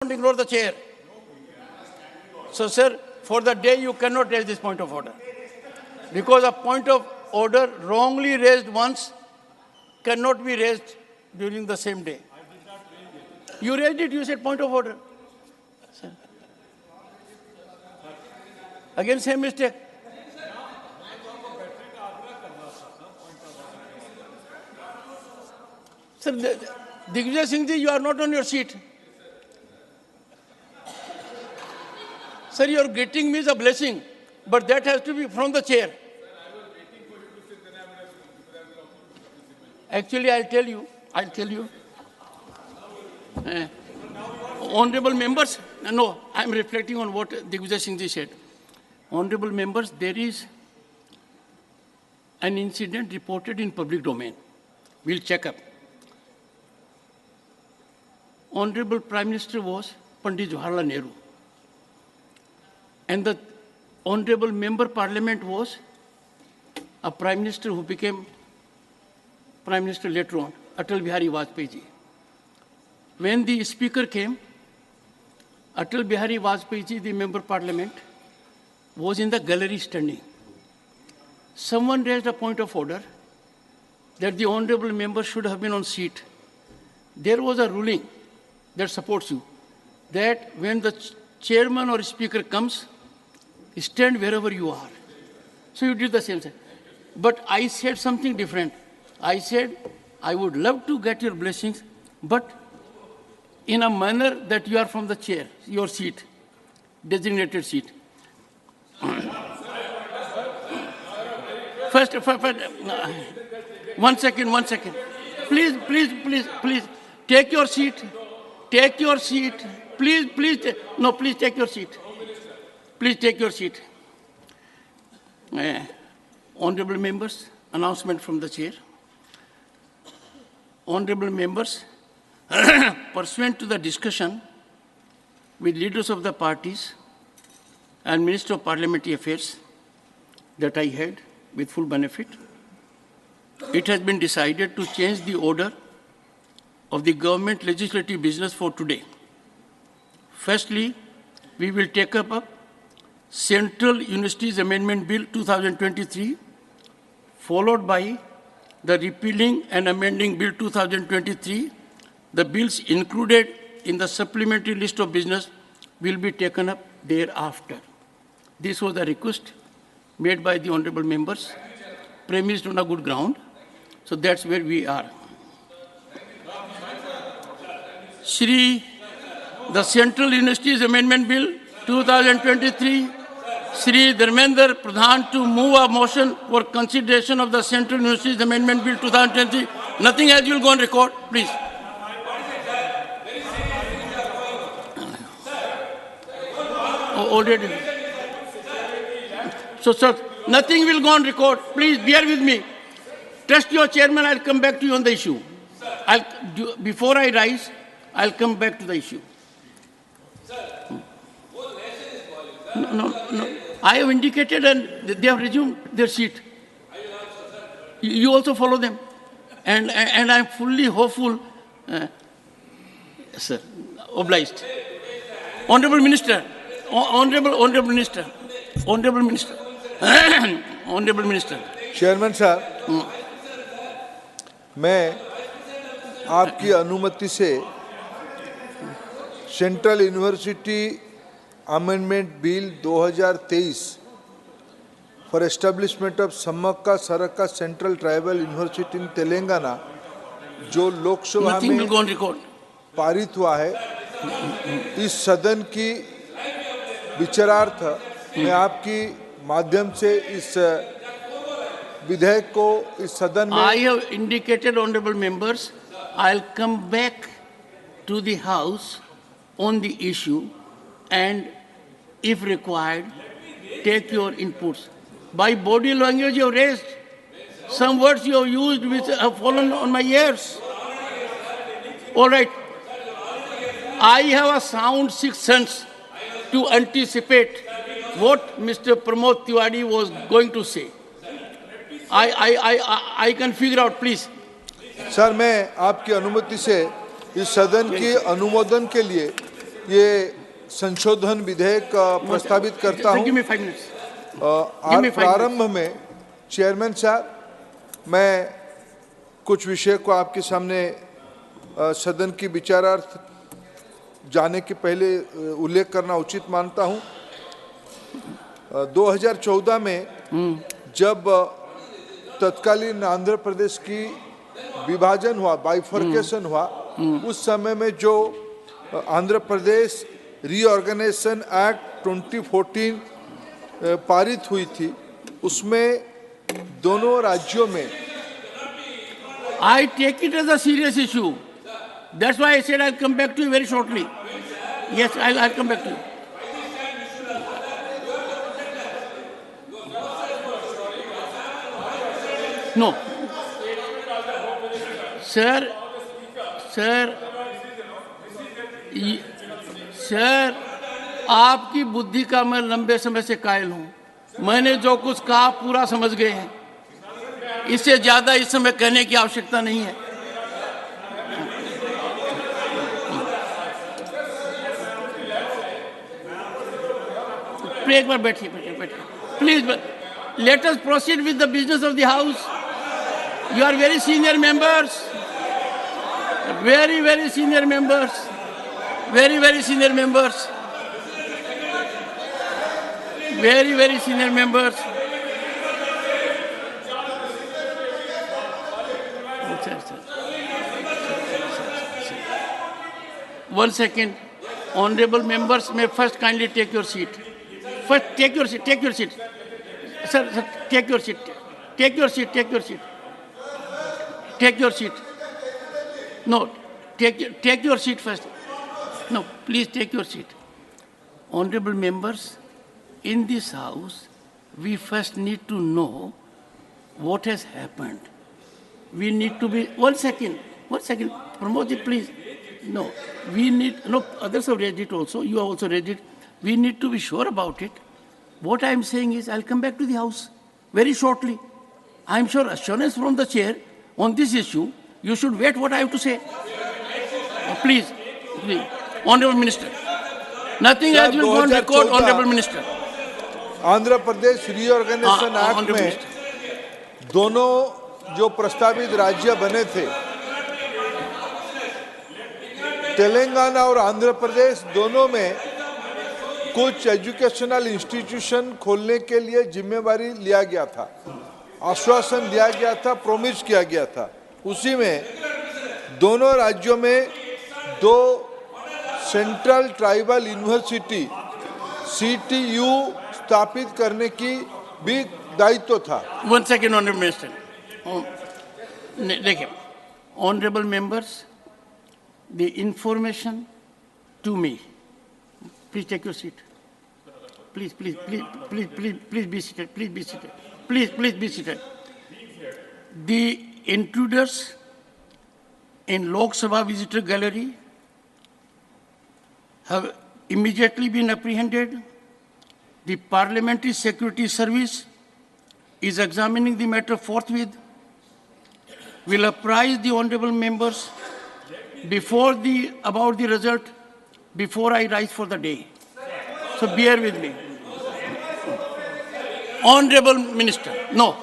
Don't ignore the chair. So, sir, for the day you cannot raise this point of order. Because a point of order wrongly raised once cannot be raised during the same day. You raised it, you said point of order. Sir. Again, same mistake. Sir, Digvijay Singh ji, you are not on your seat. Sir, your greeting me is a blessing, but that has to be from the chair. Actually, I'll tell you. Honorable members, no, I'm reflecting on what Digvijay Singh ji said. Honorable members, there is an incident reported in public domain. We'll check up. Honorable Prime Minister was Pandit Jawaharlal Nehru. And the Honorable Member Parliament was a Prime Minister who became Prime Minister later on, Atal Bihari Vajpayee ji. When the Speaker came, Atal Bihari Vajpayee ji, the Member Parliament, was in the gallery standing. Someone raised a point of order that the Honorable Member should have been on seat. There was a ruling that supports you, that when the Chairman or Speaker comes, stand wherever you are. So you did the same thing. But I said something different. I said, I would love to get your blessings, but in a manner that you are from the chair, your seat, designated seat. First, one second. Please, take your seat. Take your seat. Please, take your seat. Please take your seat. Honorable members, announcement from the chair. Honorable members, pursuant to the discussion with leaders of the parties and Minister of Parliamentary Affairs that I had with full benefit, it has been decided to change the order of the government legislative business for today. Firstly, we will take up a Central Universities Amendment Bill 2023, followed by the Repealing and Amending Bill 2023. The bills included in the supplementary list of business will be taken up thereafter. This was the request made by the honorable members, premised on a good ground. So that's where we are. The Central Universities Amendment Bill 2023, Shri Dharmendra Pradhan to move a motion for consideration of the Central Universities Amendment Bill 2023. Nothing else will go on record, please. Already. So, sir, nothing will go on record. Please bear with me. Trust your chairman, I'll come back to you on the issue. Before I rise, I'll come back to the issue. No. I have indicated and they have resumed their seat. You also follow them. And I'm fully hopeful, sir, obliged. Honorable Minister, Honorable Minister. Chairman साहब, मैं आपकी अनुमति से central university amendment bill 2023 for establishment of Sammakka Sarakka central tribal university in Telangana जो लोकसभा में पारित हुआ है, इस सदन की विचारार्थ मैं आपकी माध्यम से इस विधेयक को इस सदन में I have indicated, honorable members, I'll come back to the House on the issue and, if required, take your inputs. By body language you have raised. Some words you have used which have fallen on my ears. All right. I have a sound sixth sense to anticipate what Mr. Pramod Tiwari was going to say. I can figure out, please. Sir, मैं आपकी अनुमति से इस सदन के अनुमोदन के लिए ये संशोधन विधेयक प्रस्तावित करता हूं। Give me 5 minutes. आज प्रारंभ में चेयरमैन साहब, मैं कुछ विषय को आपके सामने सदन की विचारार्थ जाने के पहले उल्लेख करना उचित मानता हूं। 2014 में जब तत्कालीन आंध्र प्रदेश की विभाजन हुआ, बाइफर्केशन हुआ, उस समय में जो आंध्र प्रदेश रीऑर्गेनाइजेशन एक्ट 2014 पारित हुई थी, उसमें दोनों राज्यों में I take it as a serious issue. That's why I said I'll come back to you very shortly. Yes, I'll come back to you. No. Sir, आपकी बुद्धि का मैं लंबे समय से कायल हूं। मैंने जो कुछ कहा पूरा समझ गए हैं। इससे ज्यादा इस समय कहने की आवश्यकता नहीं है। एक बार बैठिए, please let us proceed with the business of the house. You are very senior members, very senior members, very senior members, very senior members. One second, honorable members, may first kindly take your seat. First, take your seat. Sir, take your seat. Take your seat. No, take your seat first. No, please take your seat. Honorable members, in this house, we first need to know what has happened. We need to be, one second, promote it, please. No, others have read it also, you have also read it. We need to be sure about it. What I am saying is, I'll come back to the house very shortly. I am sure assurance from the chair on this issue. You should wait what I have to say. Please, Honorable Minister. Nothing else will go on record, Honorable Minister. Andhra Pradesh reorganisation act में दोनों जो प्रस्तावित राज्य बने थे, तेलंगाना और आंध्र प्रदेश दोनों में कुछ एजुकेशनल इंस्टीट्यूशन खोलने के लिए जिम्मेवारी लिया गया था, आश्वासन दिया गया था, प्रॉमिस किया गया था। उसी में दोनों राज्यों में 2 सेंट्रल ट्राइबल यूनिवर्सिटी CTU स्थापित करने की भी दायित्व था। One second, Honorable Minister. देखिए, Honorable members, the information to me. Please take your seat. Please be seated. Please be seated. The intruders in Lok Sabha visitor gallery have immediately been apprehended. The Parliamentary Security Service is examining the matter forthwith. Will apprise the honorable members about the result before I rise for the day. So bear with me. Honorable Minister, no,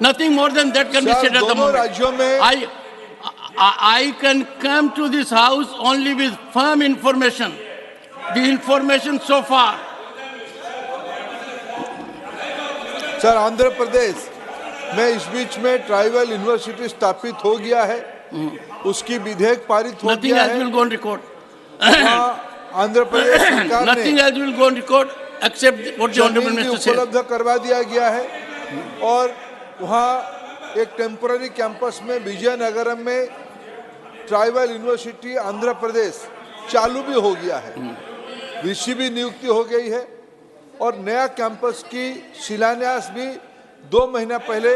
nothing more than that can be said at the moment. I can come to this house only with firm information. The information so far. Sir, Andhra Pradesh में इस बीच में tribal university स्थापित हो गया है, उसकी विधेयक पारित हो गया है। Nothing else will go on record. Andhra Pradesh सरकार ने Nothing else will go on record except what the honorable minister said. उपलब्ध करवा दिया गया है और वहाँ एक टेम्पोररी कैंपस में विजयनगरम में ट्राइबल यूनिवर्सिटी आंध्र प्रदेश चालू भी हो गया है, वीसी भी नियुक्ति हो गई है और नया कैंपस की शिलान्यास भी 2 महीना पहले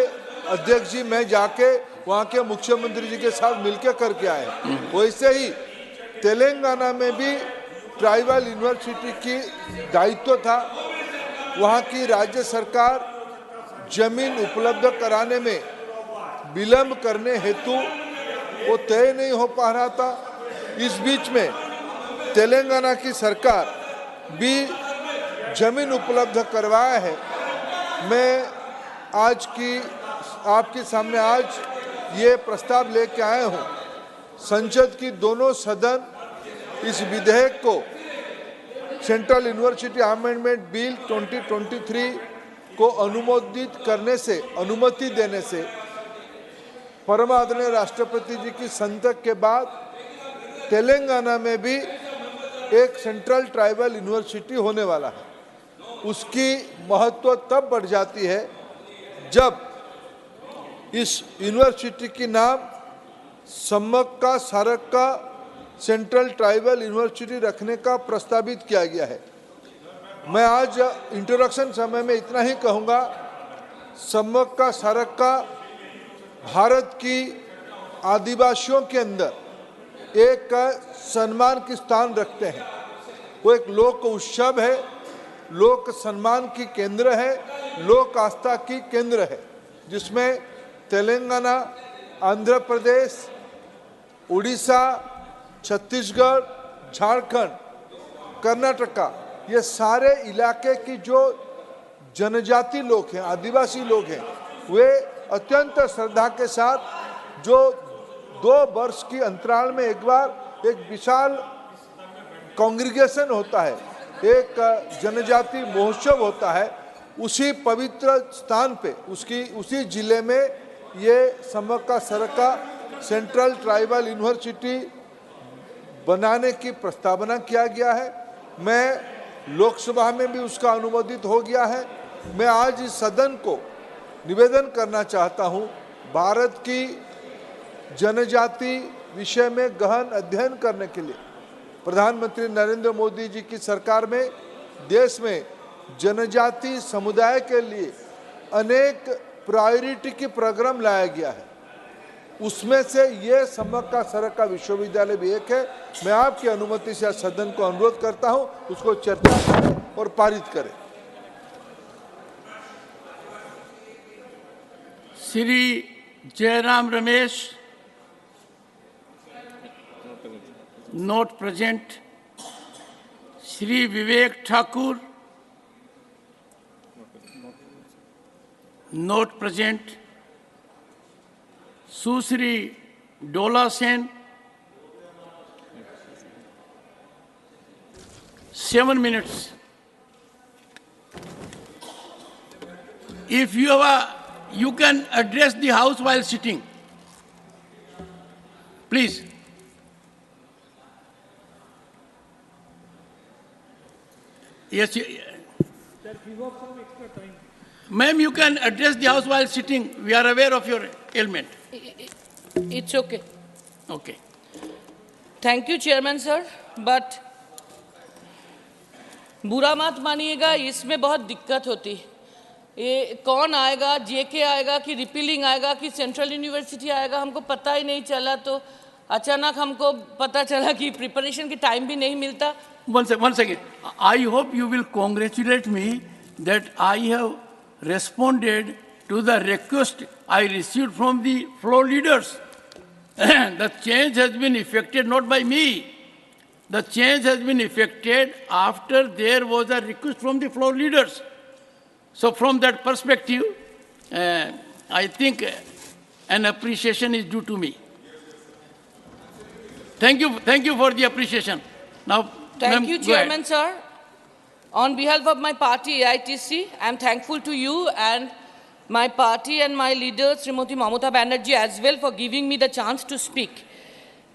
अध्यक्ष जी मैं जाके वहाँ के मुख्यमंत्री जी के साथ मिलकर करके आए। वैसे ही तेलंगाना में भी ट्राइबल यूनिवर्सिटी की दायित्व था। वहाँ की राज्य सरकार जमीन उपलब्ध कराने में विलंब करने हेतु वो तय नहीं हो पा रहा था। इस बीच में तेलंगाना की सरकार भी जमीन उपलब्ध करवाया है। मैं आज की आपके सामने आज ये प्रस्ताव लेके आया हूँ। संसद की दोनों सदन इस विधेयक को सेंट्रल यूनिवर्सिटी अमेंडमेंट बिल 2023 को अनुमति देने से परम आदरणीय राष्ट्रपति जी की संतक के बाद तेलंगाना में भी एक सेंट्रल ट्राइबल यूनिवर्सिटी होने वाला है। उसकी महत्व तब बढ़ जाती है जब इस यूनिवर्सिटी की नाम Sammakka Sarakka central tribal university रखने का प्रस्तावित किया गया है। मैं आज इंट्रोडक्शन समय में इतना ही कहूँगा, समक्का सारक्का भारत की आदिवासियों के अंदर एक सम्मान की स्थान रखते हैं। वो एक लोक उत्सव है, लोक सम्मान की केंद्र है, लोक आस्था की केंद्र है, जिसमें तेलंगाना, आंध्र प्रदेश, उड़ीसा, छत्तीसगढ़, झारखंड, कर्नाटका, ये सारे इलाके की जो जनजाति लोग हैं, आदिवासी लोग हैं, वे अत्यंत श्रद्धा के साथ जो 2 वर्ष की अंतराल में एक बार एक विशाल कांग्रीगेशन होता है, एक जनजाति महोत्सव होता है, उसी पवित्र स्थान पे उसी जिले में ये Sammakka Sarakka central tribal university बनाने की प्रस्तावना किया गया है। मैं लोकसभा में भी उसका अनुमोदित हो गया है। मैं आज इस सदन को निवेदन करना चाहता हूं, भारत की जनजाति विषय में गहन अध्ययन करने के लिए प्रधानमंत्री नरेंद्र मोदी जी की सरकार में देश में जनजाति समुदाय के लिए अनेक प्रायोरिटी की प्रोग्राम लाया गया है। उसमें से ये समक्का सारक्का विश्वविद्यालय भी एक है। मैं आपकी अनुमति से सदन को अनुरोध करता हूं, उसको चर्चा करें और पारित करें। Shri Jairam Ramesh, not present. Shri Vivek Thakur, not present. Sushri Dola Sen, 7 minutes. If you can address the house while sitting, please. Yes, ma'am, you can address the house while sitting. We are aware of your ailment. It's okay. Okay. Thank you, Chairman sir. But बुरा मत मानिएगा, इसमें बहुत दिक्कत होती। ये कौन आएगा, जेके आएगा कि रिपीलिंग आएगा कि सेंट्रल यूनिवर्सिटी आएगा, हमको पता ही नहीं चला। तो अचानक हमको पता चला कि प्रिपरेशन की टाइम भी नहीं मिलता। Once again, I hope you will congratulate me that I have responded to the request I received from the floor leaders. The change has been effected not by me. The change has been effected after there was a request from the floor leaders. So from that perspective, I think an appreciation is due to me. Thank you for the appreciation. Now, thank you, Chairman sir. On behalf of my party, AITC, I am thankful to you and my party and my leader, Srimati Mamata Banerjee, as well for giving me the chance to speak.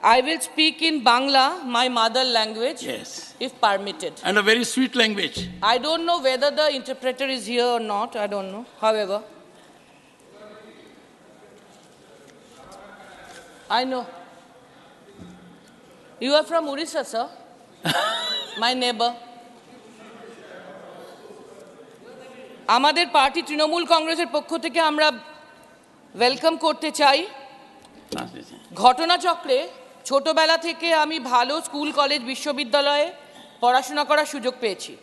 I will speak in Bangla, my mother language, yes, if permitted. And a very sweet language. I don't know whether the interpreter is here or not, I don't know. However, I know. You are from Orissa, sir? My neighbor. আমাদের party Trinamool কংগ্রেসের পক্ষ থেকে আমরা welcome করতে চাই। ঘটনাচক্রে ছোটবেলা থেকে আমি ভালো স্কুল কলেজ বিশ্ববিদ্যালয়ে পড়াশোনা করার সুযোগ পেয়েছি,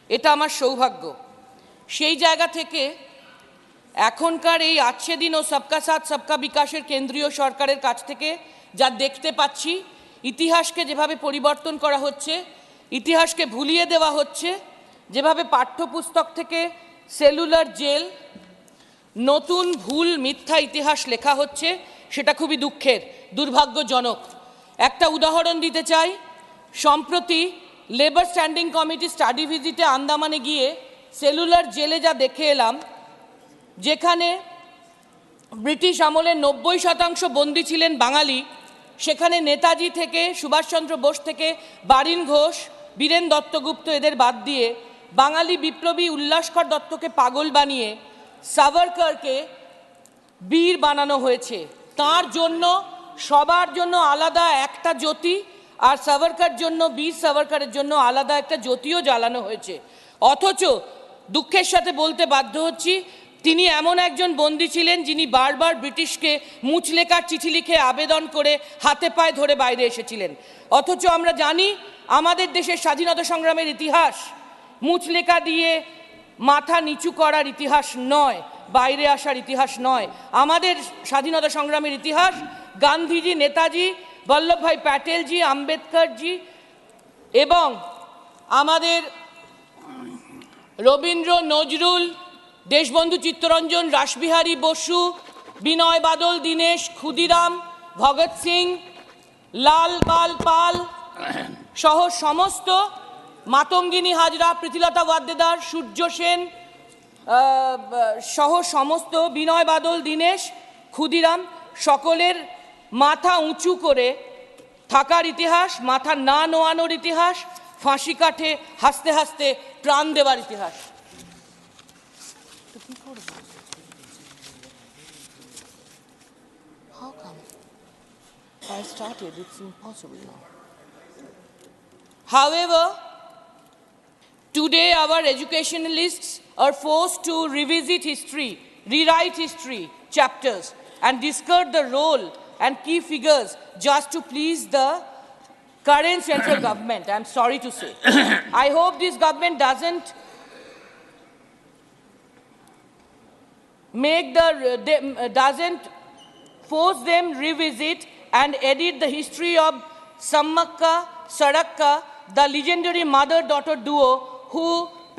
এটা আমার সৌভাগ্য। সেই জায়গা থেকে এখনকার এই আজকে দিন ও সবকা সাথ সবকা বিকাশের কেন্দ্রীয় সরকারের কাছ থেকে যা দেখতে পাচ্ছি, ইতিহাসকে যেভাবে পরিবর্তন করা হচ্ছে, ইতিহাসকে ভুলিয়ে দেওয়া হচ্ছে, যেভাবে পাঠ্যপুস্তক থেকে সেলুলার জেল, নতুন ভুল মিথ্যা ইতিহাস লেখা হচ্ছে, সেটা খুবই দুঃখের, দুর্ভাগ্যজনক। একটা উদাহরণ দিতে চাই। সম্প্রতি লেবার স্ট্যান্ডিং কমিটি স্টাডি ভিজিটে আন্দামানে গিয়ে সেলুলার জেলে যা দেখে এলাম, যেখানে ব্রিটিশ আমলে 90% বন্দী ছিলেন বাঙালি, সেখানে নেতাজি থেকে সুভাষচন্দ্র বোস থেকে বারিন ঘোষ, বীরেন দত্তগুপ্ত এদের বাদ দিয়ে বাঙালি বিপ্লবী উল্লাসকর দত্তকে পাগল বানিয়ে সাভারকরকে বীর বানানো হয়েছে। তার জন্য সবার জন্য আলাদা একটা জ্যোতি, আর সাভারকর জন্য, বীর সাভারকরের জন্য আলাদা একটা জ্যোতিও জ্বালানো হয়েছে। অথচ দুঃখের সাথে বলতে বাধ্য হচ্ছি, তিনি এমন একজন বন্দী ছিলেন যিনি বারবার ব্রিটিশকে মুচলেকার চিঠি লিখে আবেদন করে হাতে পায়ে ধরে বাইরে এসেছিলেন। অথচ আমরা জানি আমাদের দেশের স্বাধীনতা সংগ্রামের ইতিহাস মুচলেকা দিয়ে মাথা নিচু করার ইতিহাস নয়, বাইরে আসার ইতিহাস নয়। আমাদের স্বাধীনতা সংগ্রামের ইতিহাস গান্ধীজি, নেতাজি, বল্লভভাই প্যাটেলজি, আম্বেদকরজি এবং আমাদের রবীন্দ্র, নজরুল, দেশবন্ধু চিত্তরঞ্জন, রাসবিহারী বসু, বিনয় বাদল দীনেশ, ক্ষুদিরাম, ভগৎ সিং, লাল বাল পাল সহ সমস্ত, মাতঙ্গিনী হাজরা, প্রীতিলতা ওয়াদ্দেদার, সূর্য সেন সহ সমস্ত, বিনয় বাদল দীনেশ, ক্ষুদিরাম সকলের মাথা উঁচু করে থাকার ইতিহাস, মাথা না নোয়ানোর ইতিহাস, ফাঁসি কাঠে হাসতে হাসতে প্রাণ দেওয়ার ইতিহাস। How come? I started, it's impossible now. However, today our educationalists are forced to revisit history, rewrite history chapters, and discard the role and key figures just to please the current central government. I'm sorry to say. I hope this government doesn't force them revisit and edit the history of Samachar, Sarakka, the legendary mother-daughter duo who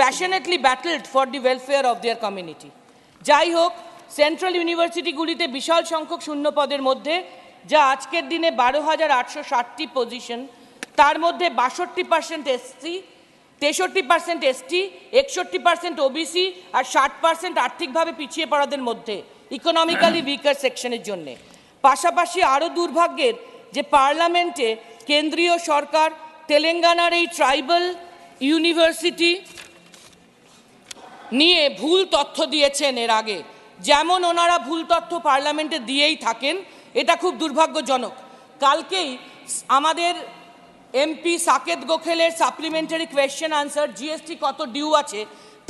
passionately battled for the welfare of their community. যাই হোক, central ইউনিভার্সিটিগুলিতে বিশাল সংখ্যক শূন্য পদের মধ্যে, যা আজকের দিনে 12,860টি position, তার মধ্যে 62% এসসি, 63% এসটি, 61% ওবিসি আর 60% আর্থিকভাবে পিছিয়ে পড়াদের মধ্যে, ইকোনমিক্যালি উইকার সেকশনের জন্যে। পাশাপাশি আরও দুর্ভাগ্যের যে পার্লামেন্টে কেন্দ্রীয় সরকার তেলেঙ্গানার এই ট্রাইবাল ইউনিভার্সিটি নিয়ে ভুল তথ্য দিয়েছেন এর আগে, যেমন ওনারা ভুল তথ্য পার্লামেন্টে দিয়েই থাকেন, এটা খুব দুর্ভাগ্যজনক। কালকেই আমাদের এমপি সাকেত গোখেলের সাপ্লিমেন্টারি কোয়েশ্চেন আনসার জিএসটি কত ডিউ আছে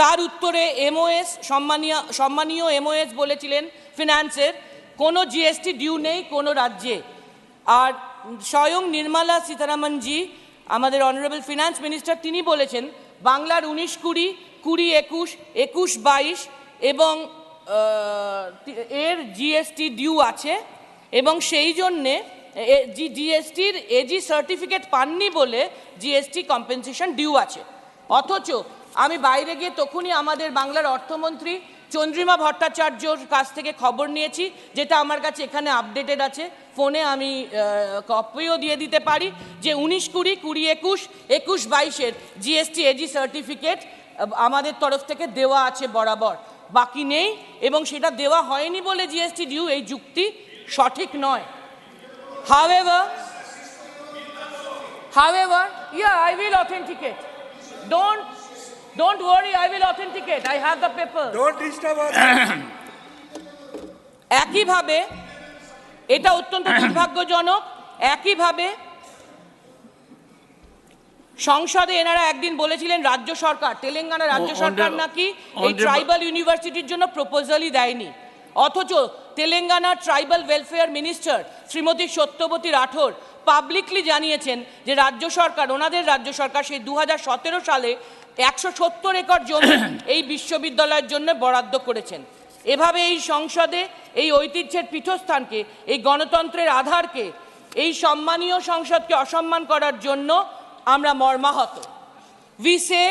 তার উত্তরে এমওএস, সম্মানীয় এমওএস বলেছিলেন ফিনান্সের, কোনো জিএসটি ডিউ নেই কোনো রাজ্যে। আর স্বয়ং নির্মলা সীতারামনজি, আমাদের অনারেবল ফিনান্স মিনিস্টার, তিনি বলেছেন বাংলার 19-20, 20-21, 21-22 এবং এর জিএসটি ডিউ আছে, এবং সেই জন্যে জিএসটির এজি সার্টিফিকেট পাননি বলে জিএসটি কম্পেনসেশন ডিউ আছে। অথচ আমি বাইরে গিয়ে তখনই আমাদের বাংলার অর্থমন্ত্রী চন্দ্রিমা ভট্টাচার্যর কাছ থেকে খবর নিয়েছি, যেটা আমার কাছে এখানে আপডেটেড আছে, ফোনে আমি কপিও দিয়ে দিতে পারি, যে 19-20, 20-21, 21-22 জিএসটি এজি সার্টিফিকেট আমাদের তরফ থেকে দেওয়া আছে বরাবর, বাকি নেই, এবং সেটা দেওয়া হয়নি বলে জিএসটি ডিউ, এই যুক্তি সঠিক নয়। However, yeah, I will authenticate. Don't worry, I will authenticate. I have the paper. Don't disturb us. একইভাবে এটা অত্যন্ত দুর্ভাগ্যজনক। একইভাবে সংসদে এনারা একদিন বলেছিলেন রাজ্য সরকার, তেলেঙ্গানা রাজ্য সরকার নাকি এই ট্রাইবাল ইউনিভার্সিটির জন্য প্রপোজালই দেয়নি, অথচ তেলেঙ্গানার tribal welfare minister Shrimati Satyavathi Rathod publicly জানিয়েছেন যে রাজ্য সরকার, ওনাদের রাজ্য সরকার সেই 2017 সালে 170 একর জমি এই বিশ্ববিদ্যালয়ের জন্য বরাদ্দ করেছেন। এভাবে এই সংসদে এই ঐতিহ্যের পীঠস্থানকে, এই গণতন্ত্রের আধারকে, এই সম্মানীয় সংসদকে অসম্মান করার জন্য আমরা মর্মাহত। we say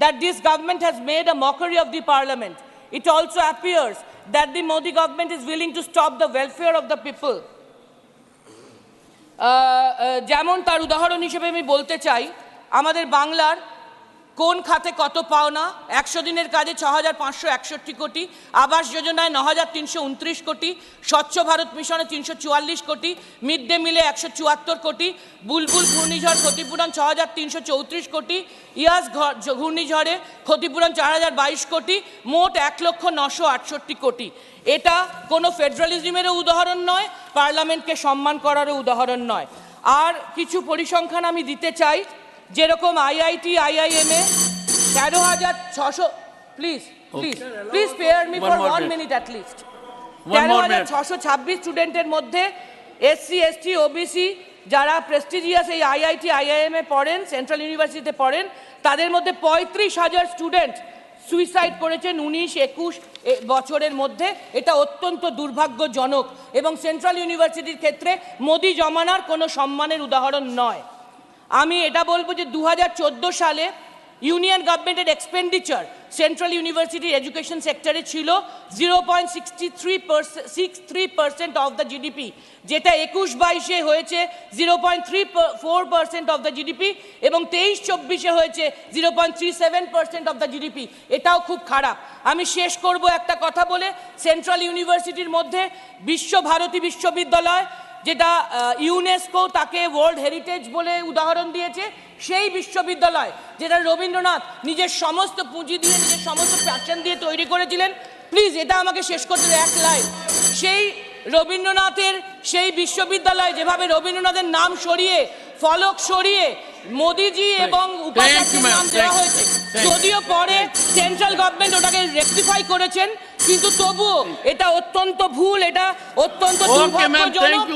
that this government has made a mockery of the parliament. It also appears that the Modi government is willing to stop the welfare of the people. যেমন তার উদাহরণ হিসেবে আমি বলতে চাই, আমাদের বাংলার কোন খাতে কত পাওনা, 100 দিনের কাজে 6,561 কোটি, আবাস যোজনায় 9,329 কোটি, স্বচ্ছ ভারত মিশনে 344 কোটি, মিড ডে মিলে 174 কোটি, বুলবুল ঘূর্ণিঝড় ক্ষতিপূরণ 6,334 কোটি, ইয়াস ঘূর্ণিঝড়ে ক্ষতিপূরণ 4,022 কোটি, মোট 1,09,68 কোটি। এটা কোনো ফেডারালিজমেরও উদাহরণ নয়, পার্লামেন্টকে সম্মান করারও উদাহরণ নয়। আর কিছু পরিসংখ্যান আমি দিতে চাই, যেরকম আইআইটি আইআইএমে 13,600, please spare me for 1 minute at least. 13,626 স্টুডেন্টের মধ্যে এসসি এসটি ওবিসি যারা প্রেস্টিজিয়াস এই আইআইটি আইআইএমে পড়েন, সেন্ট্রাল ইউনিভার্সিটিতে পড়েন, তাদের মধ্যে 35,000 স্টুডেন্ট সুইসাইড করেছেন 19-21 বছরের মধ্যে। এটা অত্যন্ত দুর্ভাগ্যজনক এবং সেন্ট্রাল ইউনিভার্সিটির ক্ষেত্রে মোদি জমানার কোনো সম্মানের উদাহরণ নয়। আমি এটা বলবো যে 2014 সালে ইউনিয়ন গভর্নমেন্টের এক্সপেন্ডিচার সেন্ট্রাল ইউনিভার্সিটি এডুকেশন সেক্টরে ছিল 0.63% অফ দ্য জিডিপি, যেটা 21-22 হয়েছে 0.34% অফ দ্য জিডিপি এবং 23-24 হয়েছে 0.37% অফ দ্য জিডিপি। এটাও খুব খারাপ। আমি শেষ করব একটা কথা বলে, সেন্ট্রাল ইউনিভার্সিটির মধ্যে বিশ্বভারতী বিশ্ববিদ্যালয়, যেটা ইউনেস্কো তাকে ওয়ার্ল্ড হেরিটেজ বলে উদাহরণ দিয়েছে, সেই বিশ্ববিদ্যালয় যেটা রবীন্দ্রনাথ নিজের সমস্ত পুঁজি দিয়ে, নিজের সমস্ত প্যাশন দিয়ে তৈরি করেছিলেন। প্লিজ এটা আমাকে শেষ করতে এক লাইন। সেই রবীন্দ্রনাথের সেই বিশ্ববিদ্যালয় যেভাবে রবীন্দ্রনাথের নাম সরিয়ে, ফলক সরিয়ে মোদিজি এবং উপাধ্যায়ের নাম দেওয়া হয়েছে, যদিও পরে সেন্ট্রাল গভর্নমেন্ট ওটাকে রেকটিফাই করেছেন, কিন্তু তবুও এটা অত্যন্ত ভুল, এটা অত্যন্ত দুর্ভাগ্যজনক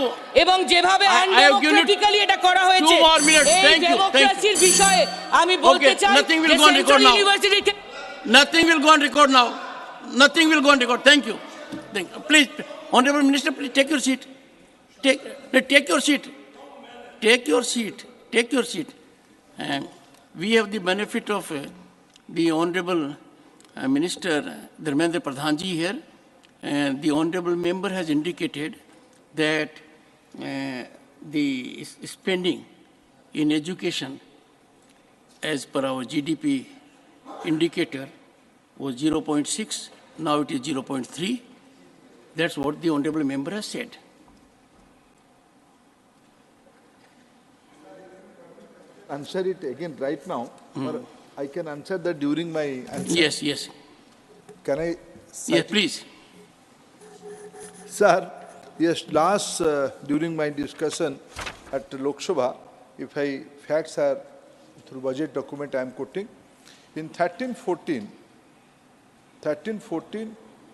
এবং যেভাবে আনডেমোক্রেটিক্যালি এটা করা হয়েছে, এই ডেমোক্রেসির বিষয়ে আমি বলতে চাই যে central university Nothing will go on record now. Nothing will go on record. Thank you. Please, Honorable Minister, please take your seat. Take your seat. Take your seat. Take your seat. And we have the benefit of the Honorable Minister Dharmendra Pradhanji here. And the Honorable Member has indicated that the spending in education as per our GDP indicator was 0.6, now it is 0.3. That's what the Honorable Member has said. Answer it again right now, or I can answer that during my answer. Yes. Can I? Yes, please. Sir, yes, during my discussion at Lok Sabha, if facts are through budget document I am quoting, in 13-14,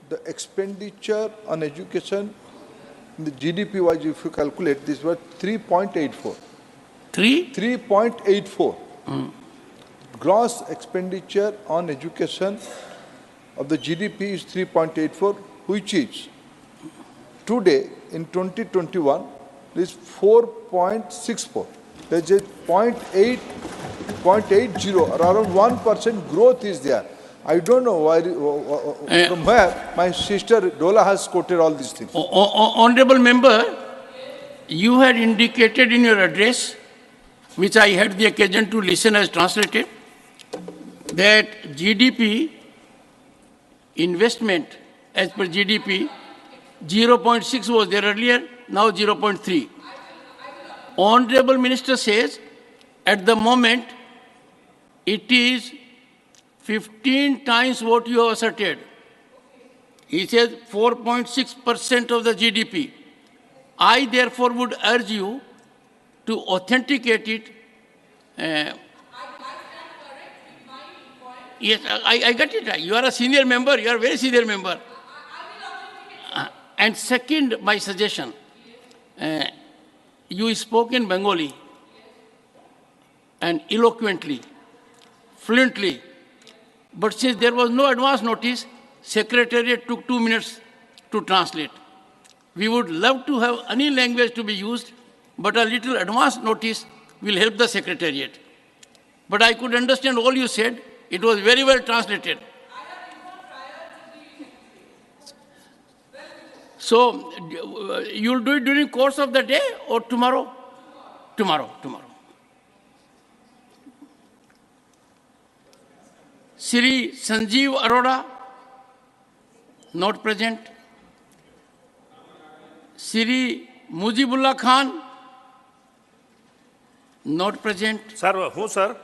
the expenditure on education, the GDP wise, if you calculate, this was 3.84. 3.84. Gross expenditure on education of the GDP is 3.84, which is today in 2021 is 4.64. There's a 0.80, around 1% growth is there. I don't know why, from where my sister Dola has quoted all these things. Honorable Member, you had indicated in your address, which I had the occasion to listen as translated, that GDP investment as per GDP 0.6 was there earlier, now 0.3. Honorable Minister says at the moment it is 15 times what you have asserted. He says 4.6% of the GDP. I therefore would urge you to authenticate it. Yes, I got it. You are a senior member. You are a very senior member. And second, my suggestion, you spoke in Bengali and eloquently, fluently. But since there was no advance notice, Secretariat took 2 minutes to translate. We would love to have any language to be used, but a little advance notice will help the Secretariat. but I could understand all you said. It was very well translated. So, you'll do it during course of the day or tomorrow? Tomorrow. Sri Sanjeev Arora, not present. Sri Mujibullah Khan, not present. Sir हूँ sir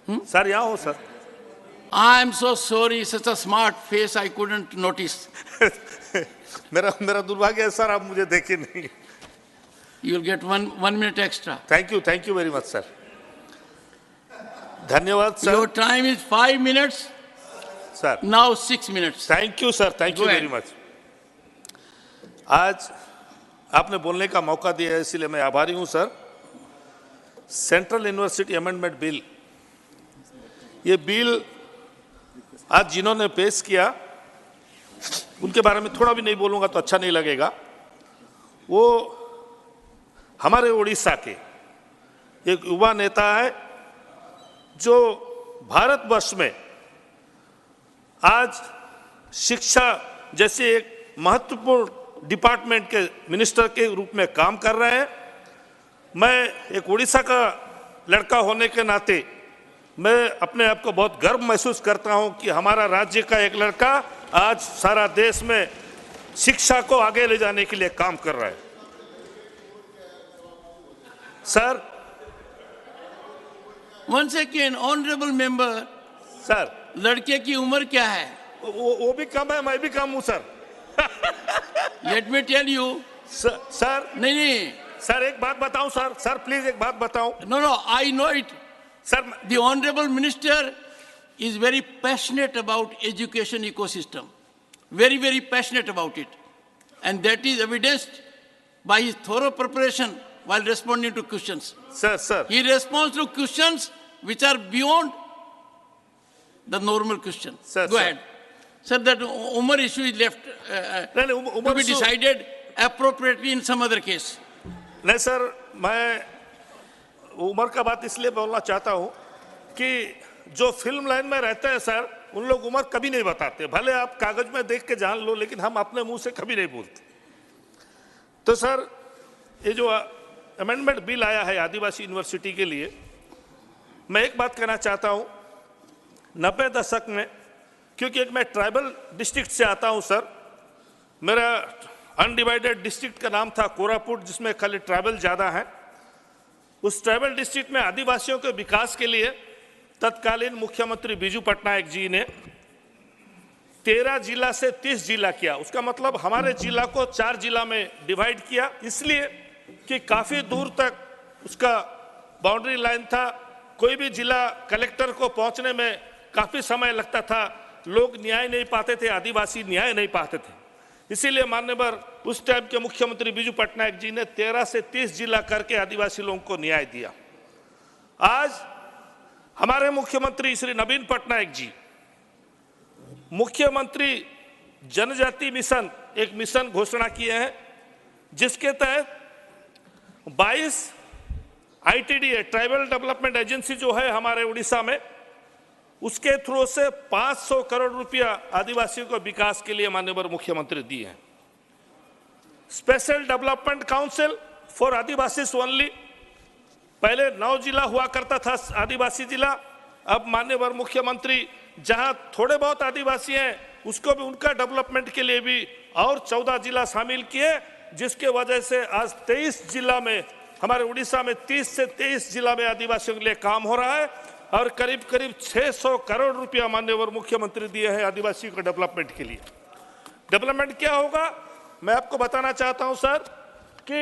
sir यहाँ हूँ sir I am so sorry, such a smart face I couldn't notice. मेरा दुर्भाग्य है sir आप मुझे देखे नहीं You'll get one minute extra. Thank you very much sir धन्यवाद sir Your time is 5 minutes, sir now 6 minutes. Thank you sir thank you Go very ahead. Much आज आपने बोलने का मौका दिया है इसलिए मैं आभारी हूँ sir central university amendment bill ये बिल आज जिन्होंने पेश किया उनके बारे में थोड़ा भी नहीं बोलूँगा तो अच्छा नहीं लगेगा वो हमारे उड़ीसा के एक युवा नेता है जो भारतवर्ष में आज शिक्षा जैसे एक महत्वपूर्ण डिपार्टमेंट के मिनिस्टर के रूप में काम कर रहे हैं मैं एक उड़ीसा का लड़का होने के नाते मैं अपने आप को बहुत गर्व महसूस करता हूं कि हमारा राज्य का एक लड़का आज सारा देश में शिक्षा को आगे ले जाने के लिए काम कर रहा है sir Once again, honorable member, sir लड़के की उम्र क्या है? वो भी कम है मैं भी कम हूं sir Let me tell you. Sir नहीं. सर एक बात बताऊं सर प्लीज एक बात बताऊं No, I know it. Sir The honorable minister is very passionate about education ecosystem. Very, very passionate about it. And that is evidenced by his thorough preparation while responding to questions. Sir He responds to questions which are beyond the normal question. Sir, Go sir. ahead. Sir, that Umar issue is left to be decided appropriately in some other case. नहीं sir मैं उम्र का बात इसलिए बोलना चाहता हूँ कि जो फिल्म लाइन में रहते हैं सर उन लोग उम्र कभी नहीं बताते भले आप कागज में देख के जान लो लेकिन हम अपने मुंह से कभी नहीं बोलते तो सर ये जो अमेंडमेंट बिल आया है आदिवासी यूनिवर्सिटी के लिए मैं एक बात कहना चाहता हूँ 90 दशक में क्योंकि एक मैं ट्राइबल डिस्ट्रिक्ट से आता हूँ सर मेरा अनडिवाइडेड डिस्ट्रिक्ट का नाम था कोरापुट जिसमें खाली ट्राइबल ज़्यादा है उस ट्राइबल डिस्ट्रिक्ट में आदिवासियों के विकास के लिए तत्कालीन मुख्यमंत्री बिजू पटनायक जी ने 13 जिला से 30 जिला किया उसका मतलब हमारे जिला को 4 जिला में डिवाइड किया इसलिए कि काफ़ी दूर तक उसका बाउंड्री लाइन था कोई भी जिला कलेक्टर को पहुंचने में काफ़ी समय लगता था लोग न्याय नहीं पाते थे आदिवासी न्याय नहीं पाते थे इसीलिए माननीय उस टाइम के मुख्यमंत्री बिजू पटनायक जी ने 13 से 30 जिला करके आदिवासी लोगों को न्याय दिया आज हमारे मुख्यमंत्री श्री नवीन पटनायक जी मुख्यमंत्री जनजाति मिशन एक मिशन घोषणा किए हैं जिसके तहत 22 ITDA ट्राइबल डेवलपमेंट एजेंसी जो है हमारे उड़ीसा में उसके थ्रू से 500 करोड़ रुपया आदिवासियों को विकास के लिए माननीय मुख्यमंत्री दिए हैं special development council for Adivasi only पहले 9 जिला हुआ करता था आदिवासी जिला अब माननीय मुख्यमंत्री जहां थोड़े बहुत आदिवासी हैं उसको भी उनका डेवलपमेंट के लिए भी और 14 जिला शामिल किए जिसके वजह से आज 23 जिला में हमारे उड़ीसा में 30 से 23 जिला में आदिवासियों के लिए काम हो रहा है और करीब 600 करोड़ रुपया माननीय मुख्यमंत्री दिए हैं आदिवासियों के डेवलपमेंट के लिए डेवलपमेंट क्या होगा मैं आपको बताना चाहता हूं सर कि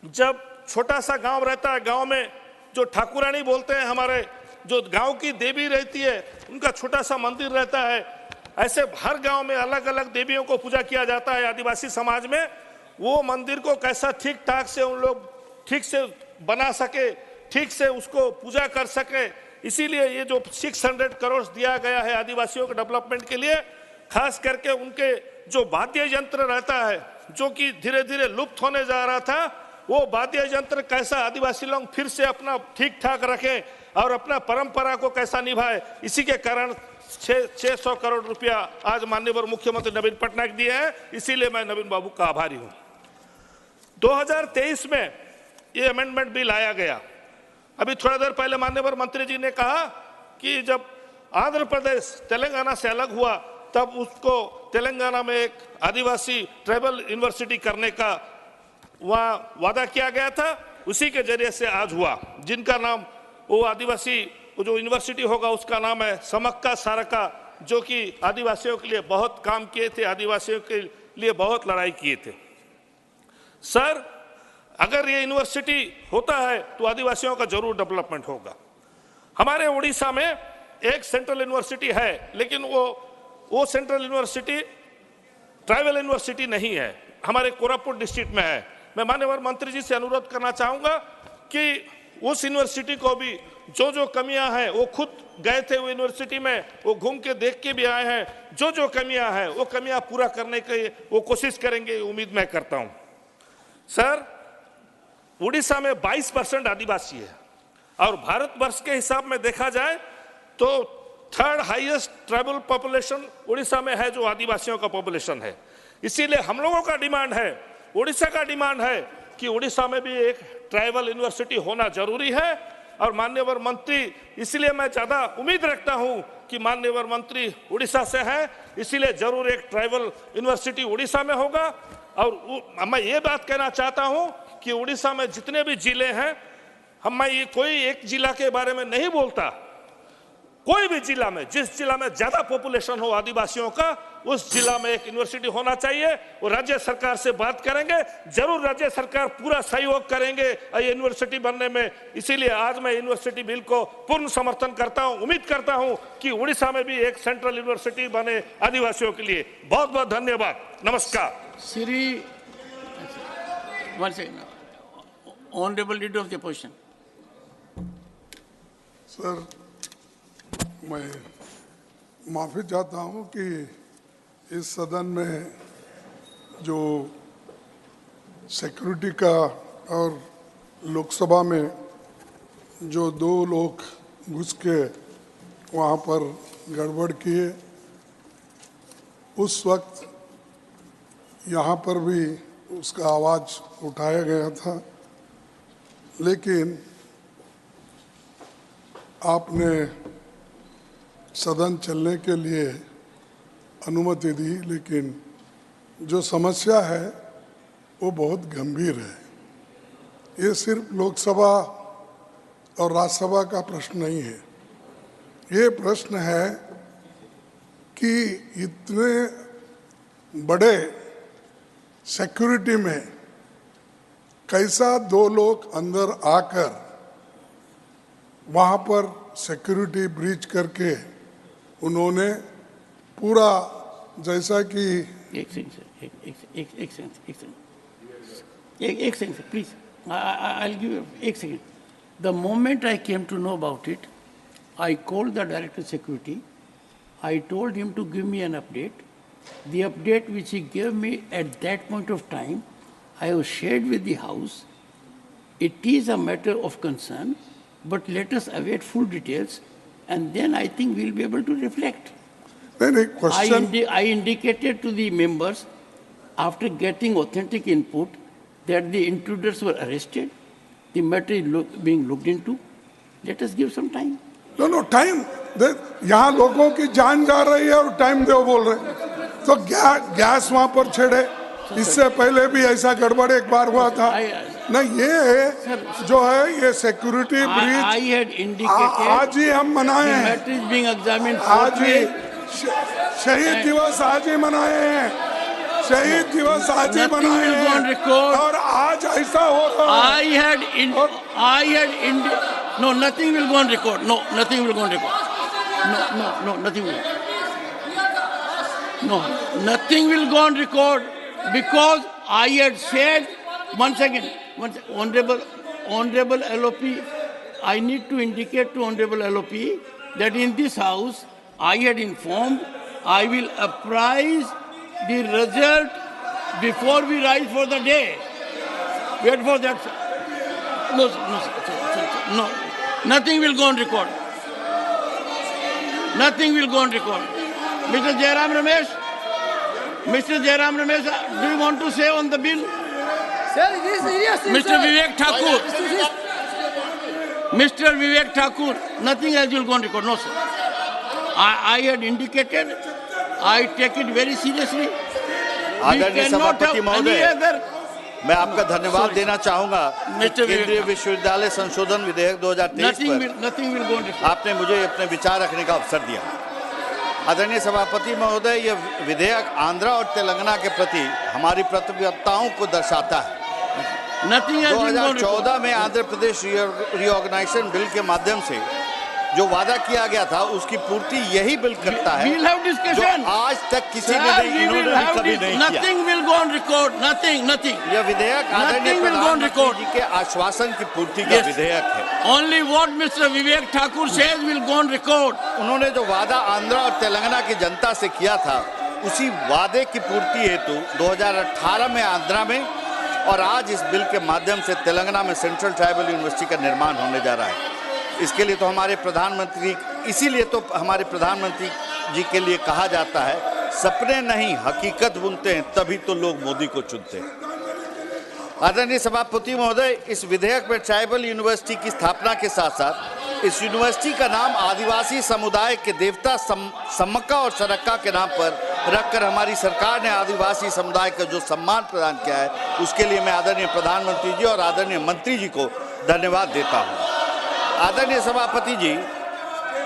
जब छोटा सा गांव रहता है गांव में जो ठाकुरानी बोलते हैं हमारे जो गांव की देवी रहती है उनका छोटा सा मंदिर रहता है ऐसे हर गांव में अलग अलग देवियों को पूजा किया जाता है आदिवासी समाज में वो मंदिर को कैसा ठीक ठाक से उन लोग ठीक से बना सके ठीक से उसको पूजा कर सके इसीलिए ये जो 600 करोड़ दिया गया है आदिवासियों के डेवलपमेंट के लिए खास करके उनके जो वाद्य यंत्र रहता है जो कि धीरे धीरे लुप्त होने जा रहा था वो वाद्य यंत्र कैसा आदिवासी लोग फिर से अपना ठीक ठाक रखें और अपना परंपरा को कैसा निभाए, इसी के कारण 600 करोड़ रुपया आज माननीय मुख्यमंत्री नवीन पटनायक दिए हैं। इसीलिए मैं नवीन बाबू का आभारी हूं। 2023 में ये अमेंडमेंट बिल लाया गया। अभी थोड़ा देर पहले माननीय मंत्री जी ने कहा कि जब आंध्र प्रदेश तेलंगाना से अलग हुआ तब उसको तेलंगाना में एक आदिवासी ट्राइबल यूनिवर्सिटी करने का वहां वादा किया गया था, उसी के जरिए से आज हुआ, जिनका नाम वो आदिवासी जो यूनिवर्सिटी होगा उसका नाम है समक्का सारका, जो कि आदिवासियों के लिए बहुत काम किए थे, आदिवासियों के लिए बहुत लड़ाई किए थे। सर, अगर ये यूनिवर्सिटी होता है तो आदिवासियों का जरूर डेवलपमेंट होगा। हमारे उड़ीसा में एक सेंट्रल यूनिवर्सिटी है, लेकिन वो सेंट्रल यूनिवर्सिटी ट्राइबल यूनिवर्सिटी नहीं है, हमारे कोरापुट डिस्ट्रिक्ट में है। मैं माननीय मंत्री जी से अनुरोध करना चाहूंगा कि उस यूनिवर्सिटी को भी जो कमियां हैं, वो खुद गए थे वो यूनिवर्सिटी में, वो घूम के देख के भी आए हैं, जो कमियां हैं वो कमियां पूरा करने की वो कोशिश करेंगे, उम्मीद मैं करता हूं। सर, उड़ीसा में 22% आदिवासी है और भारतवर्ष के हिसाब में देखा जाए तो 3rd highest tribal population Orissa में है, जो आदिवासियों का पॉपुलेशन है। इसीलिए हम लोगों का डिमांड है, उड़ीसा का डिमांड है कि उड़ीसा में भी एक ट्राइबल यूनिवर्सिटी होना जरूरी है। और माननीय मंत्री, इसलिए मैं ज्यादा उम्मीद रखता हूं कि माननीय मंत्री उड़ीसा से हैं, इसीलिए जरूर एक ट्राइबल यूनिवर्सिटी उड़ीसा में होगा। और मैं ये बात कहना चाहता हूं कि उड़ीसा में जितने भी जिले हैं, मैं ये कोई एक जिला के बारे में नहीं बोलता, कोई भी जिला में, जिस जिला में ज्यादा पॉपुलेशन हो आदिवासियों का, उस जिला में एक यूनिवर्सिटी होना चाहिए। और राज्य सरकार से बात करेंगे, जरूर राज्य सरकार पूरा सहयोग करेंगे ये यूनिवर्सिटी बनने में। इसीलिए आज मैं यूनिवर्सिटी बिल को पूर्ण समर्थन करता हूं, उम्मीद करता हूं कि उड़ीसा में भी एक सेंट्रल यूनिवर्सिटी बने आदिवासियों के लिए। बहुत बहुत धन्यवाद, नमस्कार। Shri honourable leader of the opposition. Sir, मैं माफ़ी चाहता हूं कि इस सदन में जो सिक्योरिटी का और लोकसभा में जो 2 लोग घुस के वहाँ पर गड़बड़ किए, उस वक्त यहाँ पर भी उसका आवाज़ उठाया गया था, लेकिन आपने सदन चलने के लिए अनुमति दी। लेकिन जो समस्या है वो बहुत गंभीर है। ये सिर्फ लोकसभा और राज्यसभा का प्रश्न नहीं है, ये प्रश्न है कि इतने बड़े सिक्योरिटी में कैसा 2 लोग अंदर आकर वहाँ पर सिक्योरिटी ब्रीच करके उन्होंने पूरा, जैसा कि एक second please, I'll give you एक second. The moment I came to know about it, I called the director of security. I told him to give me an update. The update which he gave me at that point of time, I have shared with the House. It is a matter of concern, but let us await full details, and then I think we'll be able to reflect. question. I indicated to the members, after getting authentic input, that the intruders were arrested, the matter is being looked into. Let us give some time. No, time. यहाँ लोगों की जान जा रही है और time दो बोल रहे हैं, तो गैस वहाँ पर छेड़े। इससे पहले भी ऐसा गड़बड़ एक बार हुआ था ना। ये जो है ये security breach I had indicated आज ही हम मनाए the हैं, matter is being examined आज ही forthwith. शहीद दिवस आज ही मनाए हैं, शहीद दिवस आज ही Nothing मनाए will go on हैं, record. और आज ऐसा हो रहा है। No, nothing will go on record. No, nothing will go on record. No, nothing will. No, nothing will go on record because I had said, one second, Honorable LOP, I need to indicate to Honorable LOP that in this House, I had informed, I will apprise the result before we rise for the day. Wait for that. No. Nothing will go on record. Nothing will go on record. Mr. Jairam Ramesh, do you want to say on the bill? Sir, it is serious. Mr. Vivek Thakur. Mr. Vivek Thakur, nothing else will go on record. No, sir. I had indicated, I take it very seriously. आदरणीय सभापति महोदय, मैं आपका धन्यवाद देना चाहूंगा केंद्रीय विश्वविद्यालय संशोधन विधेयक 2023 पर आपने मुझे अपने विचार रखने का अवसर दिया। आदरणीय सभापति महोदय, यह विधेयक आंध्र और तेलंगाना के प्रति हमारी प्रतिबद्धताओं को दर्शाता है। 2014 में आंध्र प्रदेश रीऑर्गेनाइजेशन बिल के माध्यम से जो वादा किया गया था उसकी पूर्ति यही बिल करता है जो आज तक किसी ने इन्होंने कभी नहीं किया। Nothing will go on record. Nothing. यह विधेयक आदरणीय प्रधानमंत्री जी के आश्वासन की पूर्ति का विधेयक है। Only what Mr. Vivek Thakur says will go on record. उन्होंने जो वादा आंध्र और तेलंगाना की जनता से किया था उसी वादे की पूर्ति हेतु 2018 में आंध्र में और आज इस बिल के माध्यम से तेलंगाना में सेंट्रल ट्राइबल यूनिवर्सिटी का निर्माण होने जा रहा है। इसके लिए तो हमारे प्रधानमंत्री, इसीलिए तो हमारे प्रधानमंत्री जी के लिए कहा जाता है, सपने नहीं हकीकत बुनते हैं तभी तो लोग मोदी को चुनते हैं। आदरणीय सभापति महोदय, इस विधेयक में ट्राइबल यूनिवर्सिटी की स्थापना के साथ साथ इस यूनिवर्सिटी का नाम आदिवासी समुदाय के देवता सम्मक्का और सरक्का के नाम पर रखकर हमारी सरकार ने आदिवासी समुदाय का जो सम्मान प्रदान किया है उसके लिए मैं आदरणीय प्रधानमंत्री जी और आदरणीय मंत्री जी को धन्यवाद देता हूँ। आदरणीय सभापति जी,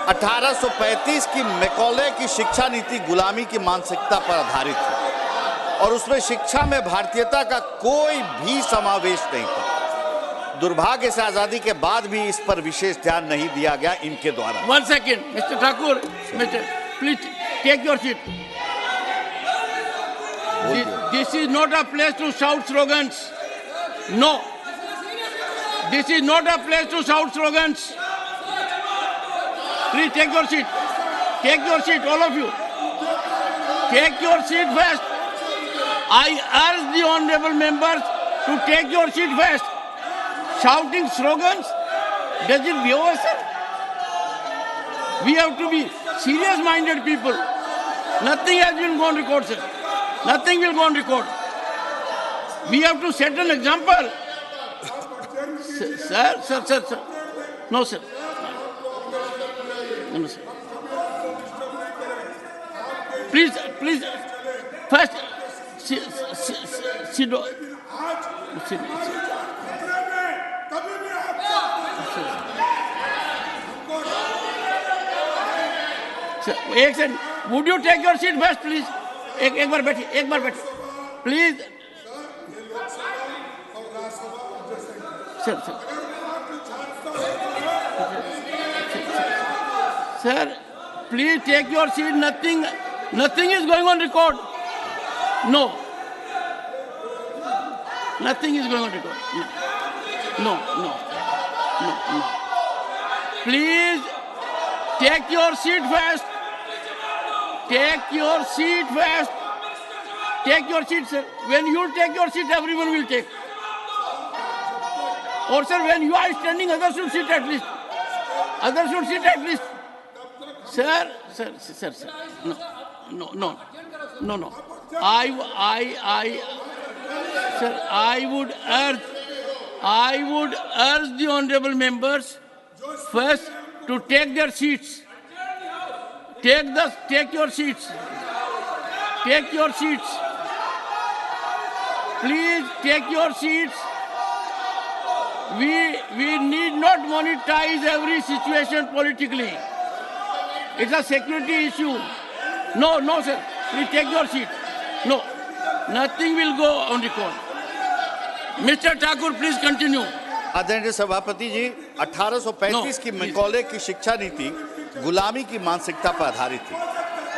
1835 की मैकॉले की शिक्षा नीति गुलामी की मानसिकता पर आधारित है और उसमें शिक्षा में भारतीयता का कोई भी समावेश नहीं था। दुर्भाग्य से आजादी के बाद भी इस पर विशेष ध्यान नहीं दिया गया इनके द्वारा। One second, Mr. Thakur, please take your seat. This is not a place to shout slogans. No. This is not a place to shout slogans. Please take your seat. Take your seat, all of you. Take your seat first. I urge the honorable members to take your seat first. Shouting slogans, does it behave, sir? We have to be serious-minded people. Nothing has been gone record, sir. Nothing will go on record. We have to set an example. Sir. No, sir. No, sir. Please, first, sit down. एक second, would you take your seat first, please? एक बार बैठिए, please. Sir, please take your seat. Nothing is going on record. No. Nothing is going on record. No. Please take your seat first. Take your seat first. Take your seat, sir. When you take your seat, everyone will take. Or sir, when you are standing, others should sit at least. Others should sit at least. Sir. No. Sir, I would urge the honorable members first to take their seats. Take your seats. Take your seats. Please take your seats. We need not monetize every situation politically. It's a security issue. No, sir. Please take your seat. No. Nothing will go on record. Mr. Thakur, please continue. आदरणीय सभापति जी, 1835 की Macaulay की शिक्षा नीति गुलामी की मानसिकता पर आधारित थी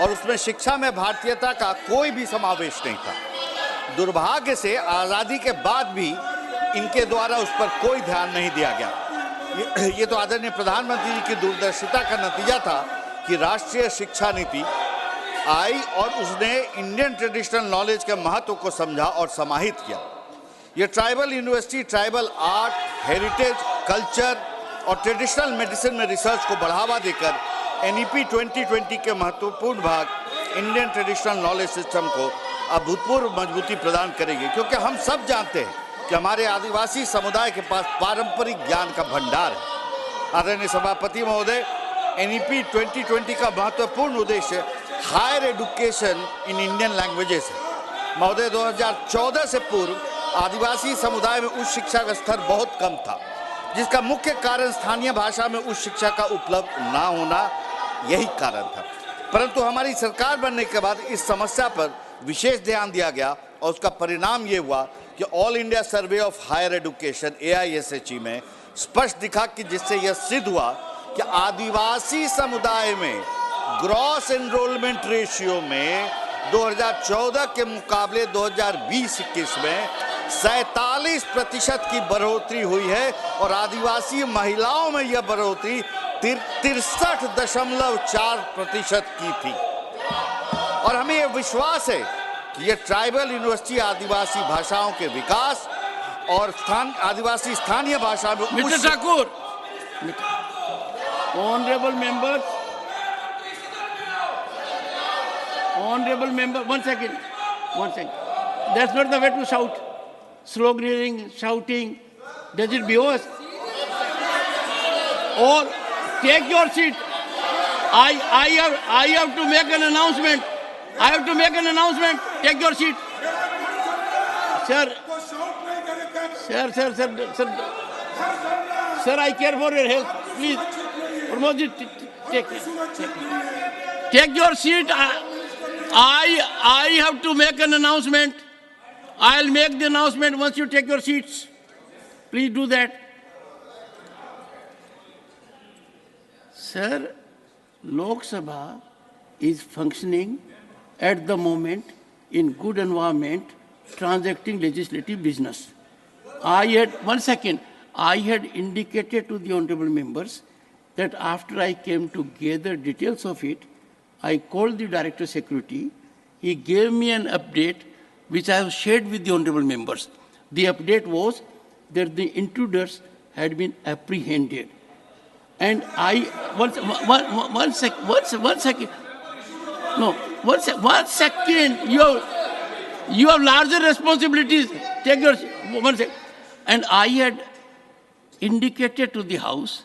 और उसमें शिक्षा में भारतीयता का कोई भी समावेश नहीं था। दुर्भाग्य से आज़ादी के बाद भी इनके द्वारा उस पर कोई ध्यान नहीं दिया गया। ये तो आदरणीय प्रधानमंत्री जी की दूरदर्शिता का नतीजा था कि राष्ट्रीय शिक्षा नीति आई और उसने इंडियन ट्रेडिशनल नॉलेज के महत्व को समझा और समाहित किया। ये tribal university tribal art, heritage, culture और ट्रेडिशनल मेडिसिन में रिसर्च को बढ़ावा देकर एनईपी 2020 के महत्वपूर्ण भाग इंडियन ट्रेडिशनल नॉलेज सिस्टम को अभूतपूर्व मजबूती प्रदान करेंगे, क्योंकि हम सब जानते हैं कि हमारे आदिवासी समुदाय के पास पारंपरिक ज्ञान का भंडार है। आदरणीय सभापति महोदय, एनईपी 2020 का महत्वपूर्ण उद्देश्य higher education in Indian languages है। महोदय, 2014 से पूर्व आदिवासी समुदाय में उच्च शिक्षा का स्तर बहुत कम था, जिसका मुख्य कारण स्थानीय भाषा में उच्च शिक्षा का उपलब्ध ना होना यही कारण था। परंतु हमारी सरकार बनने के बाद इस समस्या पर विशेष ध्यान दिया गया और उसका परिणाम ये हुआ कि All India Survey of Higher Education AISHE में स्पष्ट दिखा कि जिससे यह सिद्ध हुआ कि आदिवासी समुदाय में ग्रॉस एनरोलमेंट रेशियो में 2014 के मुकाबले 2020-21 में 47% की बढ़ोतरी हुई है और आदिवासी महिलाओं में यह बढ़ोतरी 63.4% की थी। और हमें यह विश्वास है कि यह ट्राइबल यूनिवर्सिटी आदिवासी भाषाओं के विकास और आदिवासी स्थानीय भाषा में Mr. Thakur, honorable member, one second. That's not the way to shout. Sloganeering, shouting, does it behave? Or take your seat. I have to make an announcement. Take your seat. Sir, I care for your health. Please, Pramod, take your seat. I have to make an announcement. I'll make the announcement once you take your seats. Please do that. Sir, Lok Sabha is functioning at the moment in good environment, transacting legislative business. I had indicated to the honorable members that after I came to gather details of it, I called the Director Security. He gave me an update which I have shared with the honorable members. The update was that the intruders had been apprehended. And one second. You have larger responsibilities. Take your 1 second. And I had indicated to the House,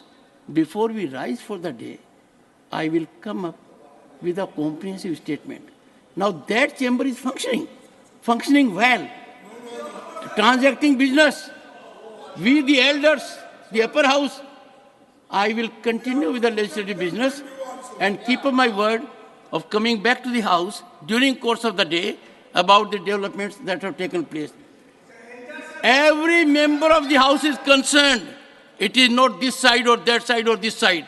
before we rise for the day, I will come up with a comprehensive statement. Now that chamber is functioning well, transacting business. We, the elders, the upper house, I will continue with the legislative business and keep up my word of coming back to the House during course of the day about the developments that have taken place. Every member of the House is concerned. It is not this side or that side or this side.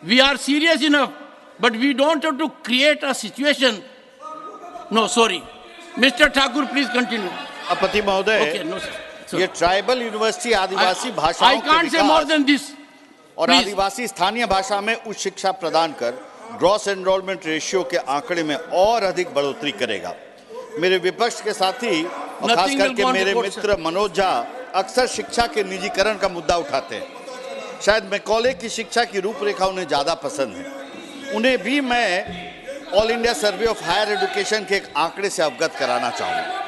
We are serious enough, but we don't have to create a situation. No, sorry. Mr. Thakur, please continue. अपति महोदय, Okay, no, sir. ये tribal university आदिवासी भाषाओं I can't say more than this. और Please. आदिवासी स्थानीय भाषा में उच्च शिक्षा प्रदान कर ग्रॉस एनरोलमेंट रेशियो के आंकड़े में और अधिक बढ़ोतरी करेगा। मेरे विपक्ष के साथी और खास करके मेरे मित्र मनोज झा अक्सर शिक्षा के निजीकरण का मुद्दा उठाते हैं। शायद मैकॉले की शिक्षा की रूपरेखा उन्हें ज्यादा पसंद है। उन्हें भी मैं All India Survey of Higher Education के एक आंकड़े से अवगत कराना चाहूंगा।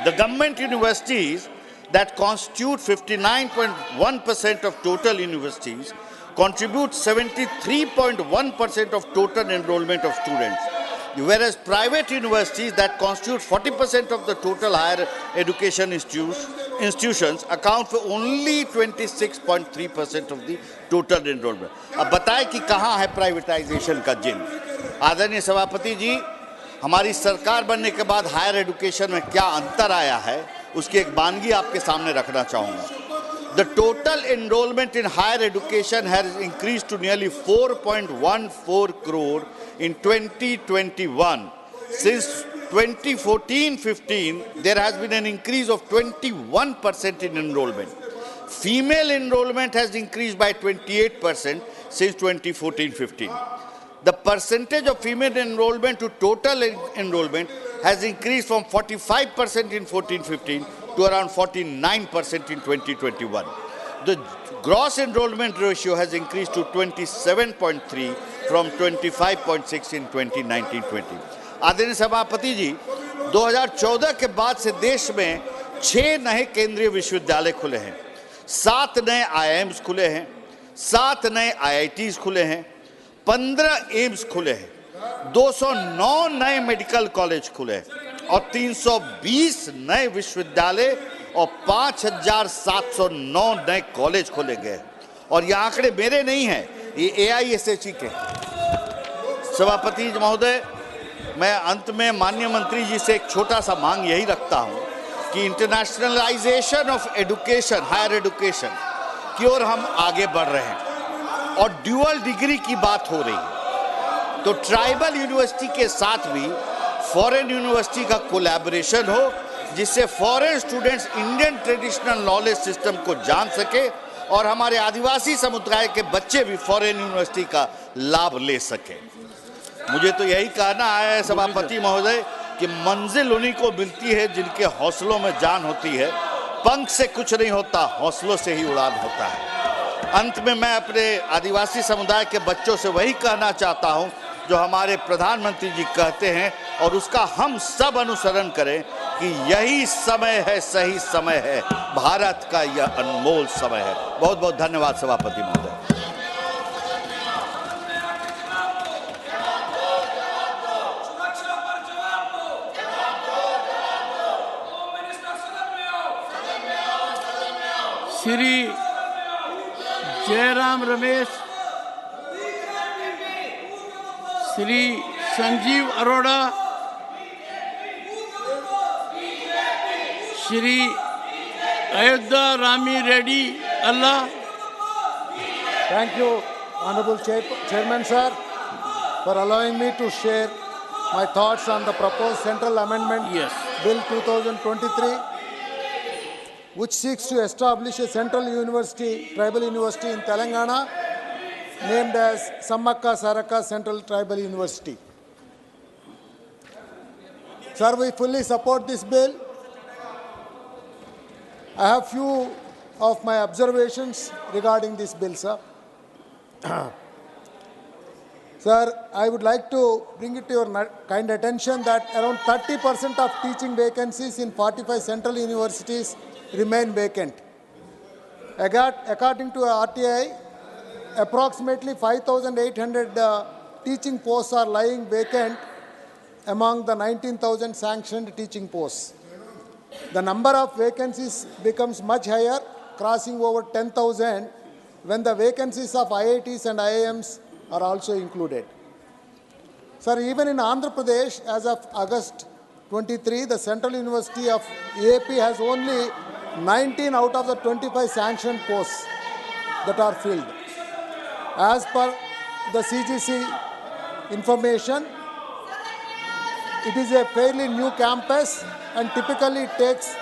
The government universities that constitute 59.1% of total universities contribute 73.1% of total enrollment of students, whereas private universities that constitute 40% of the total higher education institutions account for only 26.3% of the total enrollment. अब बताएं कि कहाँ है privatisation का जिन? आदरणीय सभापति जी, हमारी सरकार बनने के बाद हायर एजुकेशन में क्या अंतर आया है, उसकी एक बानगी आपके सामने रखना चाहूँगा। The total enrollment in higher education has increased to nearly 4.14 crore in 2021. Since 2014-15, there has been an increase of 21% in enrollment. Female enrollment has increased by 28% since 2014-15. The percentage of female enrollment to total enrollment has increased from 45% in 14-15 to around 49% in 2021. The gross enrollment ratio has increased to 27.3 from 25.6 in 2019-20. आदरणीय सभापति जी, 2014 के बाद से देश में 6 नए केंद्रीय विश्वविद्यालय खुले हैं, 7 नए IIMs खुले हैं, 7 नए IITs खुले हैं, 15 एम्स खुले हैं, 209 नए मेडिकल कॉलेज खुले हैं और 320 नए विश्वविद्यालय और 5,709 नए कॉलेज खोले गए। और ये आंकड़े मेरे नहीं हैं, ये AISHE के। सभापति महोदय, मैं अंत में माननीय मंत्री जी से एक छोटा सा मांग यही रखता हूं कि internationalisation of education, higher education की ओर हम आगे बढ़ रहे हैं और ड्यूअल डिग्री की बात हो रही है, तो ट्राइबल यूनिवर्सिटी के साथ भी फॉरेन यूनिवर्सिटी का कोलैबोरेशन हो, जिससे foreign students Indian traditional knowledge system को जान सके और हमारे आदिवासी समुदाय के बच्चे भी फॉरेन यूनिवर्सिटी का लाभ ले सके। मुझे तो यही कहना है सभापति महोदय कि मंजिल उन्हीं को मिलती है जिनके हौसलों में जान होती है। पंख से कुछ नहीं होता, हौसलों से ही उड़ान होता है। अंत में मैं अपने आदिवासी समुदाय के बच्चों से वही कहना चाहता हूं जो हमारे प्रधानमंत्री जी कहते हैं और उसका हम सब अनुसरण करें कि यही समय है, सही समय है, भारत का यह अनमोल समय है। बहुत बहुत धन्यवाद सभापति महोदय। श्री जयराम रमेश, श्री संजीव अरोड़ा, श्री अयोध्या रामी रेड्डी अल्लाह। Thank you, Honorable Chairman Sir, for allowing me to share my thoughts on the proposed Central Amendment Bill 2023, which seeks to establish a central university, tribal university in Telangana, named as Samachar Central Tribal University. Sir, we fully support this bill. I have few of my observations regarding this bill, sir. Sir, I would like to bring it to your kind attention that around 30% of teaching vacancies in 45 central universities remain vacant. According to RTI, approximately 5,800 teaching posts are lying vacant among the 19,000 sanctioned teaching posts. The number of vacancies becomes much higher, crossing over 10,000 when the vacancies of IITs and IIMs are also included. Sir, even in Andhra Pradesh, as of August 23, the Central University of AP has only 19 out of the 25 sanctioned posts that are filled. As per the CGC information, it is a fairly new campus and typically it takes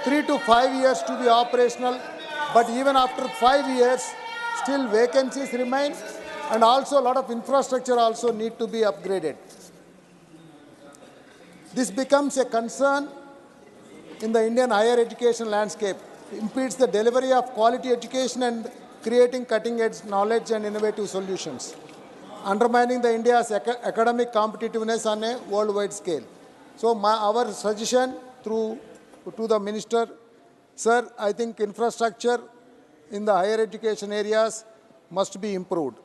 3 to 5 years to be operational, but even after 5 years, still vacancies remain and also a lot of infrastructure also need to be upgraded. This becomes a concern in the Indian higher education landscape, impedes the delivery of quality education and creating cutting-edge knowledge and innovative solutions, undermining the India's academic competitiveness on a worldwide scale. So our suggestion to the Minister, sir, I think infrastructure in the higher education areas must be improved.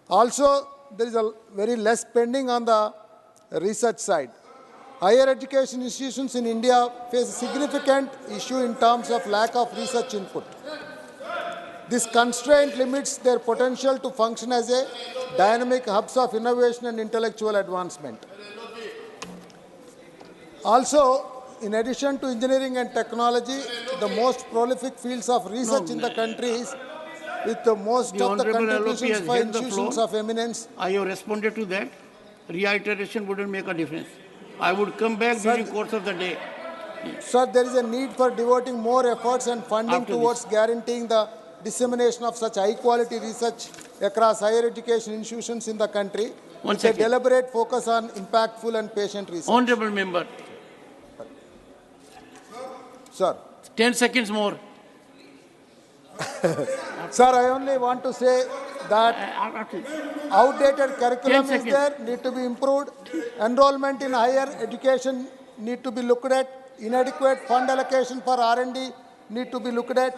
Also, there is a very less spending on the research side. Higher education institutions in India face a significant issue in terms of lack of research input. This constraint limits their potential to function as a dynamic hubs of innovation and intellectual advancement. Also, in addition to engineering and technology, the most prolific fields of research in the country is with the most of the contributions by institutions of eminence. I have responded to that. Reiteration wouldn't make a difference. I would come back during the course of the day. Sir, there is a need for devoting more efforts and funding towards guaranteeing the dissemination of such high-quality research across higher education institutions in the country with a deliberate focus on impactful and patient research. Honorable Member. Sir. 10 seconds more. Sir, I only want to say that outdated curriculum 10 is there, need to be improved. Enrollment in higher education need to be looked at. Inadequate fund allocation for R&D need to be looked at.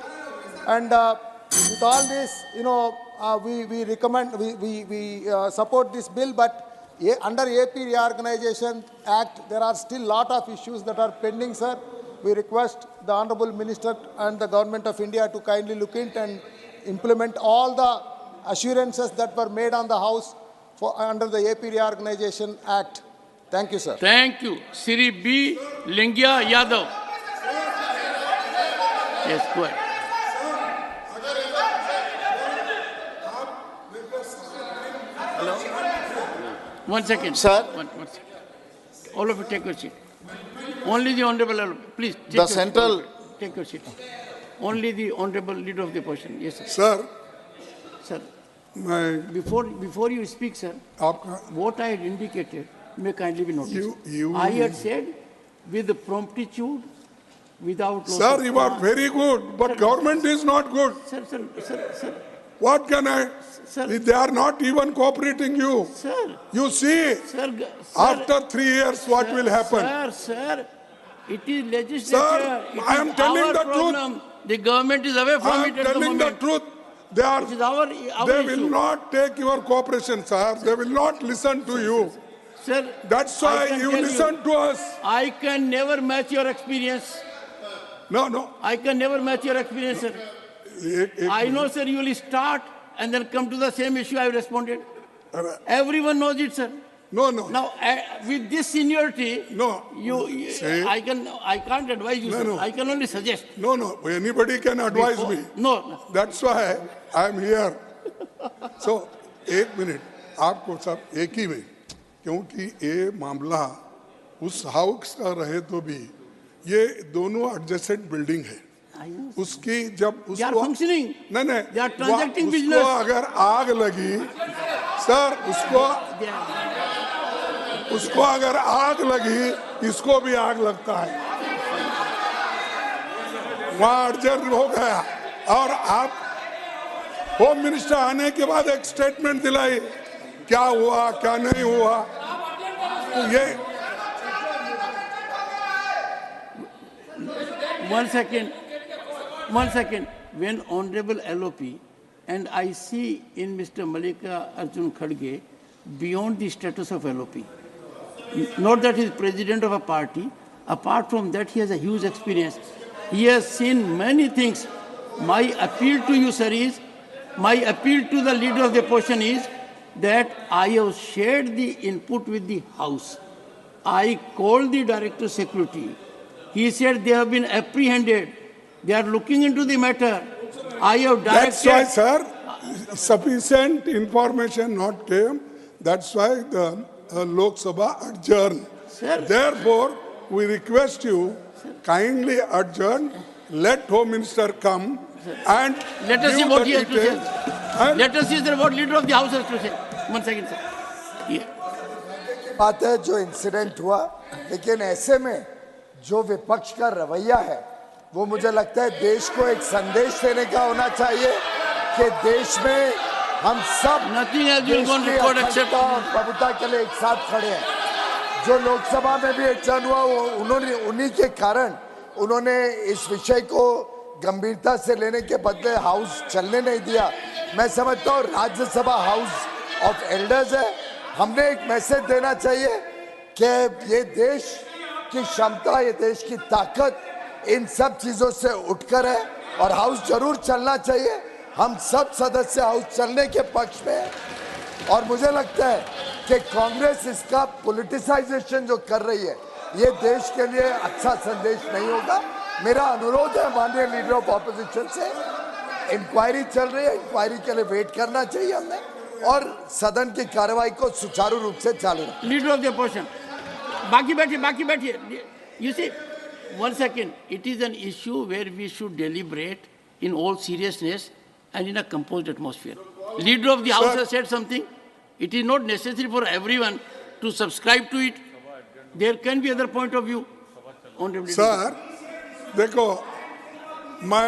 And with all this, we recommend, we support this bill, but under AP Reorganization Act, there are still lot of issues that are pending, sir. We request the Honorable Minister and the Government of India to kindly look into and implement all the assurances that were made on the House under the AP Reorganization Act. Thank you, sir. Thank you. Sri B. Lingya Yadav. Yes, go ahead. Hello? 1 second. Sir? One second. All of you take your seat. Only the Honorable, please. Take your seat. Only the Honorable Leader of the Opposition. Yes, sir. Sir, Sir, before you speak, sir, what I had indicated may kindly be noticed. I had said with promptitude, without loss sir, of you are time. very good, but government is not good. Sir, What can I? Sir. They are not even cooperating you. sir, You see, sir, after 3 years, what will happen? Sir, it is legislature. Sir, It I is am telling our the truth. problem. The government is away I from am it at the telling the moment. truth. They It is our will issue. not take your cooperation, sir. They will not listen to you. Sir, That's I why can you tell listen to us. I can never match your experience. No. I can never match your experience, sir. I know, sir, you will start and then come to the same issue I responded. Everyone knows it, sir. No. Now, with this seniority, No. See? I can't advise you, sir. No. I can only suggest. No. Anybody can advise me. No. That's why I am here. So, 1 minute. आपको सब एक ही में, क्योंकि ये मामला उस house का रहे तो भी ये दोनों एडजेसेंट बिल्डिंग है. उसकी जब They are functioning. नहीं They are transacting उसको business. अगर आग लगी, सर उसको अगर आग लगी, इसको भी आग लगता है. वहाँ एडजस्ट हो गया और आप होम मिनिस्टर आने के बाद एक स्टेटमेंट दिलाई, क्या हुआ क्या नहीं हुआ. तो ये 1 second. When Honorable LOP and I see in Mr. Malika Arjun Khadge beyond the status of LOP, not that he is president of a party, apart from that he has a huge experience. He has seen many things. My appeal to you, sir, my appeal to the leader of the opposition is that I have shared the input with the House. I called the Director of Security. He said they have been apprehended. They are looking into the matter. I have directed... That's why, sir, sufficient information not came. That's why the Lok Sabha adjourned. Sir. Therefore, we request you, kindly adjourn, let Home Minister come and Let us see give what the he has to details. say. Let us see sir, what leader of the House has to say. 1 second, sir. Yeah. बात है जो incident हुआ, लेकिन ऐसे में जो विपक्ष का रवैया है वो मुझे लगता है देश को एक संदेश देने का होना चाहिए कि देश में हम सब देश की अखंडता और प्रभुता के लिए एक साथ खड़े हैं. जो लोकसभा में भी एडजर्न हुआ वो उन्हीं के कारण उन्होंने इस विषय को गंभीरता से लेने के बदले हाउस चलने नहीं दिया. मैं समझता हूँ राज्यसभा हाउस ऑफ एल्डर्स है. हमने एक मैसेज देना चाहिए कि ये देश की क्षमता, ये देश की ताकत इन सब चीजों से उठकर है और हाउस जरूर चलना चाहिए. हम सब सदस्य हाउस चलने के पक्ष में हैं और मुझे लगता है कि कांग्रेस इसका पॉलिटिसाइजेशन जो कर रही है ये देश के लिए अच्छा संदेश नहीं होगा. मेरा अनुरोध है माननीय लीडर ऑफ ऑपोजिशन से, इंक्वायरी चल रही है, इंक्वायरी के लिए वेट करना चाहिए हमने और सदन की कार्रवाई को सुचारू रूप से चालू रखना. लीडर ऑफ द अपोजिशन बाकी बैठिए. You see, 1 second. It is an issue where we should deliberate in all seriousness and in a composed atmosphere. Leader of the House has said something. It is not necessary for everyone to subscribe to it. There can be other point of view. Sir, देखो मैं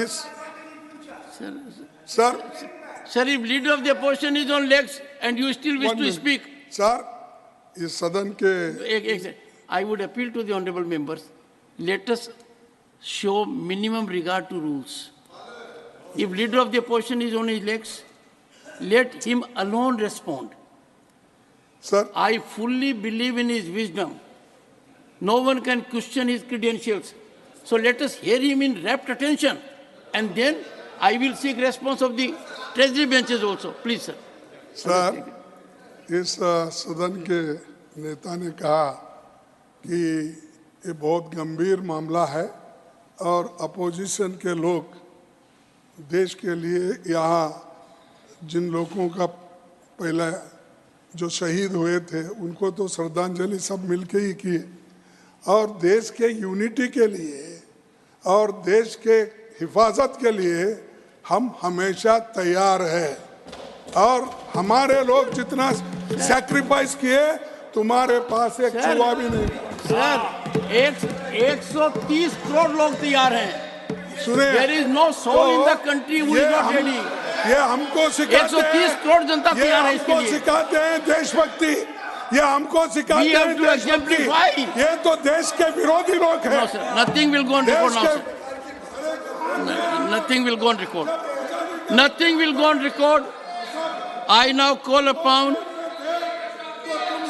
इस Sir, Sir, if leader of the opposition is on legs and you still wish to speak, sir, इस सदन के I would appeal to the honorable members, let us show minimum regard to rules. If leader of the opposition is on his legs, let him alone respond. sir, I fully believe in his wisdom. No one can question his credentials. So let us hear him in rapt attention. And then I will seek response of the treasury benches also. Please, sir. Sir, इस सदन के नेता ने कहा कि ये बहुत गंभीर मामला है और अपोजिशन के लोग देश के लिए यहाँ जिन लोगों का पहले जो शहीद हुए थे उनको तो श्रद्धांजलि सब मिलके ही किए और देश के यूनिटी के लिए और देश के हिफाजत के लिए हम हमेशा तैयार हैं और हमारे लोग जितना सैक्रिफाइस किए तुम्हारे पास एक चूहा भी नहीं। सर, 130 करोड़ लोग तैयार हैं। सुने, There is no soul in the country who is not ready। ये हमको सिखाते 130 करोड़ जनता तैयार है इसके लिए। हमको सिखाते हैं देशभक्ति, ये हमको सिखाते हैं देशभक्ति। ये तो देश के विरोधी लोग हैं। No, sir. Nothing will go on record now, sir. Nothing will go on record. Nothing will go on record. I now call upon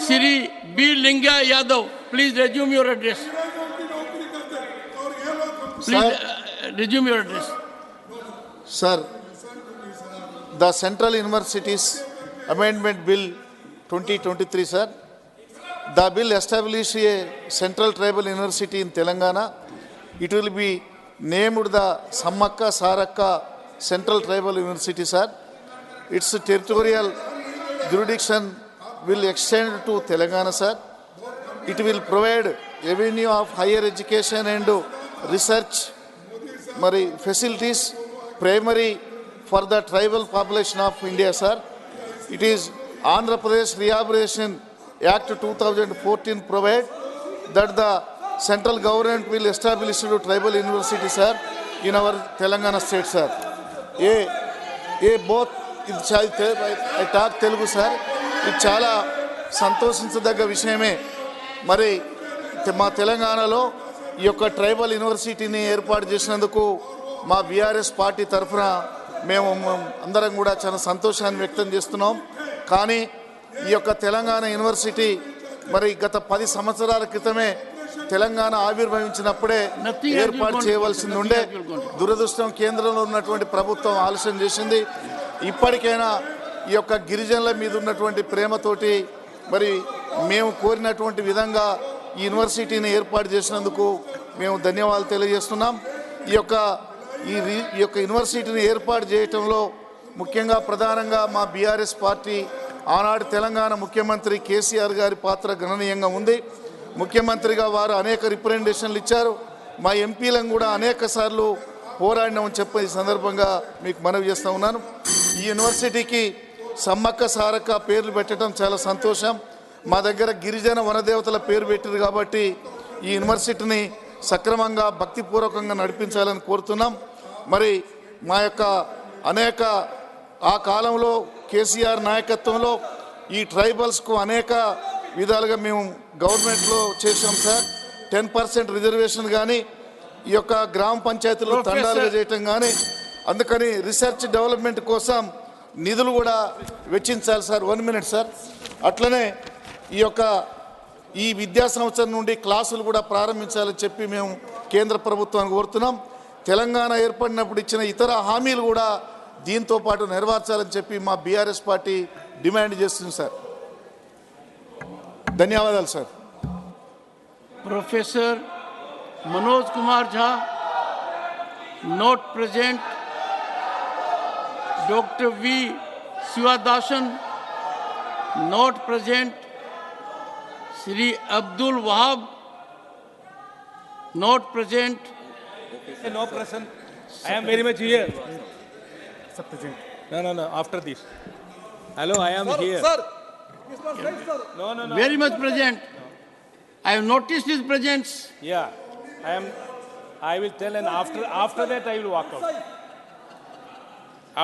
Shri B. Linga Yadav. Please resume your address. Please resume your address. Sir, the Central Universities Amendment Bill 2023, sir. The bill established a Central Tribal University in Telangana. It will be named the Samachar Sarakka Central Tribal University, sir. Its territorial jurisdiction will extend to Telangana, sir. It will provide avenue of higher education and research facilities, primary for the tribal population of India, sir. It is Andhra Pradesh Rehabilitation Act 2014 provide that the central government will establish a tribal university, sir, in our Telangana state, sir. Both I talk Telugu, sir. It chala సంతోషించదగ్గ విషయమే. మరి మా తెలంగాణలో ఈ యొక్క tribal యూనివర్సిటీని ఏర్పాటు చేసినందుకు మా బీఆర్ఎస్ పార్టీ తరఫున మేము అందరం కూడా చాలా సంతోషాన్ని వ్యక్తం చేస్తున్నాం. కానీ ఈ యొక్క తెలంగాణ యూనివర్సిటీ మరి గత 10 సంవత్సరాల క్రితమే తెలంగాణ ఆవిర్భవించినప్పుడే ఏర్పాటు చేయవలసింది ఉండే. దురదృష్టం కేంద్రంలో ఉన్నటువంటి ప్రభుత్వం ఆలస్యం చేసింది. ఇప్పటికైనా ఈ యొక్క గిరిజనుల మీద ఉన్నటువంటి ప్రేమతోటి మరి మేము కోరినటువంటి విధంగా ఈ యూనివర్సిటీని ఏర్పాటు చేసినందుకు మేము ధన్యవాదాలు తెలియజేస్తున్నాం. ఈ యొక్క యూనివర్సిటీని ఏర్పాటు చేయటంలో ముఖ్యంగా ప్రధానంగా మా బీఆర్ఎస్ పార్టీ ఆనాడు తెలంగాణ ముఖ్యమంత్రి కేసీఆర్ గారి పాత్ర గణనీయంగా ఉంది. ముఖ్యమంత్రిగా వారు అనేక రిప్రజెంటేషన్లు ఇచ్చారు. మా ఎంపీలను కూడా అనేక సార్లు పోరాడినామని చెప్పి ఈ సందర్భంగా మీకు మనవి చేస్తూ ఉన్నాను. ఈ యూనివర్సిటీకి సమ్మక్క సారక్క పేర్లు పెట్టడం చాలా సంతోషం. మా దగ్గర గిరిజన వనదేవతల పేరు పెట్టారు కాబట్టి ఈ యూనివర్సిటీని సక్రమంగా భక్తిపూర్వకంగా నడిపించాలని కోరుతున్నాం. మరి మా యొక్క అనేక ఆ కాలంలో కేసీఆర్ నాయకత్వంలో ఈ ట్రైబల్స్కు అనేక విధాలుగా మేము గవర్నమెంట్లో చేసాం సార్. 10% రిజర్వేషన్ కానీ ఈ యొక్క గ్రామ పంచాయతీలో తండాలుగా చేయటం కానీ, అందుకని రీసెర్చ్ డెవలప్మెంట్ కోసం నిధులు కూడా వెచ్చించాలి సార్. 1 minute sir. అట్లనే ఈ విద్యా సంవత్సరం నుండి క్లాసులు కూడా ప్రారంభించాలని చెప్పి మేము కేంద్ర ప్రభుత్వాన్ని కోరుతున్నాం. తెలంగాణ ఏర్పడినప్పుడు ఇచ్చిన ఇతర హామీలు కూడా దీంతో పాటు నెరవేర్చాలని చెప్పి మా బీఆర్ఎస్ పార్టీ డిమాండ్ చేస్తుంది సార్. ధన్యవాదాలు sir. Professor Manoj Kumar Jha not present. Dr. V. Sivadasan not present. Sri Abdul Wahab not present. No present. I am very much here. No. After this. Hello, I am here. Sir. No. Very much present. I have noticed his presence. Yeah, I will tell, and after that I will walk out.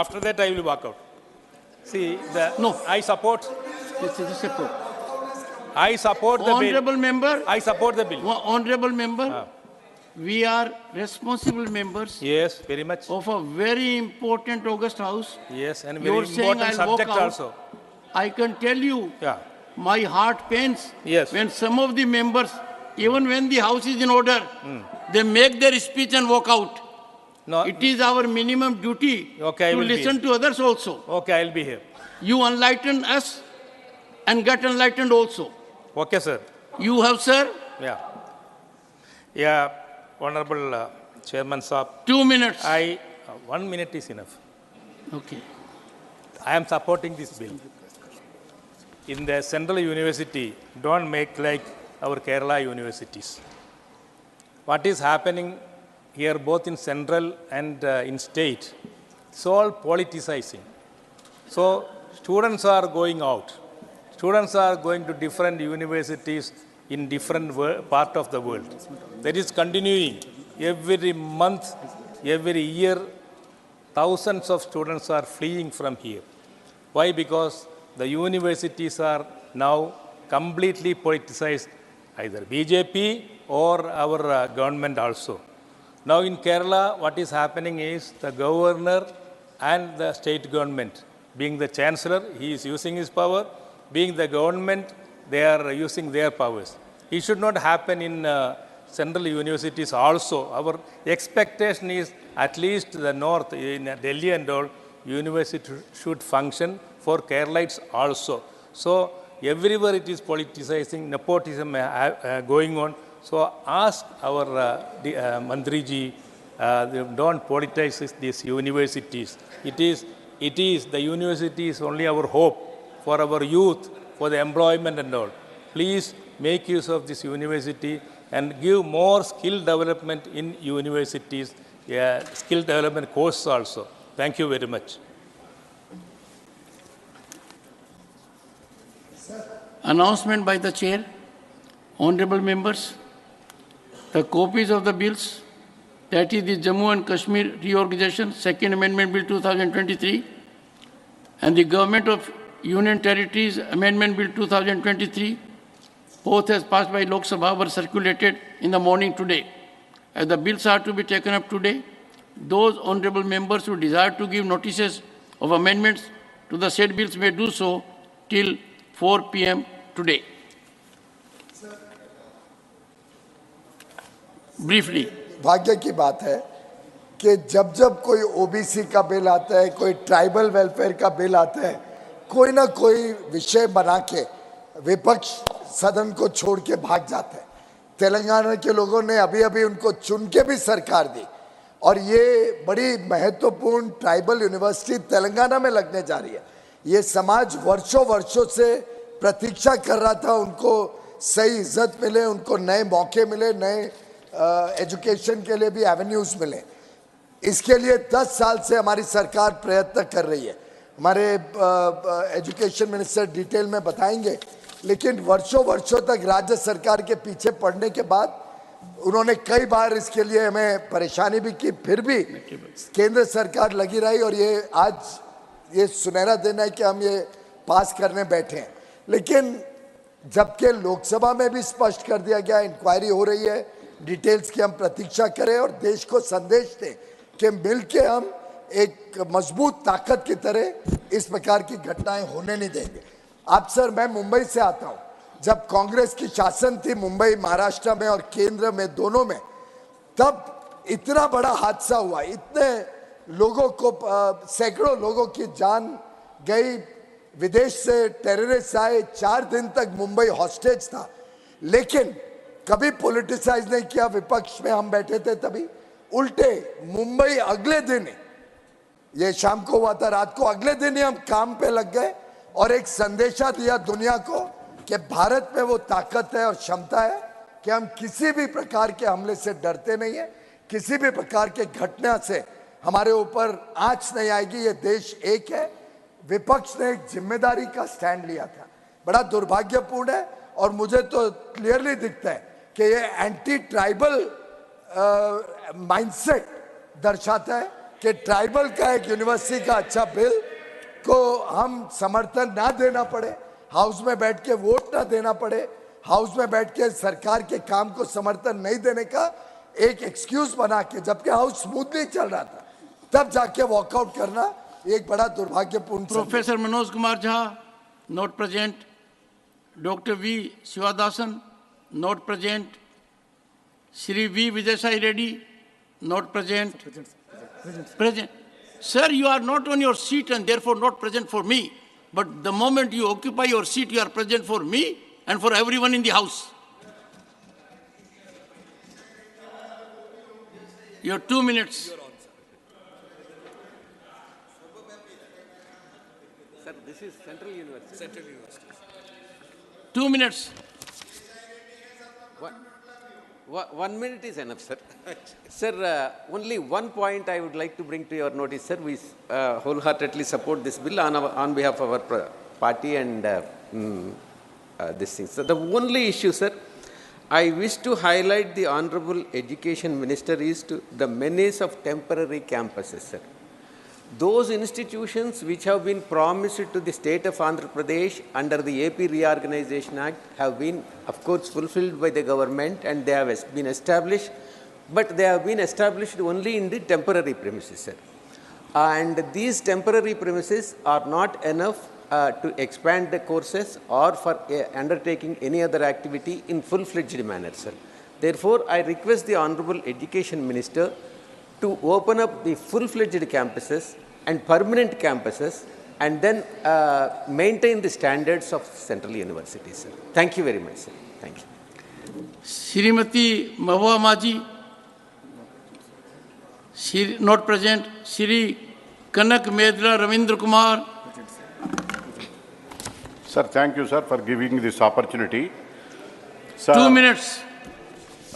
After that, I will walk out. See, No. I support. This is a separate. I support the bill. Honorable member, I support the bill. honorable member, we are responsible members Yes, very much. of a very important August House. Yes, and You're very saying important I'll walk subject out. also. I can tell you, Yeah. my heart pains Yes. when some of the members, even when the house is in order, they make their speech and walk out. No. It is our minimum duty Okay, I to will be listen to others also. Okay, I'll be here. You enlighten us and get enlightened also. Okay, sir. You have, sir, Yeah. Yeah, Honorable Chairman Saab, 2 minutes. 1 minute is enough. Okay. I am supporting this bill. In the central university, don't make like our Kerala universities. What is happening here, both in central and in state, it's all politicizing. So students are going out. Students are going to different universities in different part of the world. That is continuing. Every month, every year, thousands of students are fleeing from here. Why? Because the universities are now completely politicized, either BJP or our government also. Now in Kerala, what is happening is the governor and the state government, being the chancellor, he is using his power. Being the government, they are using their powers. It should not happen in central universities also. Our expectation is at least the north, in Delhi and all, university should function for Keralites also. So everywhere it is politicizing, nepotism going on. So ask our Mandriji, don't politicize these universities. It is the university is only our hope for our youth, for the employment and all. Please make use of this university and give more skill development in universities, skill development courses also. Thank you very much. Announcement by the chair. Honorable members, the copies of the bills, that is the Jammu and Kashmir Reorganization, Second Amendment Bill 2023, and the Government of Union Territories Amendment Bill 2023, both as passed by Lok Sabha, were circulated in the morning today. As the bills are to be taken up today, those honorable members who desire to give notices of amendments to the said bills may do so till 4 p.m. today. Briefly. भाग्य की बात है कि जब जब कोई OBC का bill आता है, कोई ट्राइबल वेलफेयर का बिल आता है, कोई ना कोई विषय बना के विपक्ष सदन को छोड़ के भाग जाते हैं। तेलंगाना के लोगों ने अभी अभी उनको चुन के भी सरकार दी और ये बड़ी महत्वपूर्ण ट्राइबल यूनिवर्सिटी तेलंगाना में लगने जा रही है। ये समाज वर्षों वर्षों से प्रतीक्षा कर रहा था, उनको सही इज्जत मिले, उनको नए मौके मिले, नए एजुकेशन के लिए भी एवेन्यूज मिले। इसके लिए 10 साल से हमारी सरकार प्रयत्न कर रही है। हमारे एजुकेशन मिनिस्टर डिटेल में बताएंगे, लेकिन वर्षों वर्षों तक राज्य सरकार के पीछे पड़ने के बाद उन्होंने कई बार इसके लिए हमें परेशानी भी की, फिर भी केंद्र सरकार लगी रही और ये आज ये सुनहरा दिन है कि हम ये पास करने बैठे हैं। लेकिन जबकि लोकसभा में भी स्पष्ट कर दिया गया, इंक्वायरी हो रही है, डिटेल्स की हम प्रतीक्षा करें और देश को संदेश दें कि मिलके हम एक मजबूत ताकत की तरह इस प्रकार की घटनाएं होने नहीं देंगे। आप सर, मैं मुंबई से आता हूं। जब कांग्रेस की शासन थी मुंबई, महाराष्ट्र में और केंद्र में दोनों में, तब इतना बड़ा हादसा हुआ, इतने लोगों को, सैकड़ों लोगों की जान गई, विदेश से टेररिस्ट आए, 4 दिन तक मुंबई हॉस्टेज था, लेकिन कभी पॉलिटिसाइज नहीं किया। विपक्ष में हम बैठे थे तभी, उल्टे मुंबई अगले दिन, ये शाम को हुआ था, रात को अगले दिन ही हम काम पे लग गए और एक संदेशा दिया दुनिया को कि भारत में वो ताकत है और क्षमता है कि हम किसी भी प्रकार के हमले से डरते नहीं है, किसी भी प्रकार के घटना से हमारे ऊपर आंच नहीं आएगी। ये देश एक है। विपक्ष ने एक जिम्मेदारी का स्टैंड लिया था, बड़ा दुर्भाग्यपूर्ण है और मुझे तो क्लियरली दिखता है कि ये एंटी ट्राइबल माइंडसेट दर्शाता है कि ट्राइबल का एक यूनिवर्सिटी का अच्छा बिल को हम समर्थन ना देना पड़े, हाउस में बैठ के वोट ना देना पड़े, हाउस में बैठ के सरकार के काम को समर्थन नहीं देने का एक एक्सक्यूज बना के, जबकि हाउस स्मूथली चल रहा था, तब जाके वॉकआउट करना एक बड़ा दुर्भाग्यपूर्ण। Professor Manoj Kumar Jha not present, doctor V Sivadasan not present, Shri V Vijayasai Reddy not present. Present. Sir, you are not on your seat and therefore not present for me. But the moment you occupy your seat, you are present for me and for everyone in the house. Your 2 minutes. Sir, this is Central University. Central University. 2 minutes. 1 minute is enough, sir. Sir, only one point I would like to bring to your notice, sir. We wholeheartedly support this bill on behalf of our party and this thing. So the only issue, sir, I wish to highlight the Honorable Education Minister is to the menace of temporary campuses, sir. Those institutions which have been promised to the state of Andhra Pradesh under the AP Reorganization Act have been, of course, fulfilled by the government and they have been established, but they have been established only in the temporary premises, sir. And these temporary premises are not enough to expand the courses or for undertaking any other activity in full-fledged manner, sir. Therefore, I request the Honorable Education Minister to open up the full-fledged campuses and permanent campuses and then maintain the standards of central universities, sir. Thank you very much, sir. Thank you. Srimati Mahua Maji, not present. Shri Kanak Medra Ravindra Kumar. Sir, thank you, sir, for giving this opportunity. Sir, 2 minutes.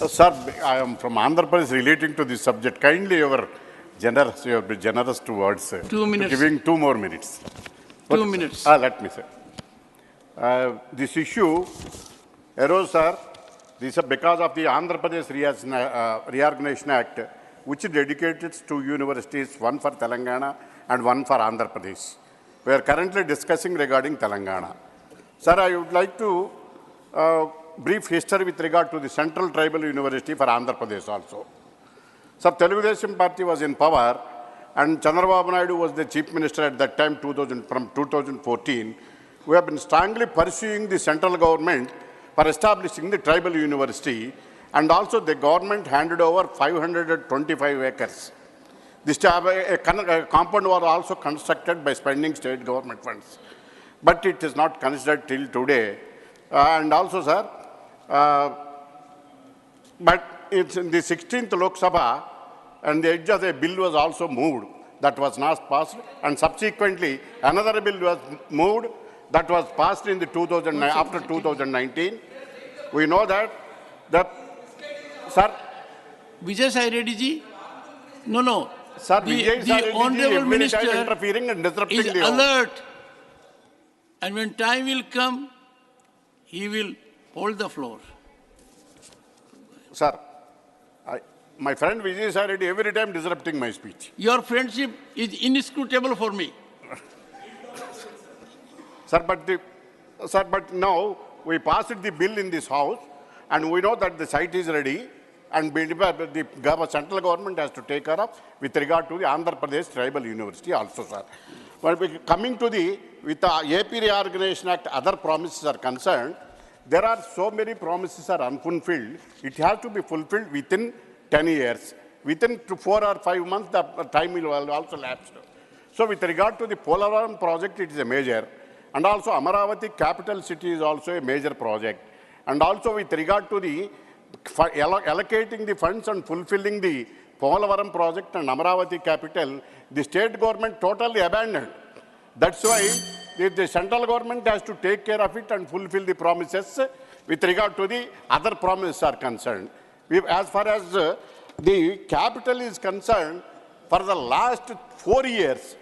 Sir, I am from Andhra Pradesh relating to this subject. Kindly, you have been generous towards 2 minutes. Giving 2 more minutes. 2 minutes. Let me say. This issue arose, sir, this is because of the Andhra Pradesh Reorganization Act, which dedicated 2 universities, one for Telangana and one for Andhra Pradesh. We are currently discussing regarding Telangana. Sir, I would like to brief history with regard to the Central Tribal University for Andhra Pradesh also. Sir, Telugu Desam Party was in power and Chandrababu Naidu was the Chief Minister at that time from 2014. We have been strongly pursuing the central government for establishing the tribal university and also the government handed over 525 acres. This compound was also constructed by spending state government funds. But it is not considered till today. And also, sir, but it's in the 16th Lok Sabha, and the edge of the bill was also moved. That was not passed. And subsequently, another bill was moved that was passed in the after 2019. We know that sir. Vijay Sai Reddy ji, no. Sir, the Honorable Minister interfering and disrupting is alert. And when time will come, he will hold the floor. Sir, my friend Vijay Sai Reddy every time disrupting my speech. Your friendship is inscrutable for me. Sir, but now we passed the bill in this house and we know that the site is ready and the central government has to take care of with regard to the Andhra Pradesh Tribal University also, sir. But coming to with the AP Reorganization Act, other promises are concerned, there are so many promises are unfulfilled. It has to be fulfilled within 10 years. Within 4 or 5 months, the time will also lapse. So with regard to the Polavaram project, it is a major. And also Amaravati capital city is also a major project. And also with regard to the allocating the funds and fulfilling the Polavaram project and Amaravati capital, the state government totally abandoned. That's why the central government has to take care of it and fulfill the promises with regard to the other promises are concerned. As far as the capital is concerned, for the last 4 years,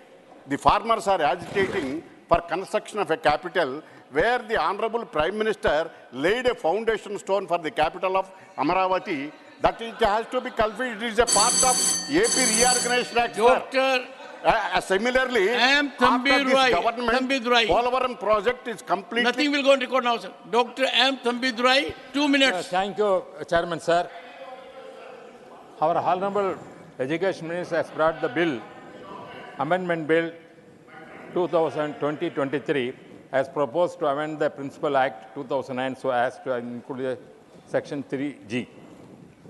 the farmers are agitating for construction of a capital where the Honorable Prime Minister laid a foundation stone for the capital of Amaravati that it has to be cultivated. It is a part of AP Reorganization Act. Doctor, Similarly, after this government, Polavaram project is completely... Nothing will go on record now, sir. Dr. M. Thambidurai, 2 minutes. Thank you, Chairman, sir. Our Honorable Education Minister has brought the bill, Amendment Bill 2020-23, as proposed to amend the Principal Act 2009 so as to include Section 3G.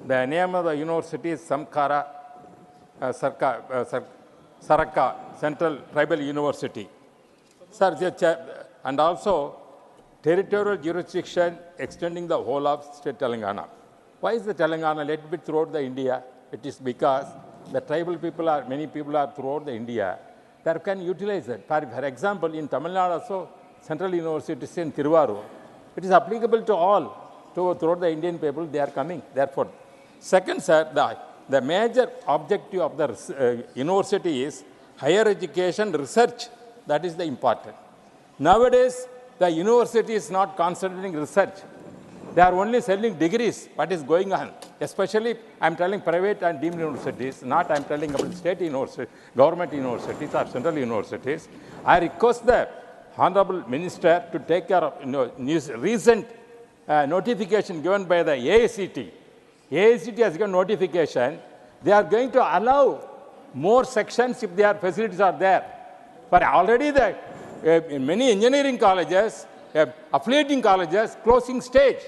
The name of the university is Samkara Saraka Central Tribal University. Sir, and also territorial jurisdiction extending the whole of state Telangana. Why is the Telangana? Let it be throughout the India. It is because the tribal people are, many people are throughout the India. They can utilize it. For example, in Tamil Nadu also, Central University is in Tiruvarur. It is applicable to all, throughout the Indian people, they are coming. Therefore, second, sir, the major objective of the university is higher education research. That is the important. Nowadays, the university is not concentrating research. They are only selling degrees. What is going on? Especially, I am telling private and deemed universities, not I am telling about state universities, government universities or central universities. I request the Honorable Minister to take care of recent notification given by the AICT. AICT has given notification. They are going to allow more sections if their facilities are there. But already in many engineering colleges, affiliating colleges, closing stage.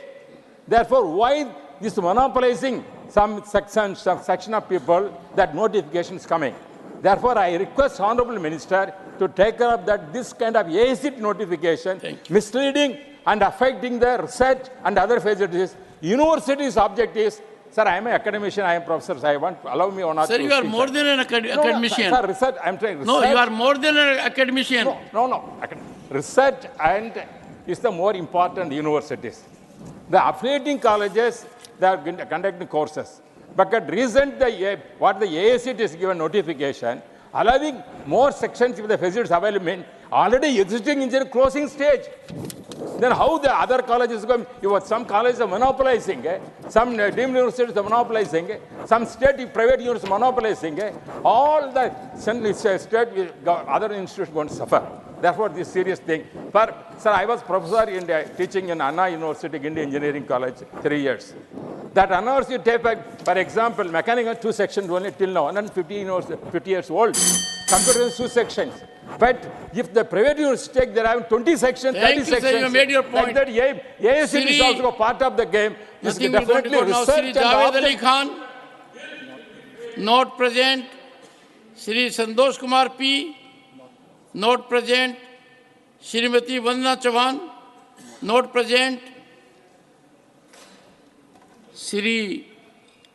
Therefore, why this monopolizing some section of people, that notification is coming. Therefore, I request Honorable Minister to take care of that this kind of AICT notification, misleading and affecting the research and other facilities. University's object is, sir, I am an academician, I am professor, I want to allow me or not. Sir, you are more than an academician. Sir, research, I am trying research. No, you are more than an academician. No. Research and is the more important universities. The affiliating colleges, they are conducting courses. But at recent, what the AICT is given notification, allowing more sections if the facilities available, already existing engineering closing stage. Then how the other colleges going? Some colleges are monopolizing, some deemed universities are monopolizing, some state private universities are monopolizing. All the state other institutions going to suffer. Therefore, this serious thing. Sir, I was professor in teaching in Anna University, Indian Engineering College, 3 years. That Anna University, for example, mechanical 2 sections only till now, 150 years old. Computer 2 sections. But if the private university take, they have 20 sections, 30 sections. Sir, you made your point. Like that, AICT is also part of the game. Nothing will go to court now. Sri Javed Ali Khan, not present. Sri Santosh Kumar P, not present. Srimati Vandana Chauhan, not present. Sri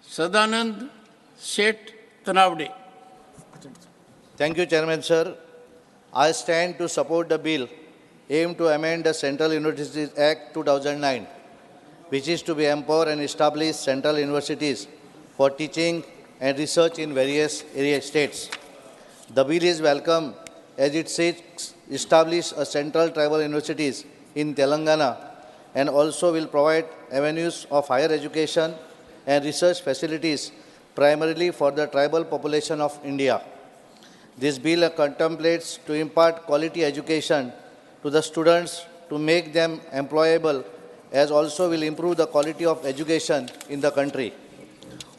Sadanand Seth Tanavde. Thank you, Chairman, sir. I stand to support the bill aimed to amend the Central Universities Act 2009, which is to be empower and establish central universities for teaching and research in various area states. The bill is welcome as it seeks establish a central tribal universities in Telangana and also will provide avenues of higher education and research facilities primarily for the tribal population of India. This bill contemplates to impart quality education to the students to make them employable, as also will improve the quality of education in the country.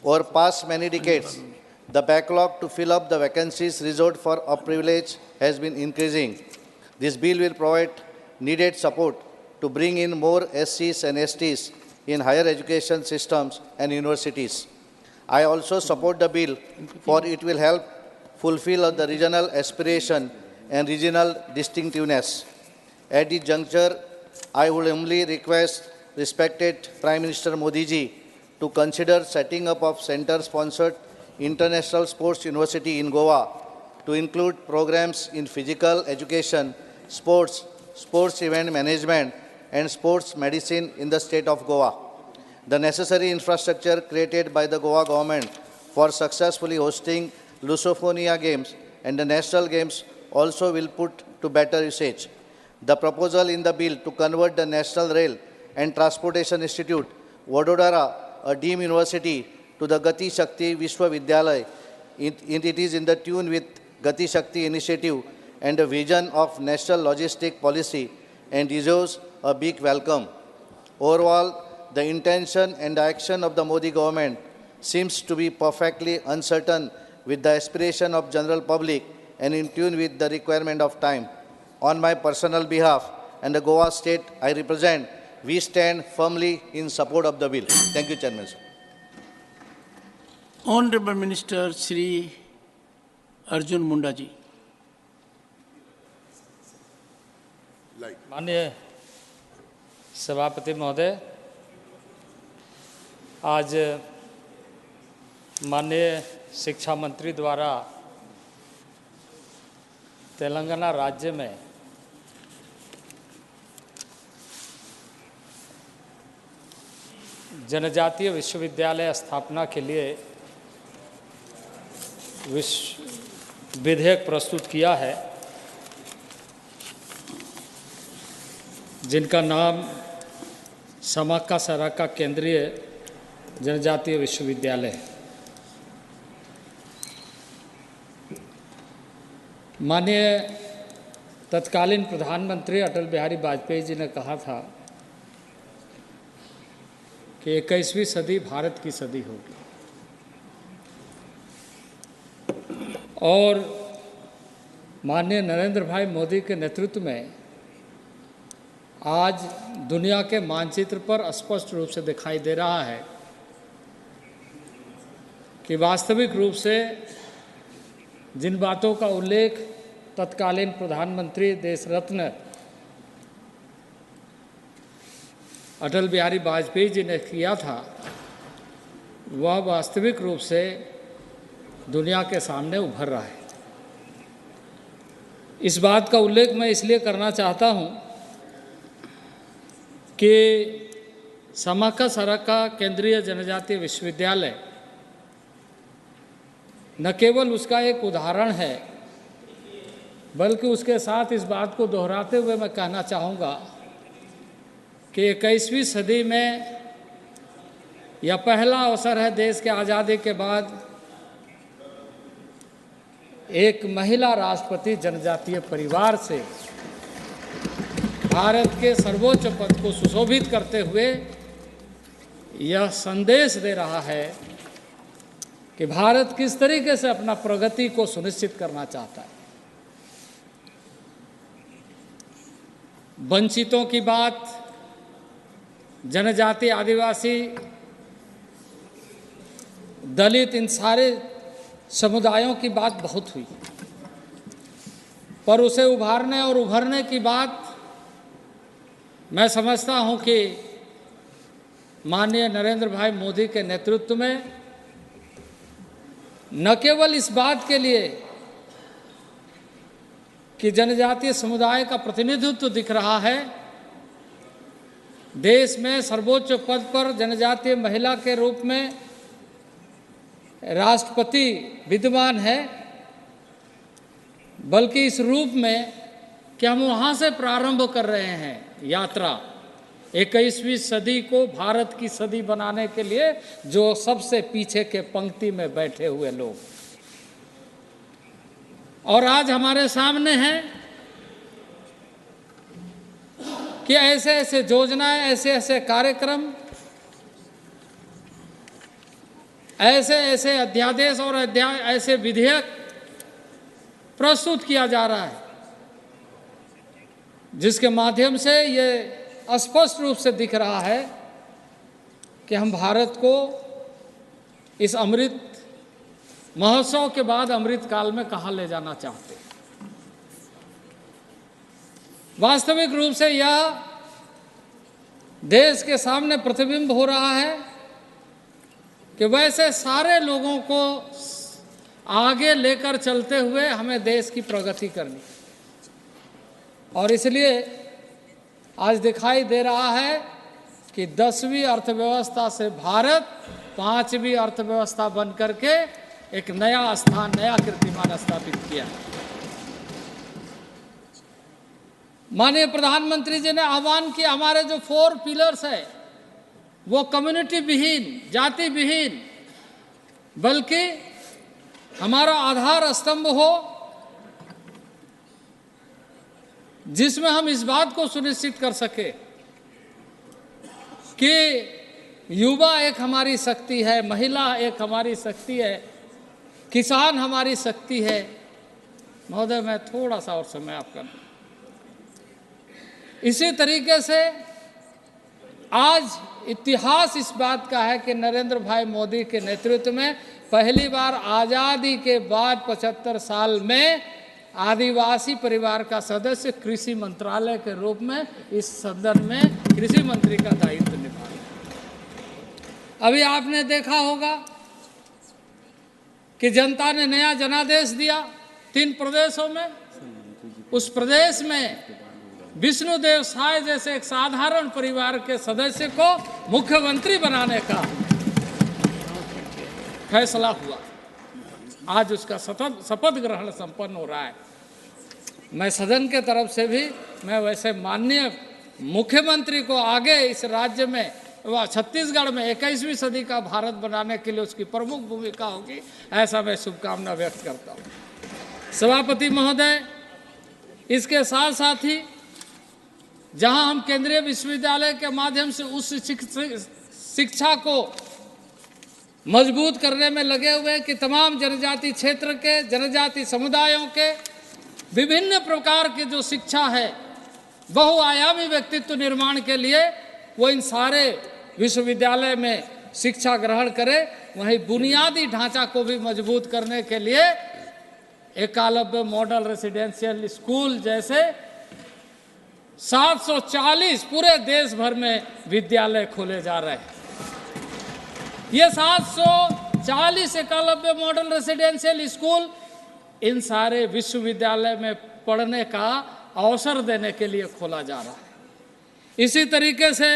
Over past many decades, the backlog to fill up the vacancies reserved for a privilege has been increasing. This bill will provide needed support to bring in more SCs and STs in higher education systems and universities. I also support the bill for it will help fulfill the regional aspiration and regional distinctiveness. At this juncture, I would humbly request respected Prime Minister Modi ji to consider setting up of center-sponsored International Sports University in Goa to include programs in physical education, sports, sports event management, and sports medicine in the state of Goa. The necessary infrastructure created by the Goa government for successfully hosting Lusophonia Games and the National Games also will put to better usage. The proposal in the bill to convert the National Rail and Transportation Institute, Vadodara, a deemed university, to the Gati Shakti Vishwavidyalaya. It is in the tune with Gati Shakti initiative and the vision of national logistic policy and deserves a big welcome. Overall, the intention and the action of the Modi government seems to be perfectly uncertain with the aspiration of general public and in tune with the requirement of time. On my personal behalf and the Goa state I represent, we stand firmly in support of the bill. Thank you, Chairman. Honorable Minister Shri Arjun Munda ji. माननीय सभापति महोदय, आज माननीय शिक्षा मंत्री द्वारा तेलंगाना राज्य में जनजातीय विश्वविद्यालय स्थापना के लिए विधेयक प्रस्तुत किया है, जिनका नाम समाका सराका केंद्रीय जनजातीय विश्वविद्यालय है। माननीय तत्कालीन प्रधानमंत्री अटल बिहारी वाजपेयी जी ने कहा था कि 21वीं सदी भारत की सदी होगी, और माननीय नरेंद्र भाई मोदी के नेतृत्व में आज दुनिया के मानचित्र पर स्पष्ट रूप से दिखाई दे रहा है कि वास्तविक रूप से जिन बातों का उल्लेख तत्कालीन प्रधानमंत्री देश रत्न अटल बिहारी वाजपेयी जी ने किया था, वह वास्तविक रूप से दुनिया के सामने उभर रहा है। इस बात का उल्लेख मैं इसलिए करना चाहता हूं कि समाका सराका केंद्रीय जनजातीय विश्वविद्यालय न केवल उसका एक उदाहरण है, बल्कि उसके साथ इस बात को दोहराते हुए मैं कहना चाहूँगा कि 21वीं सदी में यह पहला अवसर है देश के आज़ादी के बाद एक महिला राष्ट्रपति जनजातीय परिवार से भारत के सर्वोच्च पद को सुशोभित करते हुए यह संदेश दे रहा है कि भारत किस तरीके से अपना प्रगति को सुनिश्चित करना चाहता है। वंचितों की बात, जनजाति, आदिवासी, दलित, इन सारे समुदायों की बात बहुत हुई, पर उसे उभारने और उभरने की बात मैं समझता हूं कि माननीय नरेंद्र भाई मोदी के नेतृत्व में न केवल इस बात के लिए कि जनजातीय समुदाय का प्रतिनिधित्व दिख रहा है, देश में सर्वोच्च पद पर जनजातीय महिला के रूप में राष्ट्रपति विद्यमान है, बल्कि इस रूप में कि हम वहाँ से प्रारंभ कर रहे हैं यात्रा 21वीं सदी को भारत की सदी बनाने के लिए, जो सबसे पीछे के पंक्ति में बैठे हुए लोग। और आज हमारे सामने है कि ऐसे ऐसे योजनाएं, ऐसे ऐसे कार्यक्रम, ऐसे ऐसे अध्यादेश और ऐसे विधेयक प्रस्तुत किया जा रहा है, जिसके माध्यम से ये स्पष्ट रूप से दिख रहा है कि हम भारत को इस अमृत महोत्सव के बाद अमृत काल में कहाँ ले जाना चाहते हैं। वास्तविक रूप से यह देश के सामने प्रतिबिंब हो रहा है कि वैसे सारे लोगों को आगे लेकर चलते हुए हमें देश की प्रगति करनी, और इसलिए आज दिखाई दे रहा है कि 10वीं अर्थव्यवस्था से भारत 5वीं अर्थव्यवस्था बन करके एक नया स्थान, नया कीर्तिमान स्थापित किया। माननीय प्रधानमंत्री जी ने आह्वान किया, हमारे जो 4 पिलर्स है वो कम्युनिटी विहीन, जाति विहीन बल्कि हमारा आधार स्तंभ हो, जिसमें हम इस बात को सुनिश्चित कर सके कि युवा एक हमारी शक्ति है, महिला एक हमारी शक्ति है, किसान हमारी शक्ति है। महोदय, मैं थोड़ा सा और समय आपका। इसी तरीके से आज इतिहास इस बात का है कि नरेंद्र भाई मोदी के नेतृत्व में पहली बार आज़ादी के बाद 75 साल में आदिवासी परिवार का सदस्य कृषि मंत्रालय के रूप में इस सदन में कृषि मंत्री का दायित्व निभा रहा। अभी आपने देखा होगा कि जनता ने नया जनादेश दिया 3 प्रदेशों में। उस प्रदेश में विष्णुदेव साय जैसे एक साधारण परिवार के सदस्य को मुख्यमंत्री बनाने का फैसला हुआ। आज उसका शपथ ग्रहण संपन्न हो रहा है। मैं सदन के तरफ से भी मैं वैसे माननीय मुख्यमंत्री को आगे इस राज्य में छत्तीसगढ़ में 21वीं सदी का भारत बनाने के लिए उसकी प्रमुख भूमिका होगी, ऐसा मैं शुभकामना व्यक्त करता हूँ। सभापति महोदय, इसके साथ साथ ही जहां हम केंद्रीय विश्वविद्यालय के माध्यम से उस शिक्षा को मजबूत करने में लगे हुए हैं कि तमाम जनजाति क्षेत्र के जनजाति समुदायों के विभिन्न प्रकार की जो शिक्षा है, बहुआयामी व्यक्तित्व निर्माण के लिए वो इन सारे विश्वविद्यालय में शिक्षा ग्रहण करे, वहीं बुनियादी ढांचा को भी मजबूत करने के लिए एकलव्य मॉडल रेसिडेंशियल स्कूल जैसे 740 पूरे देश भर में विद्यालय खोले जा रहे हैं। ये 740 एकलव्य मॉडल रेसिडेंशियल स्कूल इन सारे विश्वविद्यालय में पढ़ने का अवसर देने के लिए खोला जा रहा है। इसी तरीके से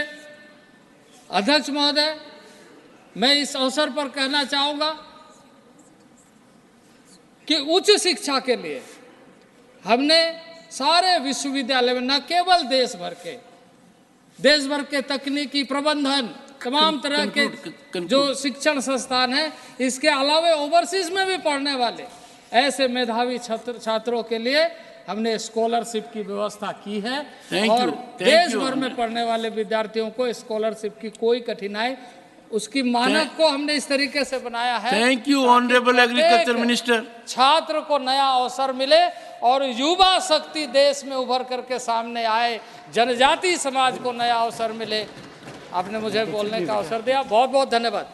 अध्यक्ष महोदय, मैं इस अवसर पर कहना चाहूँगा कि उच्च शिक्षा के लिए हमने सारे विश्वविद्यालय में, न केवल देश भर के तकनीकी प्रबंधन तमाम तरह के जो शिक्षण संस्थान हैं, इसके अलावा ओवरसीज में भी पढ़ने वाले ऐसे मेधावी छात्रों के लिए हमने स्कॉलरशिप की व्यवस्था की है और देश भर में पढ़ने वाले विद्यार्थियों को स्कॉलरशिप की कोई कठिनाई, उसकी मानक को हमने इस तरीके से बनाया है। Thank you honourable agriculture minister. छात्र को नया अवसर मिले और युवा शक्ति देश में उभर करके सामने आए, जनजाति समाज को नया अवसर मिले। आपने मुझे बोलने का अवसर दिया, बहुत बहुत धन्यवाद।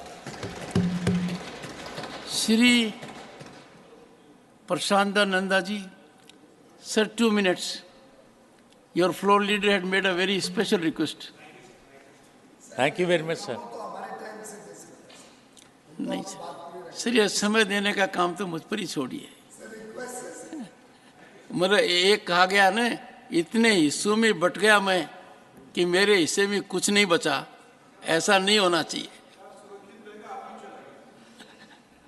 श्री प्रशांत Nanda ji, sir, 2 minutes. Your floor leader had made a very special request. Thank you very much, sir. नहीं सर, ये समय देने का काम तो मुझ पर ही छोड़िए। मतलब एक कहा गया ना, इतने हिस्सों में बट गया मैं कि मेरे हिस्से में कुछ नहीं बचा। ऐसा नहीं होना चाहिए।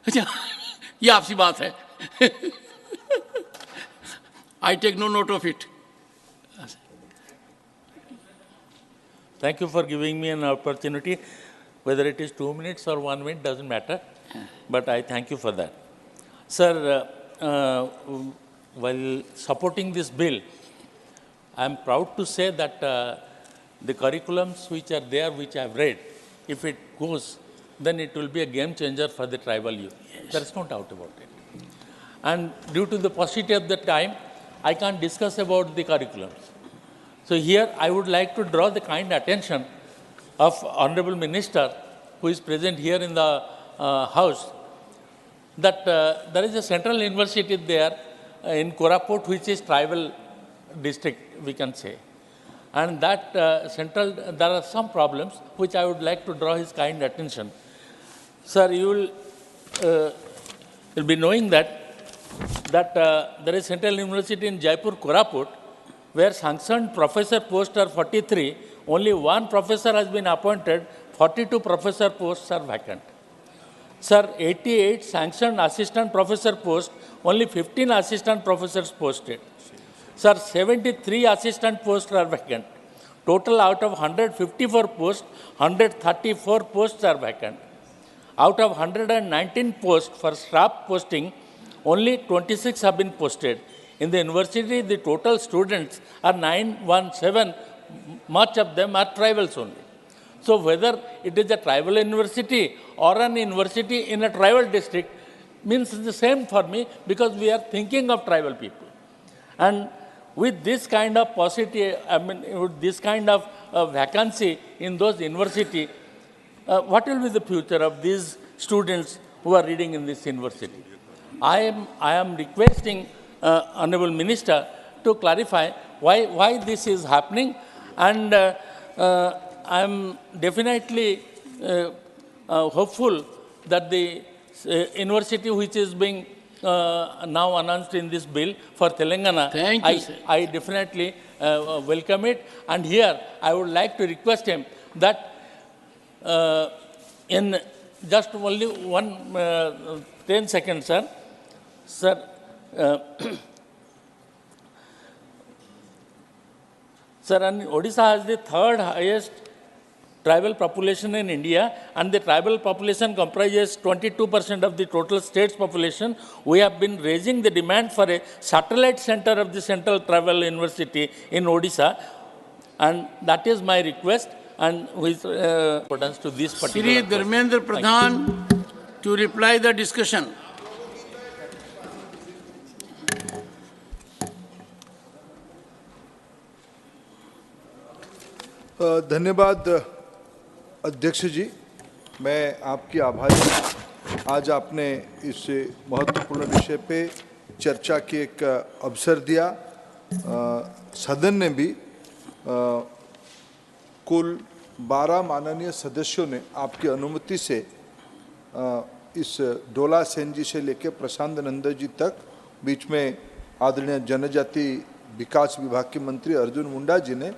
अच्छा, ये आपसी बात है। I take no note of it. Thank you for giving me an opportunity. Whether it is 2 minutes or 1 minute doesn't matter, but I thank you for that. Sir, while supporting this bill, I am proud to say that the curriculums which are there, which I have read, if it goes, then it will be a game changer for the tribal youth. Yes. There is no doubt about it. And due to the paucity of the time, I can't discuss about the curriculums. So here I would like to draw the kind attention of Honorable Minister who is present here in the House that there is a central university there in Koraput, which is tribal district, we can say. And that there are some problems which I would like to draw his kind attention. Sir, you will be knowing that there is Central University in Jaipur, Koraput, where sanctioned professor posts are 43, only one professor has been appointed, 42 professor posts are vacant. Sir, 88 sanctioned assistant professor posts, only 15 assistant professors posted. Sir, 73 assistant posts are vacant. Total out of 154 posts, 134 posts are vacant. Out of 119 posts for staff posting, only 26 have been posted. In the university, the total students are 917. Much of them are tribals only. So whether it is a tribal university or an university in a tribal district means the same for me, because we are thinking of tribal people. And with this kind of positive, with this kind of vacancy in those universities, what will be the future of these students who are reading in this university? I am requesting Honorable Minister to clarify why this is happening, and I am definitely hopeful that the university which is being now announced in this bill for Telangana, I definitely welcome it. And here I would like to request him that in just only 10 seconds, sir. Sir, sir, and Odisha has the third highest tribal population in India, and the tribal population comprises 22% of the total state's population. We have been raising the demand for a satellite center of the Central Tribal University in Odisha, and that is my request, and with importance to this particular. Shri Dharmendra Pradhan to reply the discussion. धन्यवाद अध्यक्ष जी, मैं आपकी आभारी हूँ। आज आपने इस महत्वपूर्ण विषय पे चर्चा की एक अवसर दिया। सदन ने भी कुल 12 माननीय सदस्यों ने आपकी अनुमति से इस डोला सेन जी से लेकर प्रशांत नंद जी तक, बीच में आदरणीय जनजाति विकास विभाग के मंत्री अर्जुन मुंडा जी ने,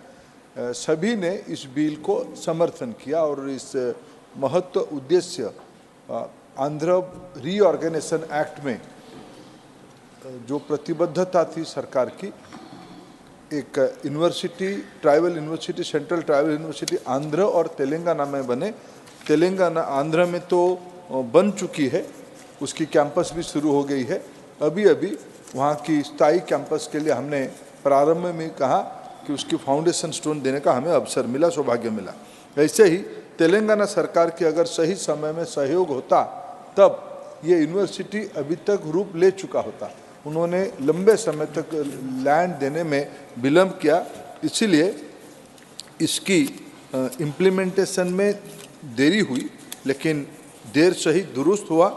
सभी ने इस बिल को समर्थन किया और इस महत्व उद्देश्य आंध्र रीऑर्गेनाइजेशन एक्ट में जो प्रतिबद्धता थी सरकार की, एक university, tribal university, central tribal university Andhra और तेलंगाना में बने। तेलंगाना, आंध्र में तो बन चुकी है, उसकी कैंपस भी शुरू हो गई है। अभी अभी वहाँ की स्थायी कैंपस के लिए हमने प्रारंभ में कहा कि उसकी फाउंडेशन स्टोन देने का हमें अवसर मिला, सौभाग्य मिला। ऐसे ही तेलंगाना सरकार के अगर सही समय में सहयोग होता तब ये यूनिवर्सिटी अभी तक रूप ले चुका होता। उन्होंने लंबे समय तक लैंड देने में विलंब किया, इसीलिए इसकी इम्प्लीमेंटेशन में देरी हुई, लेकिन देर सही दुरुस्त हुआ।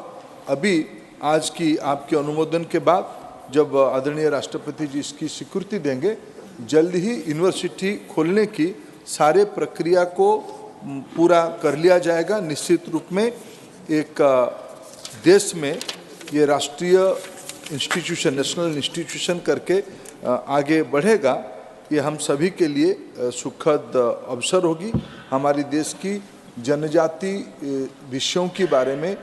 अभी आज की आपके अनुमोदन के बाद जब आदरणीय राष्ट्रपति जी इसकी स्वीकृति देंगे, जल्द ही यूनिवर्सिटी खोलने की सारे प्रक्रिया को पूरा कर लिया जाएगा। निश्चित रूप में एक देश में ये राष्ट्रीय इंस्टीट्यूशन, नेशनल इंस्टीट्यूशन करके आगे बढ़ेगा। ये हम सभी के लिए सुखद अवसर होगी। हमारी देश की जनजाति विषयों के बारे में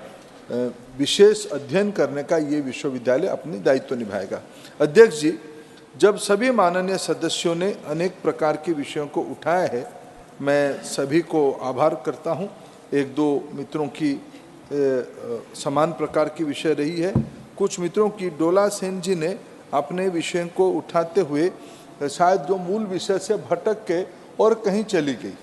विशेष अध्ययन करने का ये विश्वविद्यालय अपनी दायित्व निभाएगा। अध्यक्ष जी, जब सभी माननीय सदस्यों ने अनेक प्रकार के विषयों को उठाया है, मैं सभी को आभार करता हूं। एक दो मित्रों की समान प्रकार की विषय रही है। कुछ मित्रों की डोला सेन जी ने अपने विषय को उठाते हुए शायद जो मूल विषय से भटक के और कहीं चली गई,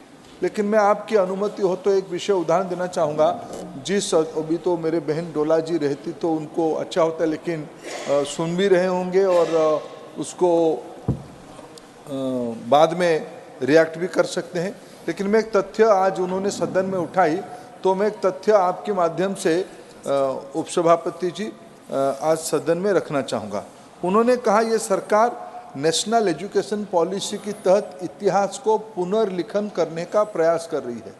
लेकिन मैं आपकी अनुमति हो तो एक विषय उदाहरण देना चाहूँगा। जिस अभी तो मेरे बहन डोला जी रहती तो उनको अच्छा होता, लेकिन सुन भी रहे होंगे और उसको बाद में रिएक्ट भी कर सकते हैं। लेकिन मैं एक तथ्य आज उन्होंने सदन में उठाई, तो मैं एक तथ्य आपके माध्यम से उपसभापति जी आज सदन में रखना चाहूँगा। उन्होंने कहा ये सरकार नेशनल एजुकेशन पॉलिसी के तहत इतिहास को पुनर्लिखन करने का प्रयास कर रही है।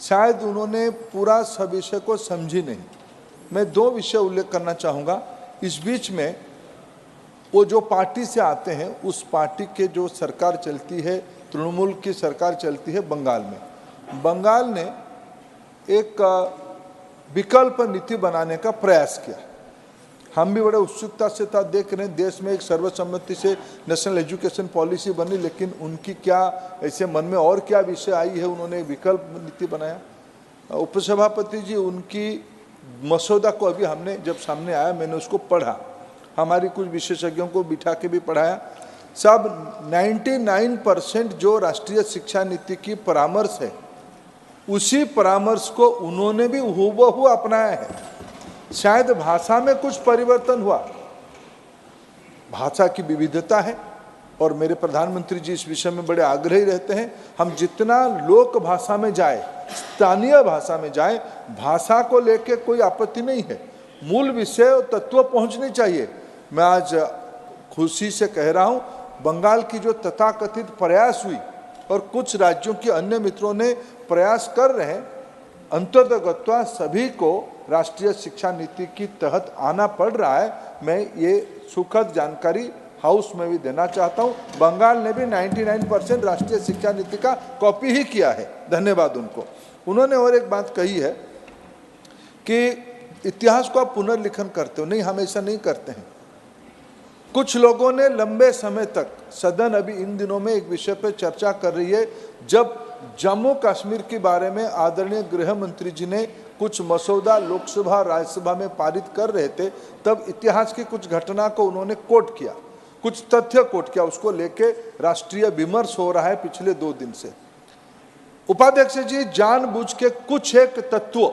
शायद उन्होंने पूरा सब विषय को समझी नहीं। मैं दो विषय उल्लेख करना चाहूँगा। इस बीच में वो जो पार्टी से आते हैं, उस पार्टी के जो सरकार चलती है, तृणमूल की सरकार चलती है बंगाल में। बंगाल ने एक विकल्प नीति बनाने का प्रयास किया। हम भी बड़े उत्सुकता से था देख रहे हैं, देश में एक सर्वसम्मति से नेशनल एजुकेशन पॉलिसी बनी, लेकिन उनकी क्या ऐसे मन में और क्या विषय आई है, उन्होंने विकल्प नीति बनाया। उपसभापति जी, उनकी मसौदा को अभी हमने जब सामने आया मैंने उसको पढ़ा, हमारी कुछ विशेषज्ञों को बिठा के भी पढ़ाया। साहब 99% जो राष्ट्रीय शिक्षा नीति की परामर्श है उसी परामर्श को उन्होंने भी हूबहू अपनाया है। शायद भाषा में कुछ परिवर्तन हुआ, भाषा की विविधता है और मेरे प्रधानमंत्री जी इस विषय में बड़े आग्रही रहते हैं। हम जितना लोक भाषा में जाए, स्थानीय भाषा में जाए, भाषा को लेके कोई आपत्ति नहीं है, मूल विषय और तत्व पहुंचने चाहिए। मैं आज खुशी से कह रहा हूं, बंगाल की जो तथाकथित प्रयास हुई और कुछ राज्यों के अन्य मित्रों ने प्रयास कर रहे हैं, अंततः सभी को राष्ट्रीय शिक्षा नीति की तहत आना पड़ रहा है। मैं ये सुखद जानकारी हाउस में भी देना चाहता हूं, बंगाल ने भी 99% राष्ट्रीय शिक्षा नीति का कॉपी ही किया है, धन्यवाद उनको। उन्होंने और एक बात कही है कि इतिहास को आप पुनर्लिखन करते हो, नहीं हम ऐसा नहीं करते हैं। कुछ लोगों ने लंबे समय तक, सदन अभी इन दिनों में एक विषय पर चर्चा कर रही है, जब जम्मू कश्मीर के बारे में आदरणीय गृह मंत्री जी ने कुछ मसौदा लोकसभा राज्यसभा में पारित कर रहे थे, तब इतिहास की कुछ घटना को उन्होंने कोट किया, कुछ तथ्य कोट किया, उसको लेके राष्ट्रीय विमर्श हो रहा है पिछले 2 दिन से। उपाध्यक्ष जी जानबूझ के कुछ एक तत्व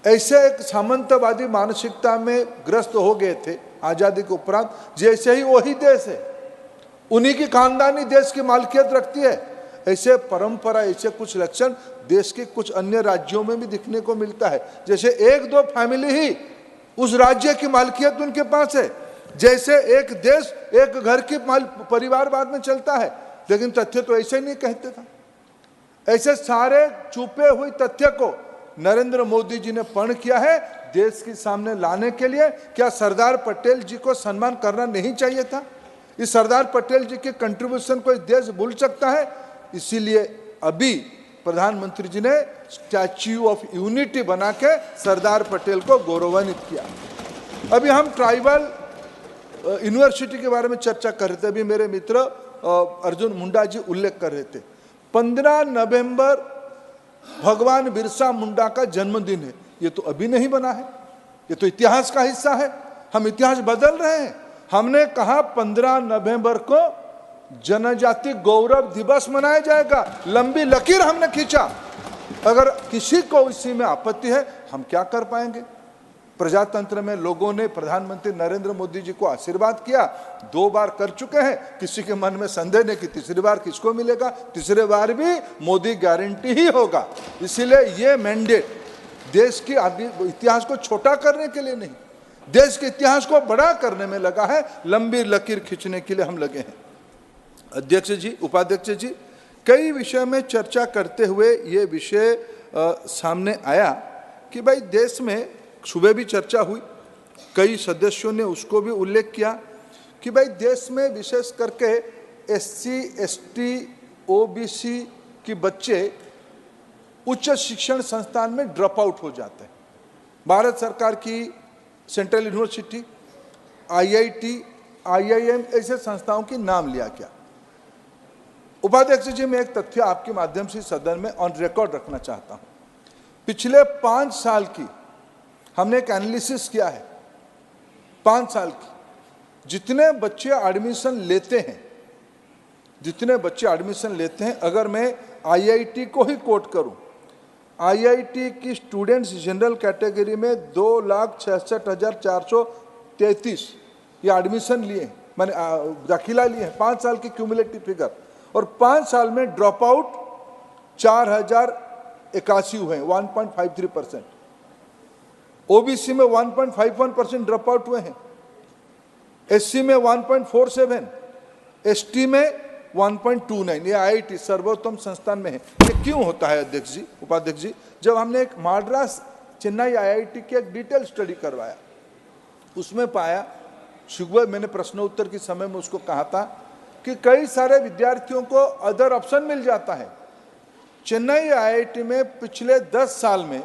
ऐसे एक सामंतवादी मानसिकता में ग्रस्त हो गए थे आजादी के उपरांत, जैसे ही वही देश है, उन्हीं की खानदानी देश की मालकियत रखती है, ऐसे परंपरा, ऐसे कुछ लक्षण देश के कुछ अन्य राज्यों में भी दिखने को मिलता है। जैसे 1-2 फैमिली ही उस राज्य की मालकियत उनके पास है, जैसे एक देश एक घर की परिवारवाद में चलता है, लेकिन तथ्य तो ऐसे नहीं कहते था। ऐसे सारे छुपे हुए तथ्य को नरेंद्र मोदी जी ने पढ़ किया है देश के सामने लाने के लिए। क्या सरदार पटेल जी को सम्मान करना नहीं चाहिए था? इस सरदार पटेल जी के कंट्रीब्यूशन को इस देश भूल सकता है? इसीलिए अभी प्रधानमंत्री जी ने स्टैच्यू ऑफ यूनिटी बना के सरदार पटेल को गौरवान्वित किया। अभी हम ट्राइबल यूनिवर्सिटी के बारे में चर्चा कर रहे थे, अभी मेरे मित्र अर्जुन मुंडा जी उल्लेख कर रहे थे। 15 नवंबर भगवान बिरसा मुंडा का जन्मदिन है, ये तो अभी नहीं बना है, ये तो इतिहास का हिस्सा है। हम इतिहास बदल रहे हैं। हमने कहा 15 नवंबर को जनजाति गौरव दिवस मनाया जाएगा, लंबी लकीर हमने खींचा। अगर किसी को इसी में आपत्ति है, हम क्या कर पाएंगे? प्रजातंत्र में लोगों ने प्रधानमंत्री नरेंद्र मोदी जी को आशीर्वाद किया, 2 बार कर चुके हैं, किसी के मन में संदेह नहीं कि तीसरी बार किसको मिलेगा। तीसरे बार भी मोदी गारंटी ही होगा। इसीलिए ये मैंडेट देश की इतिहास को छोटा करने के लिए नहीं, देश के इतिहास को बड़ा करने में लगा है, लंबी लकीर खींचने के लिए हम लगे हैं। अध्यक्ष जी, उपाध्यक्ष जी, कई विषय में चर्चा करते हुए ये विषय सामने आया कि भाई देश में, सुबह भी चर्चा हुई, कई सदस्यों ने उसको भी उल्लेख किया कि भाई देश में विशेष करके SC, ST, OBC के बच्चे उच्च शिक्षण संस्थान में ड्रॉप आउट हो जाते हैं। भारत सरकार की सेंट्रल यूनिवर्सिटी, IIT, IIM ऐसे संस्थाओं की नाम लिया गया। उपाध्यक्ष जी, मैं एक तथ्य आपके माध्यम से सदन में ऑन रिकॉर्ड रखना चाहता हूं। पिछले 5 साल की हमने एक एनालिसिस किया है, 5 साल की, जितने बच्चे एडमिशन लेते हैं, अगर मैं IIT को ही कोट करूं, IIT की स्टूडेंट्स जनरल कैटेगरी में 2,66,433 ये एडमिशन लिए, मैंने दाखिला लिए हैं, 5 साल की क्यूमुलेटिव फिगर, और 5 साल में ड्रॉप आउट 4,081 हुए, 1.53%। OBC में 1.51% ड्रॉप आउट हुए हैं, SC में 1.47, ST में 1.29। ये IIT सर्वोत्तम संस्थान में है। ये क्यों होता है अध्यक्ष जी, उपाध्यक्ष जी? जब हमने एक मद्रास चेन्नई IIT की एक डिटेल स्टडी करवाया, उसमें पाया, सुबह मैंने प्रश्नोत्तर के समय में उसको कहा था कि कई सारे विद्यार्थियों को अदर ऑप्शन मिल जाता है। चेन्नई IIT में पिछले 10 साल में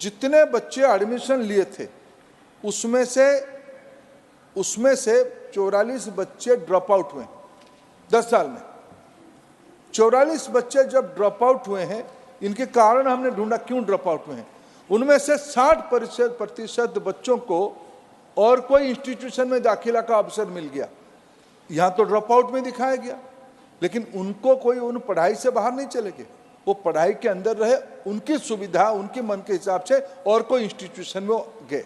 जितने बच्चे एडमिशन लिए थे, उसमें से 44 बच्चे ड्रॉप आउट हुए 10 साल में। 44 बच्चे जब ड्रॉप आउट हुए हैं इनके कारण हमने ढूंढा क्यों ड्रॉप आउट हुए हैं। उनमें से 60% बच्चों को और कोई इंस्टीट्यूशन में दाखिला का अवसर मिल गया, यहाँ तो ड्रॉप आउट में दिखाया गया, लेकिन उनको कोई उन पढ़ाई से बाहर नहीं चले गए, वो पढ़ाई के अंदर रहे, उनकी सुविधा उनके मन के हिसाब से और कोई इंस्टीट्यूशन में गए।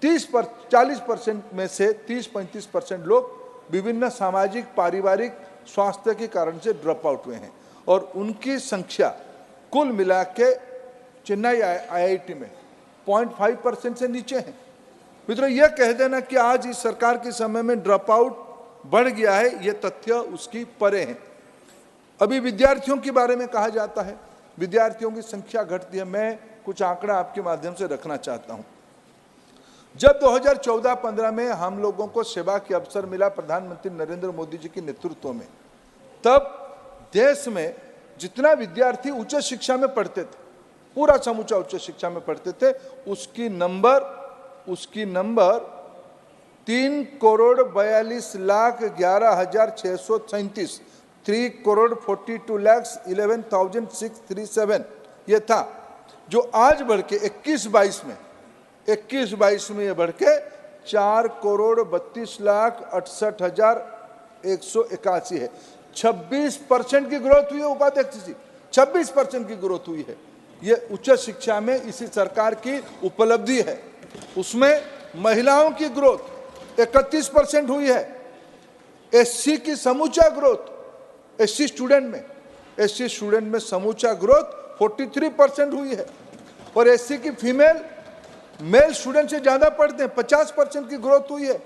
40% में से 30-35% लोग विभिन्न सामाजिक पारिवारिक स्वास्थ्य के कारण से ड्रॉप आउट हुए हैं और उनकी संख्या कुल मिला के चेन्नई IIT में 0.5% से नीचे है। मित्रों, यह कह देना कि आज इस सरकार के समय में ड्रॉप आउट बढ़ गया है, यह तथ्य उसकी परे है। अभी विद्यार्थियों के बारे में कहा जाता है विद्यार्थियों की संख्या घटती है। मैं कुछ आंकड़ा आपके माध्यम से रखना चाहता हूं। जब 2014-15 में हम लोगों को सेवा के अवसर मिला प्रधानमंत्री नरेंद्र मोदी जी के नेतृत्व में, तब देश में जितना विद्यार्थी उच्च शिक्षा में पढ़ते थे, पूरा समूचा उच्च शिक्षा में पढ़ते थे, उसकी नंबर 3,42,11,637 3,42,11,637 ये था, जो आज बढ़ के 21-22 में ये बढ़ के 4,32,68,181 है। 26% की ग्रोथ हुई है उपाध्यक्ष जी, 26% की ग्रोथ हुई है। ये उच्च शिक्षा में इसी सरकार की उपलब्धि है। उसमें महिलाओं की ग्रोथ 31% हुई है। एससी की समूचा ग्रोथ, एससी स्टूडेंट में समूचा ग्रोथ 43% हुई है। और एससी की मेल स्टूडेंट से ज्यादा पढ़ते हैं, 50% की ग्रोथ हुई है।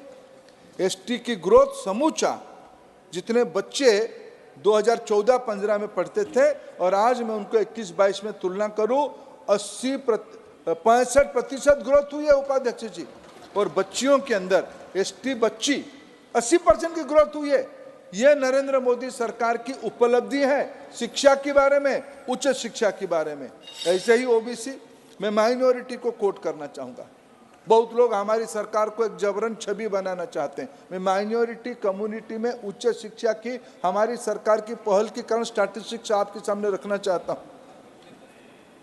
एसटी की ग्रोथ समूचा, जितने बच्चे 2014-15 में पढ़ते थे और आज मैं उनको 21-22 में तुलना करूं, 65% ग्रोथ हुई है उपाध्यक्ष जी। और बच्चियों के अंदर एसटी बच्ची 80% की ग्रोथ हुई है। यह नरेंद्र मोदी सरकार की उपलब्धि है शिक्षा के बारे में, उच्च शिक्षा के बारे में। ऐसे ही ओबीसी, मैं माइनॉरिटी को कोट करना चाहूंगा। बहुत लोग हमारी सरकार को एक जबरन छवि बनाना चाहते हैं। मैं माइनॉरिटी कम्युनिटी में उच्च शिक्षा की हमारी सरकार की पहल के कारण स्टैटिस्टिक्स आपके सामने रखना चाहता हूं।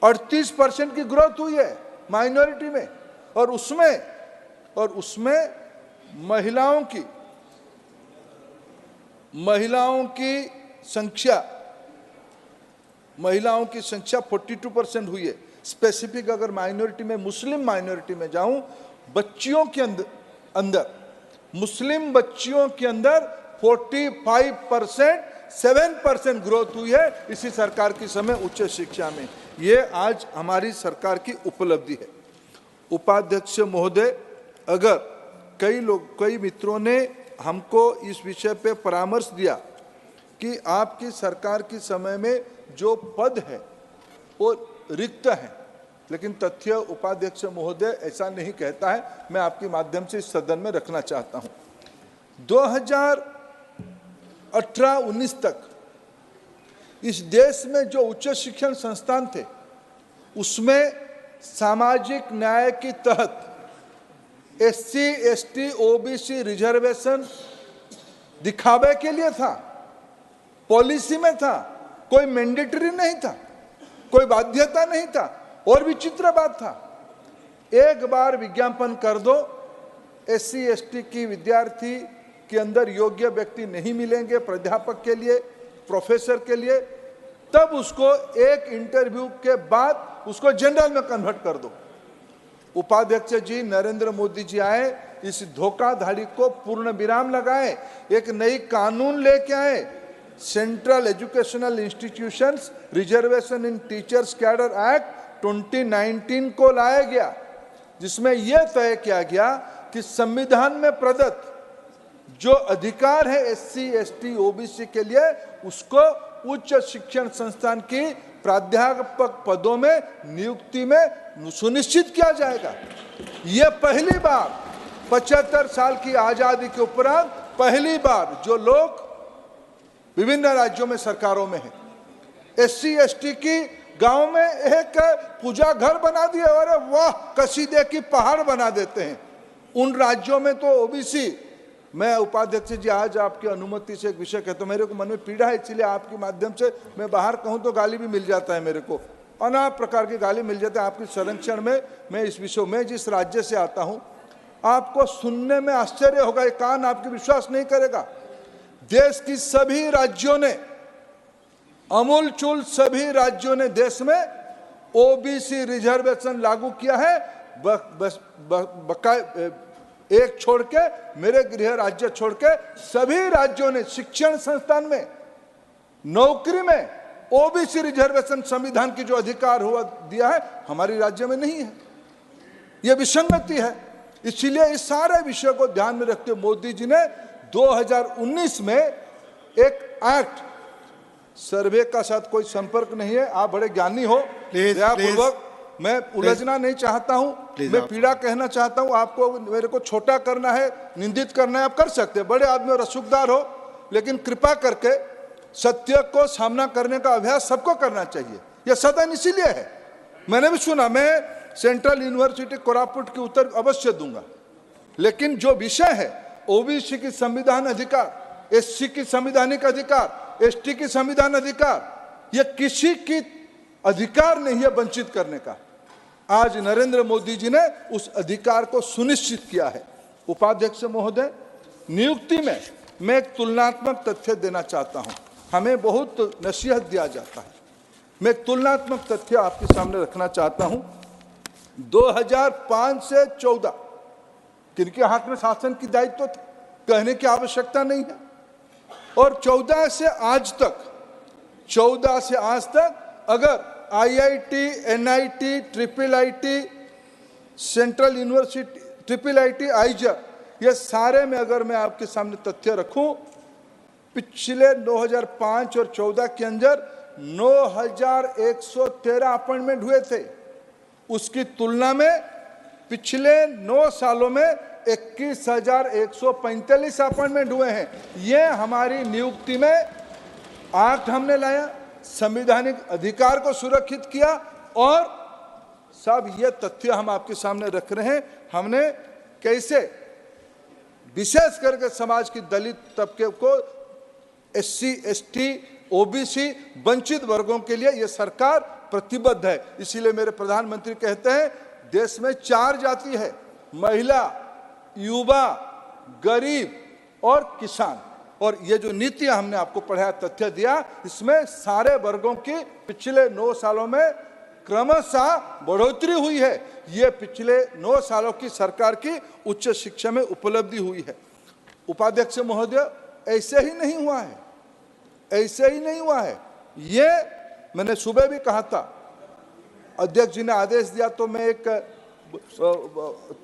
38% की ग्रोथ हुई है माइनॉरिटी में, और उसमें महिलाओं की संख्या 42% हुई है। स्पेसिफिक अगर माइनॉरिटी में, मुस्लिम माइनॉरिटी में जाऊं, बच्चियों के अंदर मुस्लिम बच्चियों के अंदर 7% ग्रोथ हुई है इसी सरकार के समय उच्च शिक्षा में। ये आज हमारी सरकार की उपलब्धि है। उपाध्यक्ष महोदय, अगर कई मित्रों ने हमको इस विषय पे परामर्श दिया कि आपकी सरकार के समय में जो पद है वो रिक्त है, लेकिन तथ्य उपाध्यक्ष महोदय ऐसा नहीं कहता है। मैं आपके माध्यम से इस सदन में रखना चाहता हूं। 2018-19 तक इस देश में जो उच्च शिक्षण संस्थान थे, उसमें सामाजिक न्याय के तहत एससी, एसटी, ओबीसी रिजर्वेशन दिखावे के लिए था, पॉलिसी में था, कोई मैंडेटरी नहीं था, कोई बाध्यता नहीं था। और विचित्र बात था, एक बार विज्ञापन कर दो, एससी एसटी की विद्यार्थी के अंदर योग्य व्यक्ति नहीं मिलेंगे प्राध्यापक के लिए, प्रोफेसर के लिए, तब उसको एक इंटरव्यू के बाद उसको जनरल में कन्वर्ट कर दो। उपाध्यक्ष जी, नरेंद्र मोदी जी आए, इस धोखाधड़ी को पूर्ण विराम लगाए, एक नई कानून लेके आए, सेंट्रल एजुकेशनल इंस्टीट्यूशंस रिजर्वेशन इन टीचर्स कैडर एक्ट 2019 को लाया गया, जिसमें यह तय किया गया कि संविधान में प्रदत्त जो अधिकार है एससी, एसटी, ओबीसी के लिए, उसको उच्च शिक्षण संस्थान की प्राध्यापक पदों में नियुक्ति में सुनिश्चित किया जाएगा। यह पहली बार 75 साल की आजादी के उपरांत पहली बार जो लोग विभिन्न राज्यों में सरकारों में हैं, एससी एसटी की गांव में एक पूजा घर बना दिए, अरे वाह, कसीदे की पहाड़ बना देते हैं। उन राज्यों में तो ओबीसी मैं उपाध्यक्ष जी आज आपकी अनुमति से एक विषय कहता हूं, मेरे को मन में पीड़ा है, इसलिए आपके माध्यम से मैं बाहर कहूं तो गाली भी मिल जाता है, मेरे को अना प्रकार की गाली मिल जाती है आपके संरक्षण में। मैं इस विषय में जिस राज्य से आता हूं, आपको सुनने में आश्चर्य होगा, ये कान आपके विश्वास नहीं करेगा। देश की सभी राज्यों ने, अमूल चूल सभी राज्यों ने देश में ओबीसी रिजर्वेशन लागू किया है। एक छोड़ के, मेरे गृह राज्य छोड़ के सभी राज्यों ने शिक्षण संस्थान में, नौकरी में ओबीसी रिजर्वेशन संविधान की जो अधिकार हुआ दिया है, हमारे राज्य में नहीं है। यह विसंगति है। इसलिए इस सारे विषय को ध्यान में रखते मोदी जी ने 2019 में एक एक्ट, सर्वे का साथ कोई संपर्क नहीं है, आप बड़े ज्ञानी हो, दयापूर्वक मैं उलझना नहीं चाहता हूं, मैं पीड़ा कहना चाहता हूं। आपको मेरे को छोटा करना है, निंदित करना है, आप कर सकते हैं, बड़े आदमी और रसूखदार हो, लेकिन कृपा करके सत्य को सामना करने का अभ्यास सबको करना चाहिए। यह सदन इसीलिए है। मैंने भी सुना, मैं सेंट्रल यूनिवर्सिटी कोरापुट के उत्तर अवश्य दूंगा, लेकिन जो विषय है ओबीसी की संविधान अधिकार, एससी की संवैधानिक अधिकार, एसटी की संविधान अधिकार, यह किसी की अधिकार नहीं है वंचित करने का। आज नरेंद्र मोदी जी ने उस अधिकार को सुनिश्चित किया है। उपाध्यक्ष महोदय, नियुक्ति में मैं एक तुलनात्मक तथ्य देना चाहता हूं। हमें बहुत नसीहत दिया जाता है, मैं एक तुलनात्मक तथ्य आपके सामने रखना चाहता हूं। 2005 से 14 किनके हाथ में शासन की दायित्व था, कहने की आवश्यकता नहीं है। और 14 से आज तक अगर IIT, NIT, triple IT, central university, triple IT, IISER, ये सारे में अगर मैं आपके सामने तथ्य रखूं, पिछले 2005 और 14 के अंदर 9113 अपॉइंटमेंट हुए थे। उसकी तुलना में पिछले 9 सालों में 21,145 अपॉइंटमेंट हुए हैं। ये हमारी नियुक्ति में एक्ट हमने लाया, संवैधानिक अधिकार को सुरक्षित किया, और सब ये तथ्य हम आपके सामने रख रहे हैं। हमने कैसे विशेष करके समाज की दलित तबके को, एससी, एसटी, ओबीसी, वंचित वर्गों के लिए यह सरकार प्रतिबद्ध है। इसीलिए मेरे प्रधानमंत्री कहते हैं देश में 4 जाति है, महिला, युवा, गरीब और किसान। और ये जो नीतियां हमने आपको पढ़ाया, तथ्य दिया, इसमें सारे वर्गों की पिछले 9 सालों में क्रमशः बढ़ोतरी हुई है। ये पिछले 9 सालों की सरकार की उच्च शिक्षा में उपलब्धि हुई है। उपाध्यक्ष महोदय, ऐसे ही नहीं हुआ है, ऐसे ही नहीं हुआ है। ये मैंने सुबह भी कहा था, अध्यक्ष जी ने आदेश दिया तो मैं एक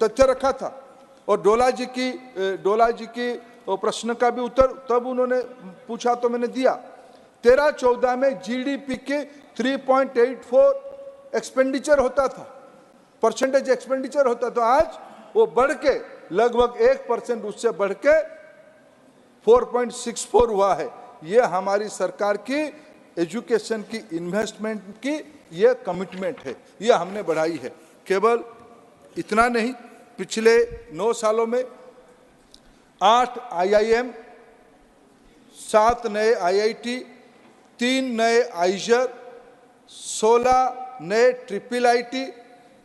तथ्य रखा था, और डोला जी की प्रश्न का भी उत्तर तब उन्होंने पूछा तो मैंने दिया। 13-14 में जीडीपी के 3.84 एक्सपेंडिचर होता था, परसेंटेज एक्सपेंडिचर होता था। आज वो बढ़ के लगभग 1% उससे बढ़ के 4.64 हुआ है। ये हमारी सरकार की एजुकेशन की इन्वेस्टमेंट की ये कमिटमेंट है, ये हमने बढ़ाई है। केवल इतना नहीं, पिछले 9 सालों में 8 आईआईएम, 7 नए आईआईटी, 3 नए आईजर, 16 नए ट्रिपल आईटी,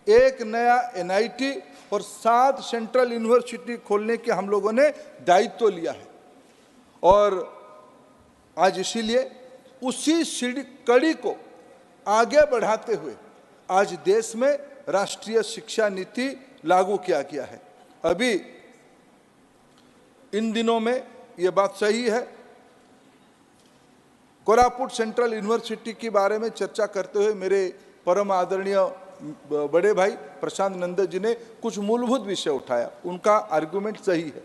1 नया एनआईटी और 7 सेंट्रल यूनिवर्सिटी खोलने के हम लोगों ने दायित्व लिया है। और आज इसीलिए उसी सीढ़ी कड़ी को आगे बढ़ाते हुए आज देश में राष्ट्रीय शिक्षा नीति लागू किया गया है। अभी इन दिनों में ये बात सही है, कोरापुट सेंट्रल यूनिवर्सिटी के बारे में चर्चा करते हुए मेरे परम आदरणीय बड़े भाई प्रशांत नंद जी ने कुछ मूलभूत विषय उठाया, उनका आर्गुमेंट सही है।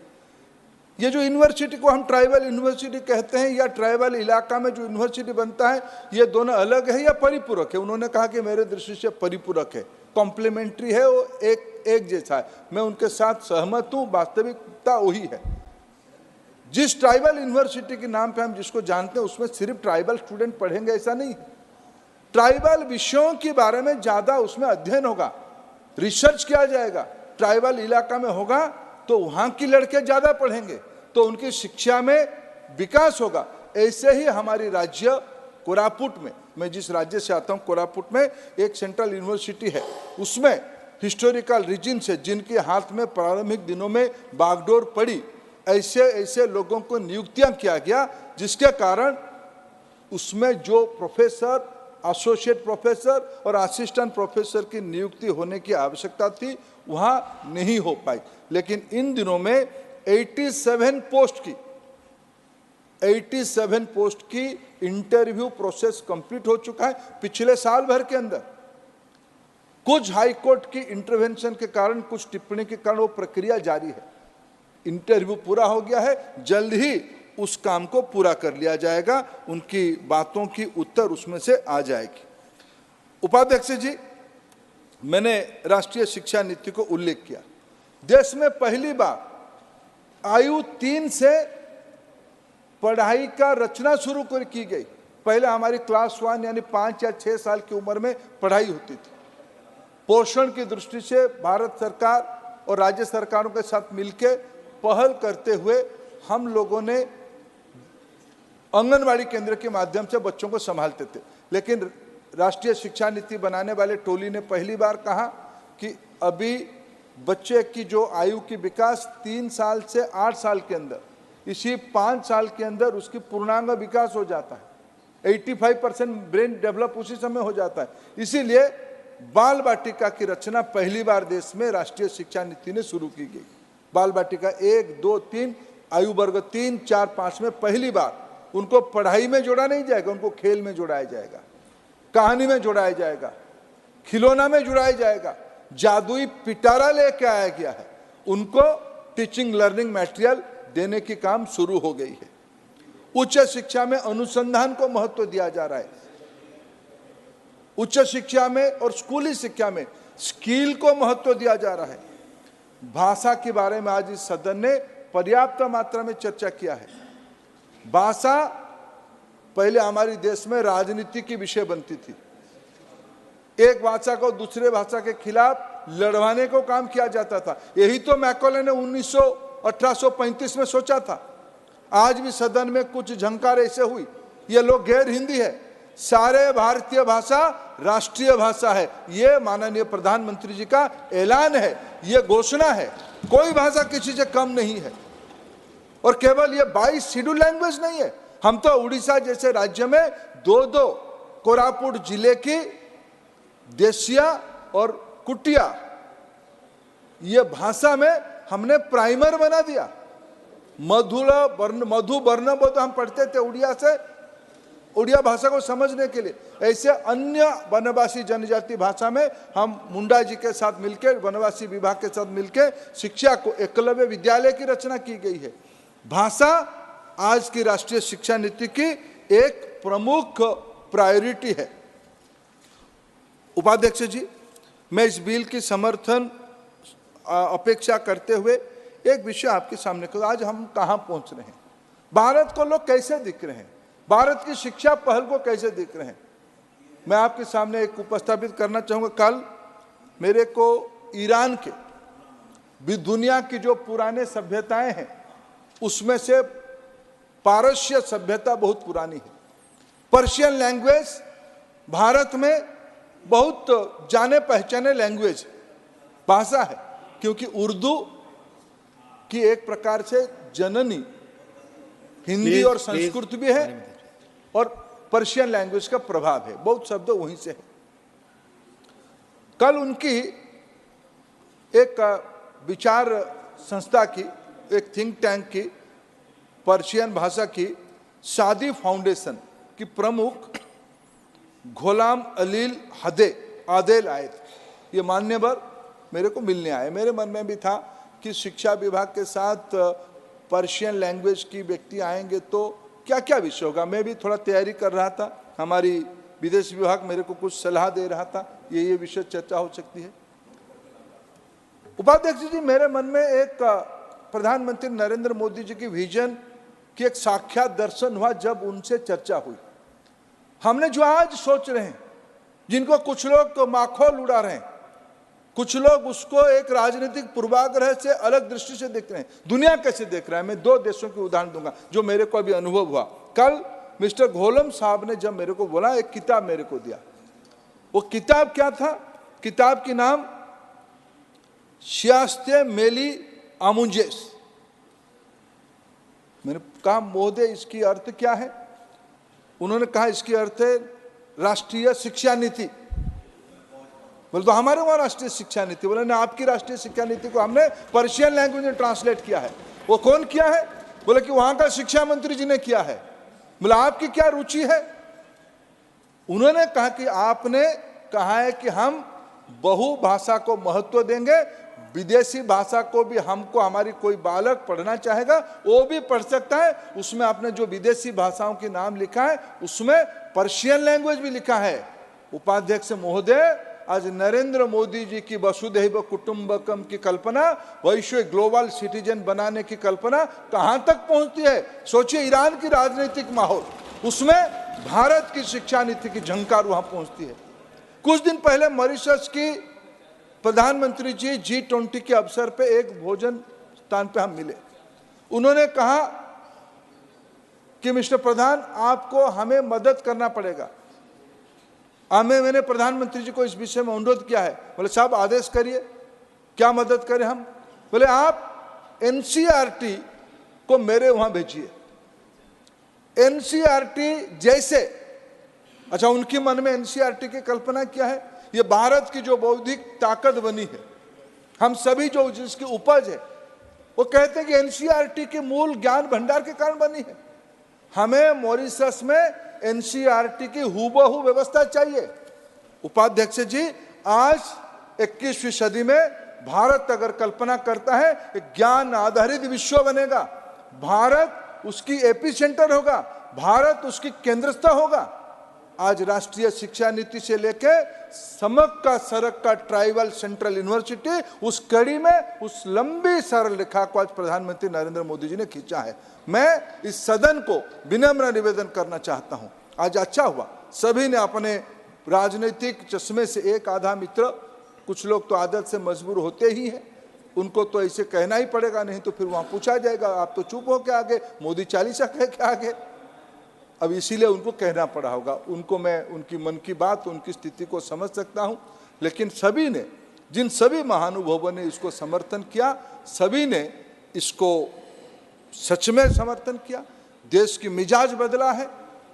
ये जो यूनिवर्सिटी को हम ट्राइबल यूनिवर्सिटी कहते हैं या ट्राइबल इलाका में जो यूनिवर्सिटी बनता है, ये दोनों अलग है या परिपूरक है? उन्होंने कहा कि मेरे दृष्टि से परिपूरक है, कॉम्प्लीमेंट्री है, वो एक जैसा है। मैं उनके साथ सहमत हूँ, वास्तविकता वही है। जिस ट्राइबल यूनिवर्सिटी के नाम पे हम जिसको जानते हैं उसमें सिर्फ ट्राइबल स्टूडेंट पढ़ेंगे ऐसा नहीं है। ट्राइबल विषयों के बारे में ज़्यादा उसमें अध्ययन होगा, रिसर्च किया जाएगा। ट्राइबल इलाका में होगा तो वहाँ की लड़के ज़्यादा पढ़ेंगे, तो तो उनकी शिक्षा में विकास होगा। ऐसे ही हमारी राज्य कोरापुट में, मैं जिस राज्य से आता हूं कोरापुट में एक सेंट्रल यूनिवर्सिटी है, उसमें हिस्टोरिकल रीजन से जिनके हाथ में प्रारंभिक दिनों में बागडोर पड़ी, ऐसे ऐसे लोगों को नियुक्तियां किया गया, जिसके कारण उसमें जो प्रोफेसर, एसोसिएट प्रोफेसर और असिस्टेंट प्रोफेसर की नियुक्ति होने की आवश्यकता थी, वहां नहीं हो पाई। लेकिन इन दिनों में 87 पोस्ट की इंटरव्यू प्रोसेस कंप्लीट हो चुका है पिछले साल भर के अंदर। कुछ हाई कोर्ट की इंटरवेंशन के कारण, कुछ टिप्पणी के कारण वो प्रक्रिया जारी है। इंटरव्यू पूरा हो गया है, जल्द ही उस काम को पूरा कर लिया जाएगा, उनकी बातों की उत्तर उसमें से आ जाएगी। उपाध्यक्ष जी, मैंने राष्ट्रीय शिक्षा नीति को उल्लेख किया। देश में पहली बार आयु 3 से पढ़ाई का रचना शुरू की गई। पहले हमारी क्लास 1 यानी 5 या 6 साल की उम्र में पढ़ाई होती थी। पोषण की दृष्टि से भारत सरकार और राज्य सरकारों के साथ मिलकर पहल करते हुए हम लोगों ने आंगनवाड़ी केंद्र के माध्यम से बच्चों को संभालते थे। लेकिन राष्ट्रीय शिक्षा नीति बनाने वाले टोली ने पहली बार कहा कि अभी बच्चे की जो आयु की विकास 3 साल से 8 साल के अंदर, इसी 5 साल के अंदर उसकी पूर्णांग विकास हो जाता है। 85% ब्रेन डेवलप उसी समय हो जाता है। इसीलिए बाल बाटिका की रचना पहली बार देश में राष्ट्रीय शिक्षा नीति ने शुरू की गई। बाल बाटिका 1, 2, 3 आयु वर्ग 3, 4, 5 में पहली बार उनको पढ़ाई में जोड़ा नहीं जाएगा, उनको खेल में जोड़ाया जाएगा, कहानी में जोड़ाया जाएगा, खिलौना में जोड़ाया जाएगा, जादुई पिटारा लेके आया गया है, उनको टीचिंग लर्निंग मटेरियल देने की काम शुरू हो गई है। उच्च शिक्षा में अनुसंधान को महत्व दिया जा रहा है। उच्च शिक्षा में और स्कूली शिक्षा में स्किल को महत्व दिया जा रहा है। भाषा के बारे में आज इस सदन ने पर्याप्त मात्रा में चर्चा किया है। भाषा पहले हमारे देश में राजनीति की विषय बनती थी। एक भाषा को दूसरे भाषा के खिलाफ लड़वाने को काम किया जाता था। यही तो मैकॉले ने 1835 में सोचा था। आज भी सदन में कुछ झंकार ऐसे हुई, ये लोग गैर हिंदी है, सारे भारतीय भाषा राष्ट्रीय भाषा है। ये माननीय प्रधानमंत्री जी का ऐलान है, ये घोषणा है। कोई भाषा किसी से कम नहीं है। और केवल ये 22 शेड्यूल लैंग्वेज नहीं है। हम तो उड़ीसा जैसे राज्य में 2 कोरापुट जिले की देसिया और कुटिया, ये भाषा में हमने प्राइमर बना दिया। मधु वर्ण हम पढ़ते थे उड़िया से, उड़िया भाषा को समझने के लिए। ऐसे अन्य वनवासी जनजाति भाषा में हम मुंडा जी के साथ मिलकर, वनवासी विभाग के साथ मिलकर शिक्षा को एकलव्य विद्यालय की रचना की गई है। भाषा आज की राष्ट्रीय शिक्षा नीति की एक प्रमुख प्रायोरिटी है। उपाध्यक्ष जी, मैं इस बिल की समर्थन अपेक्षा करते हुए एक विषय आपके सामने करूं। आज हम कहां पहुंच रहे हैं, भारत को लोग कैसे दिख रहे हैं, भारत की शिक्षा पहल को कैसे दिख रहे हैं, मैं आपके सामने एक उपस्थापित करना चाहूंगा। कल मेरे को ईरान के भी दुनिया की जो पुराने सभ्यताएं हैं उसमें से पारस्य सभ्यता बहुत पुरानी है। पर्शियन लैंग्वेज भारत में बहुत जाने पहचाने लैंग्वेज भाषा है, क्योंकि उर्दू की एक प्रकार से जननी हिंदी और संस्कृत भी है और पर्शियन लैंग्वेज का प्रभाव है, बहुत शब्द वहीं से है। कल उनकी एक विचार संस्था की, एक थिंक टैंक की, पर्शियन भाषा की शादी फाउंडेशन की प्रमुख गुलाम अलील आदेल आए थे। ये मान्यवर मेरे को मिलने आए। मेरे मन में भी था कि शिक्षा विभाग के साथ पर्शियन लैंग्वेज की व्यक्ति आएंगे तो क्या क्या विषय होगा। मैं भी थोड़ा तैयारी कर रहा था, हमारी विदेश विभाग मेरे को कुछ सलाह दे रहा था, ये विषय चर्चा हो सकती है। उपाध्यक्ष जी, मेरे मन में एक प्रधानमंत्री नरेंद्र मोदी जी की विजन की एक साक्षात दर्शन हुआ जब उनसे चर्चा हुई। हमने जो आज सोच रहे हैं, जिनको कुछ लोग तो माखौल उड़ा रहे हैं, कुछ लोग उसको एक राजनीतिक पूर्वाग्रह से अलग दृष्टि से देख रहे हैं। दुनिया कैसे देख रहा है, मैं 2 देशों की उदाहरण दूंगा जो मेरे को अभी अनुभव हुआ। कल मिस्टर घोलम साहब ने जब मेरे को बोला, एक किताब मेरे को दिया। वो किताब क्या था? किताब की नाम शास्त्य मेली आमुंजेस। मैंने कहा महोदय इसकी अर्थ क्या है? उन्होंने कहा इसकी अर्थ है राष्ट्रीय शिक्षा नीति। बोले तो हमारे वहां राष्ट्रीय शिक्षा नीति। बोले ना, आपकी राष्ट्रीय शिक्षा नीति को हमने पर्शियन लैंग्वेज में ट्रांसलेट किया है। वो कौन किया है? बोले कि वहां का शिक्षा मंत्री जी ने किया है। बोले आपकी क्या रुचि है? उन्होंने कहा कि आपने कहा है कि हम बहुभाषा को महत्व देंगे, विदेशी भाषा को भी हमको, हमारी कोई बालक पढ़ना चाहेगा वो भी पढ़ सकता है। उसमें आपने जो विदेशी भाषाओं के नाम लिखा है उसमें पर्शियन लैंग्वेज भी लिखा है। उपाध्यक्ष महोदय, आज नरेंद्र मोदी जी की वसुधैव कुटुंबकम की कल्पना, वैश्विक ग्लोबल सिटीजन बनाने की कल्पना कहां तक पहुंचती है? सोचिए, ईरान की राजनीतिक माहौल, उसमें भारत की शिक्षा नीति की झंकार वहां पहुंचती है। कुछ दिन पहले मॉरिशस की प्रधानमंत्री जी G20 के अवसर पे एक भोजन स्थान पे हम मिले। उन्होंने कहा कि मिस्टर प्रधान, आपको हमें मदद करना पड़ेगा। मैंने प्रधानमंत्री जी को इस विषय में अनुरोध किया है। बोले साहब आदेश करिए, क्या मदद करें हम? बोले आप NCERT को मेरे वहां भेजिए। NCERT जैसे, अच्छा उनके मन में NCERT की कल्पना क्या है? ये भारत की जो बौद्धिक ताकत बनी है, हम सभी जो जिसकी उपज है, वो कहते हैं कि NCERT के मूल ज्ञान भंडार के कारण बनी है। हमें मॉरिशस में NCERT की हूबहू व्यवस्था चाहिए। उपाध्यक्ष जी, आज 21वीं सदी में भारत अगर कल्पना करता है ज्ञान आधारित विश्व बनेगा, भारत उसकी एपिसेंटर होगा, भारत उसकी केंद्रस्थ होगा। आज राष्ट्रीय शिक्षा नीति से लेके समक का सरक का ट्राइबल सेंट्रल यूनिवर्सिटी, उस कड़ी में उस लंबी सरल रेखा को आज प्रधानमंत्री नरेंद्र मोदी जी ने खींचा है। मैं इस सदन को विनम्र निवेदन करना चाहता हूं, आज अच्छा हुआ सभी ने अपने राजनीतिक चश्मे से एक आधा मित्र, कुछ लोग तो आदत से मजबूर होते ही हैं, उनको तो ऐसे कहना ही पड़ेगा, नहीं तो फिर वहां पूछा जाएगा आप तो चुप हो के आगे, मोदी चालीसा कह के आगे। अब इसीलिए उनको कहना पड़ा होगा। उनको मैं उनकी मन की बात, उनकी स्थिति को समझ सकता हूं, लेकिन सभी ने, जिन सभी महानुभावों ने इसको समर्थन किया, सभी ने इसको सच में समर्थन किया। देश की मिजाज बदला है।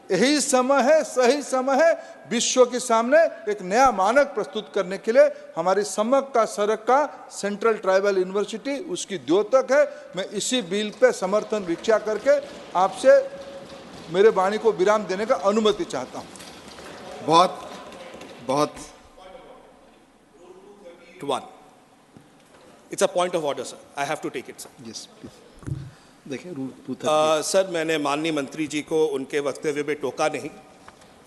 यही समय है, सही समय है विश्व के सामने एक नया मानक प्रस्तुत करने के लिए। हमारी समक का सरक का सेंट्रल ट्राइबल यूनिवर्सिटी उसकी द्योतक है। मैं इसी बिल पे समर्थन भिक्षा करके आपसे मेरे वाणी को विराम देने का अनुमति चाहता हूं। बहुत to one. It's a point of order, sir. I have to take it, sir. Yes, please. देखिए सर, मैंने माननीय मंत्री जी को उनके वक्तव्य में टोका नहीं।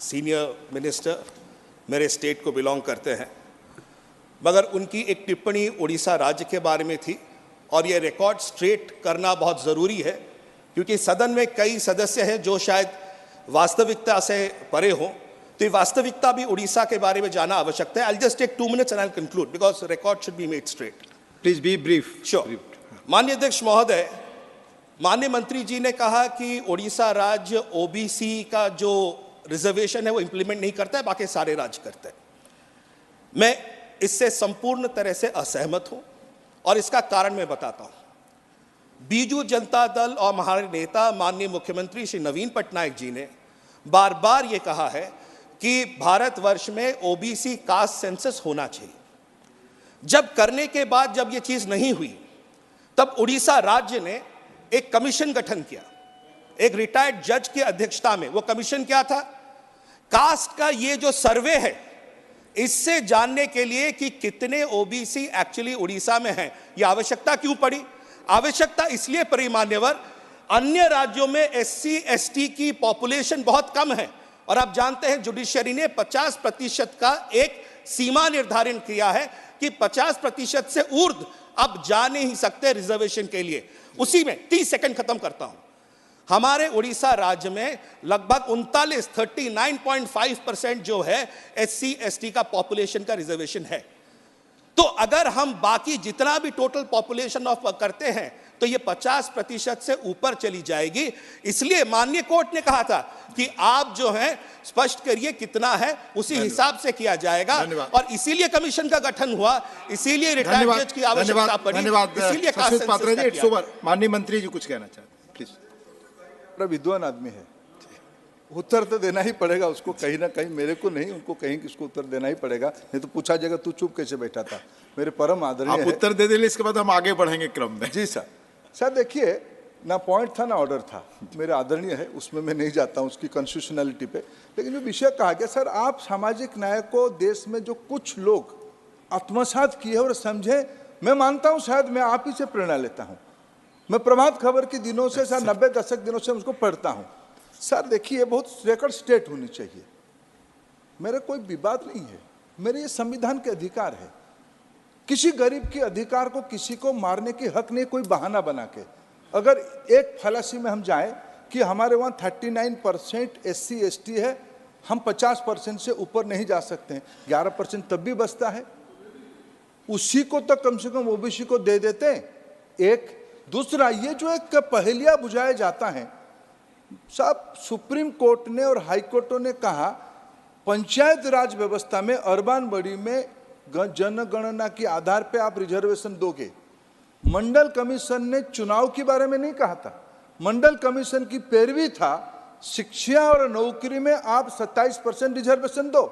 सीनियर मिनिस्टर मेरे स्टेट को बिलोंग करते हैं, मगर उनकी एक टिप्पणी उड़ीसा राज्य के बारे में थी और ये रिकॉर्ड स्ट्रेट करना बहुत ज़रूरी है, क्योंकि सदन में कई सदस्य हैं जो शायद वास्तविकता से परे हों, तो ये वास्तविकता भी उड़ीसा के बारे में जाना आवश्यक है। I'll just take 2 minutes and I'll conclude because record should be made straight. Please be brief. Sure. माननीय अध्यक्ष महोदय, माननीय मंत्री जी ने कहा कि उड़ीसा राज्य ओबीसी का जो रिजर्वेशन है वो इंप्लीमेंट नहीं करता है, बाकी सारे राज्य करते हैं। मैं इससे संपूर्ण तरह से असहमत हूं और इसका कारण मैं बताता हूं। बीजू जनता दल और हमारे नेता माननीय मुख्यमंत्री श्री नवीन पटनायक जी ने बार बार ये कहा है कि भारतवर्ष में ओबीसी कास्ट सेंसस होना चाहिए। जब करने के बाद जब ये चीज नहीं हुई, तब उड़ीसा राज्य ने एक कमीशन गठन किया, एक रिटायर्ड जज की अध्यक्षता में। वो कमीशन क्या था? कास्ट का ये जो सर्वे है, इससे जानने के लिए कि कितने ओबीसी एक्चुअली उड़ीसा में हैं। ये आवश्यकता क्यों पड़ी? आवश्यकता इसलिए पड़ी मान्यवर, अन्य राज्यों में एससी एसटी की पॉपुलेशन बहुत कम है और आप जानते हैं जुडिशरी ने 50% का एक सीमा निर्धारित किया है कि 50% से ऊर्ध्व अब जा नहीं सकते रिजर्वेशन के लिए। उसी में 30 सेकंड खत्म करता हूं। हमारे उड़ीसा राज्य में लगभग 39.5% जो है एससी एसटी का पॉपुलेशन का रिजर्वेशन है। तो अगर हम बाकी जितना भी टोटल पॉपुलेशन ऑफ करते हैं तो ये 50% से ऊपर चली जाएगी। इसलिए माननीय कोर्ट ने कहा था कि आप जो है स्पष्ट करिए कितना है, उसी हिसाब से किया जाएगा, और इसीलिए कमीशन का गठन हुआ, इसीलिए रिटायर्ड जज की आवश्यकता पड़ी, इसीलिए सचेत पात्रा जी, इट्स ओवर। माननीय मंत्री जी कुछ कहना चाहते प्लीज। बड़ा विद्वान आदमी है, उत्तर तो देना ही पड़ेगा उसको, कहीं ना कहीं मेरे को नहीं, उनको कहीं किसको उत्तर देना ही पड़ेगा, नहीं तो पूछा जाएगा तू चुप कैसे बैठा था। मेरे परम आदरणीय आप उत्तर दे देंगे, इसके बाद हम आगे बढ़ेंगे क्रम में। जी सर। सर देखिए, ना पॉइंट था ना ऑर्डर था, मेरे आदरणीय है, उसमें मैं नहीं जाता हूँ उसकी कॉन्स्टिट्यूशनलिटी पे, लेकिन जो विषय कहा गया सर, आप सामाजिक न्याय को देश में जो कुछ लोग आत्मसात किए और समझे, मैं मानता हूँ शायद मैं आप ही से प्रेरणा लेता हूँ। मैं प्रभात खबर के दिनों से सर 90 दशक दिनों से उसको पढ़ता हूँ। सर देखिए, बहुत रेकर्ड स्टेट होनी चाहिए, मेरा कोई विवाद नहीं है, मेरे ये संविधान के अधिकार है, किसी गरीब के अधिकार को किसी को मारने की हक नहीं, कोई बहाना बना के। अगर एक फालासी में हम जाएं कि हमारे वहाँ 39% SC ST है, हम 50% से ऊपर नहीं जा सकते हैं, 11% तब भी बचता है, उसी को तो कम से कम OBC को दे देते हैं। एक दूसरा, ये जो एक पहेलिया बुझाया जाता है सब, सुप्रीम कोर्ट ने और हाई कोर्टों ने कहा पंचायत राज व्यवस्था में अर्बन बॉडी में जनगणना के आधार पे आप रिजर्वेशन दोगे। मंडल कमीशन ने चुनाव के बारे में नहीं कहा था, मंडल कमीशन की पैरवी था शिक्षा और नौकरी में आप 27% रिजर्वेशन दो।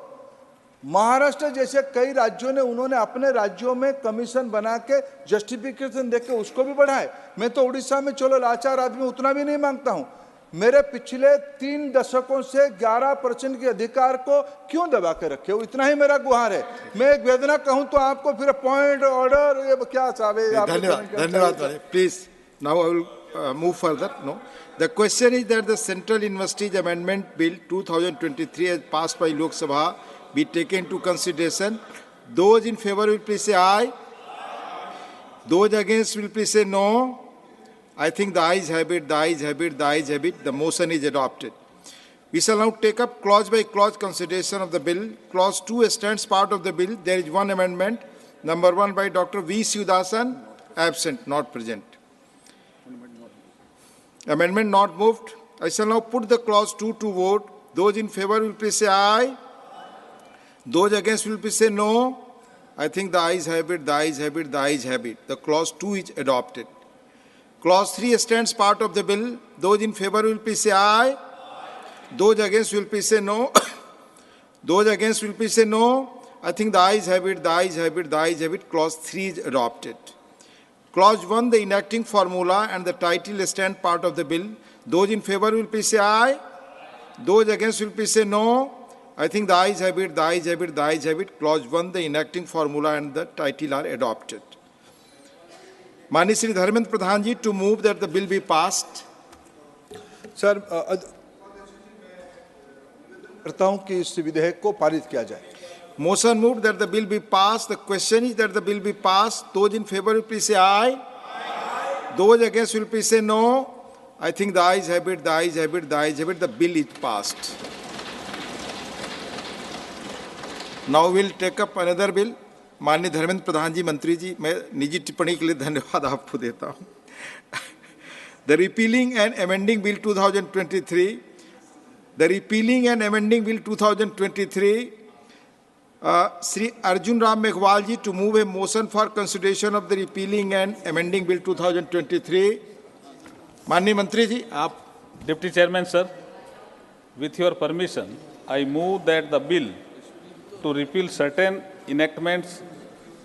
महाराष्ट्र जैसे कई राज्यों ने, उन्होंने अपने राज्यों में कमीशन बना के जस्टिफिकेशन देके उसको भी बढ़ाए। मैं तो उड़ीसा में चलो लाचार आदमी, उतना भी नहीं मांगता हूं। मेरे पिछले 3 दशकों से 11% के अधिकार को क्यों दबा के रखे हो, इतना ही मेरा गुहार है। मैं एक वेदना कहूं तो आपको फिर पॉइंट ऑर्डर ये क्या चाहे। धन्यवाद please. Now I will move further. No, the question is that the central universities amendment bill 2023 as passed by Lok Sabha be taken into consideration. Those in favor will please say aye. Those against will please say no. I think the ayes have it, the ayes have it, the ayes have it. The motion is adopted. We shall now take up clause by clause consideration of the bill. Clause 2 stands part of the bill. There is one amendment, number 1 by Dr. V. Sivadasan, absent, not present. Amendment not moved. I shall now put the clause 2 to vote. Those in favor will please say aye. Those against will please say no. I think the ayes have it, the ayes have it, the ayes have it. The clause 2 is adopted. Clause 3 stands part of the bill. Those in favor will please say aye. Those against will please say no. Those against will please say no. I think the ayes have it, the ayes have it, the ayes have it. Clause 3 is adopted. Clause 1, the enacting formula and the title stand part of the bill. Those in favor will please say aye. Those against will please say no. I think the ayes have it, the ayes have it, the ayes have it. Clause 1, the enacting formula and the title are adopted. माननीय Shri Dharmendra Pradhan ji, to move that the bill be passed. Sir करता हूं कि इस विधेयक को पारित किया जाए। Motion move that the bill be pass. The question is that the bill be pass. Those in favour will please say aye, those against will please say no. I think the ayes have it, the ayes have it, the ayes have it. The bill is passed. Now will take up another bill. माननीय धर्मेंद्र प्रधान जी, मंत्री जी, मैं निजी टिप्पणी के लिए धन्यवाद आपको देता हूं। The repealing and amending bill 2023, the repealing and amending bill 2023, Shri Arjun Ram Meghwal ji to move a motion for consideration of the repealing and amending bill 2023। माननीय मंत्री जी, आप। Deputy chairman sir, with your permission, I move that the bill to repeal certain enactments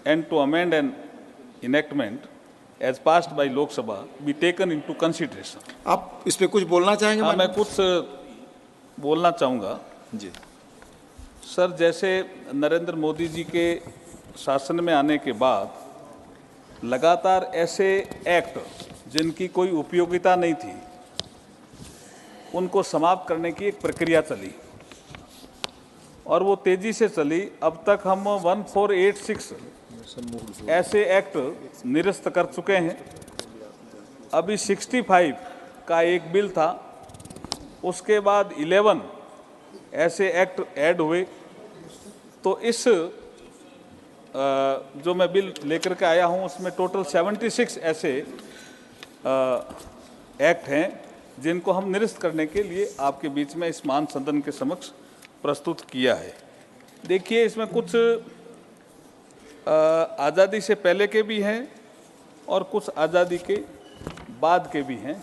and to amend an enactment as passed by Lok Sabha be taken into consideration. आप इस पे कुछ बोलना चाहेंगे? हाँ, मैं कुछ बोलना चाहूँगा जी। सर, जैसे नरेंद्र मोदी जी के शासन में आने के बाद लगातार ऐसे एक्ट जिनकी कोई उपयोगिता नहीं थी, उनको समाप्त करने की एक प्रक्रिया चली और वो तेजी से चली। अब तक हम 1486 ऐसे एक्ट निरस्त कर चुके हैं। अभी 65 का एक बिल था, उसके बाद 11 ऐसे एक्ट ऐड हुए। तो इस जो मैं बिल लेकर के आया हूं उसमें टोटल 76 ऐसे एक्ट हैं जिनको हम निरस्त करने के लिए आपके बीच में इस मान सदन के समक्ष प्रस्तुत किया है। देखिए, इसमें कुछ आज़ादी से पहले के भी हैं और कुछ आज़ादी के बाद के भी हैं।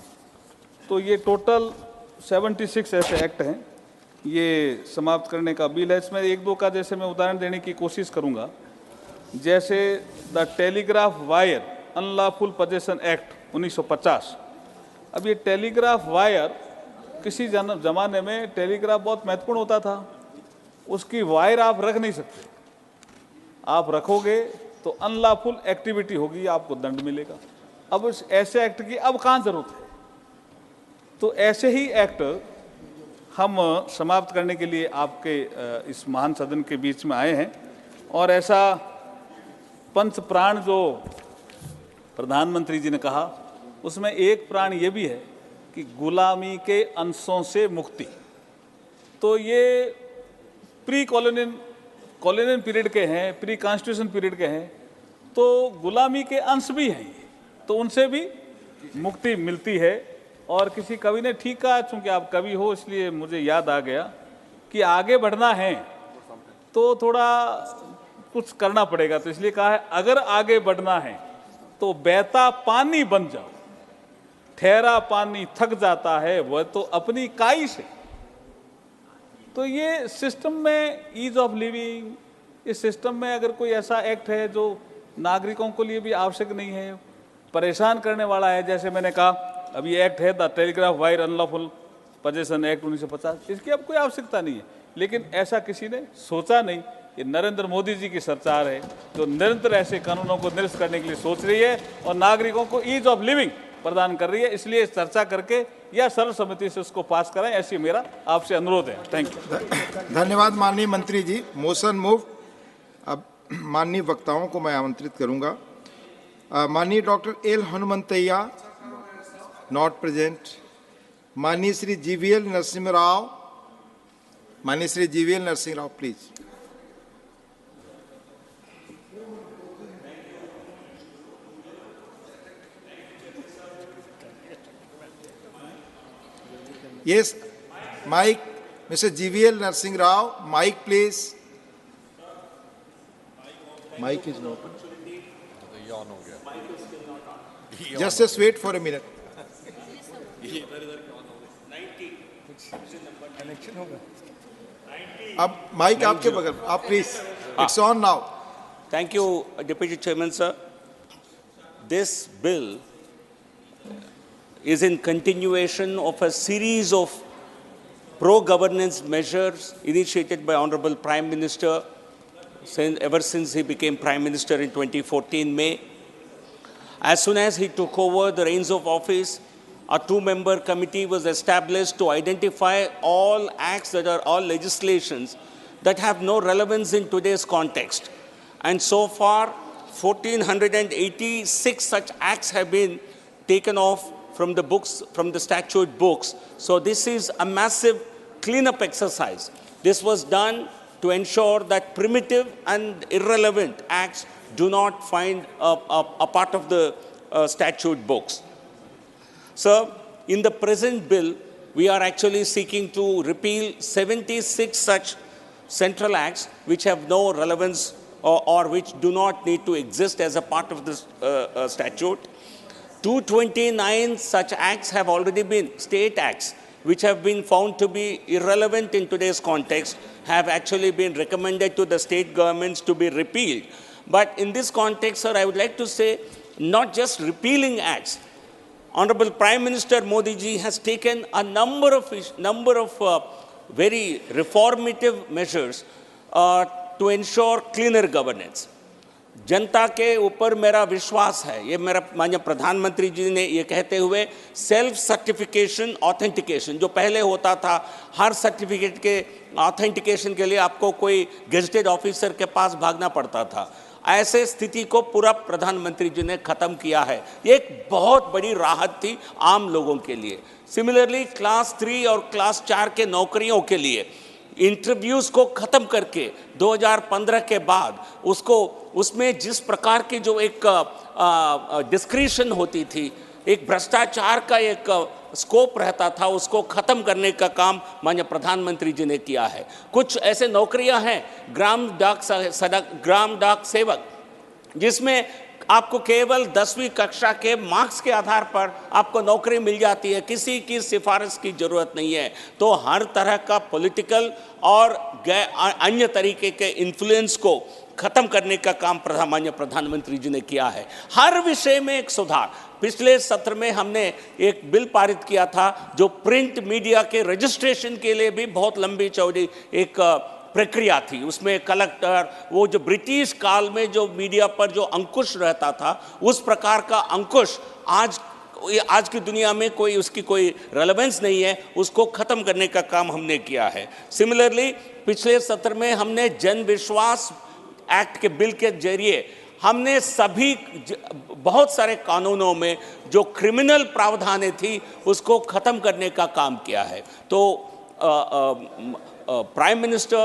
तो ये टोटल 76 ऐसे एक्ट हैं, ये समाप्त करने का बिल है। इसमें एक दो का जैसे मैं उदाहरण देने की कोशिश करूंगा। जैसे the telegraph wire unlawful possession act 1950। अब ये टेलीग्राफ वायर, किसी ज़माने में टेलीग्राफ बहुत महत्वपूर्ण होता था, उसकी वायर आप रख नहीं सकते। आप रखोगे तो अनलॉफुल एक्टिविटी होगी, आपको दंड मिलेगा। अब उस ऐसे एक्ट की अब कहाँ जरूरत है? तो ऐसे ही एक्ट हम समाप्त करने के लिए आपके इस महान सदन के बीच में आए हैं। और ऐसा पंच प्राण जो प्रधानमंत्री जी ने कहा, उसमें एक प्राण ये भी है कि गुलामी के अंशों से मुक्ति। तो ये प्री कॉलोनियल पीरियड के हैं, प्री कॉन्स्टिट्यूशन पीरियड के हैं, तो गुलामी के अंश भी हैं ये, तो उनसे भी मुक्ति मिलती है। और किसी कवि ने ठीक कहा, चूंकि आप कवि हो इसलिए मुझे याद आ गया कि आगे बढ़ना है तो थोड़ा कुछ करना पड़ेगा। तो इसलिए कहा है, अगर आगे बढ़ना है तो बहता पानी बन जाओ, ठहरा पानी थक जाता है वह तो अपनी काई से। तो ये सिस्टम में ईज ऑफ लिविंग, इस सिस्टम में अगर कोई ऐसा एक्ट है जो नागरिकों के लिए भी आवश्यक नहीं है, परेशान करने वाला है, जैसे मैंने कहा अभी एक्ट है the telegraph wire unlawful possession act 1950, इसकी अब कोई आवश्यकता नहीं है। लेकिन ऐसा किसी ने सोचा नहीं। ये नरेंद्र मोदी जी की सरकार है जो निरंतर ऐसे कानूनों को निरस्त करने के लिए सोच रही है और नागरिकों को ईज ऑफ लिविंग प्रदान कर रही है। इसलिए चर्चा करके या सर्वसम्मति से उसको पास कराएं, ऐसी मेरा आपसे अनुरोध है। Thank you. धन्यवाद माननीय मंत्री जी। Motion move. अब माननीय वक्ताओं को मैं आमंत्रित करूंगा। माननीय doctor L Hanumanthaiah, not present. माननीय श्री जीवीएल नरसिंह राव, माननीय Shri GVL Narasimha Rao please. Yes, mic, Mr. GVL Narsingh Rao, mic please. Mic is not on. Just wait for a minute. अब माइक आपके बगल, आप please, it's on now. Thank you, Deputy Chairman, sir. This bill is in continuation of a series of pro-governance measures initiated by Honorable Prime Minister ever since he became Prime Minister in 2014 May. As soon as he took over the reins of office, a two-member committee was established to identify all acts that are all legislations that have no relevance in today's context. And so far, 1,486 such acts have been taken off from the books, from the statute books. So this is a massive cleanup exercise. This was done to ensure that primitive and irrelevant acts do not find a part of the statute books. So in the present bill, we are actually seeking to repeal 76 such central acts which have no relevance or which do not need to exist as a part of this statute. 229 such acts have already been, state acts, which have been found to be irrelevant in today's context, have actually been recommended to the state governments to be repealed. But in this context, sir, I would like to say, not just repealing acts. Honorable Prime Minister Modi ji has taken a number of very reformative measures to ensure cleaner governance. जनता के ऊपर मेरा विश्वास है, ये मेरा माननीय प्रधानमंत्री जी ने ये कहते हुए सेल्फ सर्टिफिकेशन ऑथेंटिकेशन, जो पहले होता था हर सर्टिफिकेट के ऑथेंटिकेशन के लिए आपको कोई गेजेटेड ऑफिसर के पास भागना पड़ता था, ऐसे स्थिति को पूरा प्रधानमंत्री जी ने खत्म किया है। ये एक बहुत बड़ी राहत थी आम लोगों के लिए। सिमिलरली क्लास 3 और क्लास 4 के नौकरियों के लिए इंटरव्यूज को खत्म करके 2015 के बाद उसमें जिस प्रकार की जो एक डिस्क्रिशन होती थी, एक भ्रष्टाचार का एक स्कोप रहता था, उसको खत्म करने का काम माननीय प्रधानमंत्री जी ने किया है। कुछ ऐसे नौकरियां हैं ग्राम डाक सेवक, जिसमें आपको केवल 10वीं कक्षा के मार्क्स के आधार पर आपको नौकरी मिल जाती है, किसी की सिफारिश की जरूरत नहीं है। तो हर तरह का पॉलिटिकल और अन्य तरीके के इन्फ्लुएंस को खत्म करने का काम माननीय प्रधानमंत्री जी ने किया है। हर विषय में एक सुधार। पिछले सत्र में हमने एक बिल पारित किया था जो प्रिंट मीडिया के रजिस्ट्रेशन के लिए भी बहुत लंबी चौड़ी एक प्रक्रिया थी। उसमें कलेक्टर, वो जो ब्रिटिश काल में जो मीडिया पर जो अंकुश रहता था, उस प्रकार का अंकुश आज की दुनिया में उसकी कोई रेलेवेंस नहीं है, उसको खत्म करने का काम हमने किया है। सिमिलरली पिछले सत्र में हमने जन विश्वास एक्ट के बिल के जरिए हमने बहुत सारे कानूनों में जो क्रिमिनल प्रावधानें थी उसको खत्म करने का काम किया है। तो Prime Minister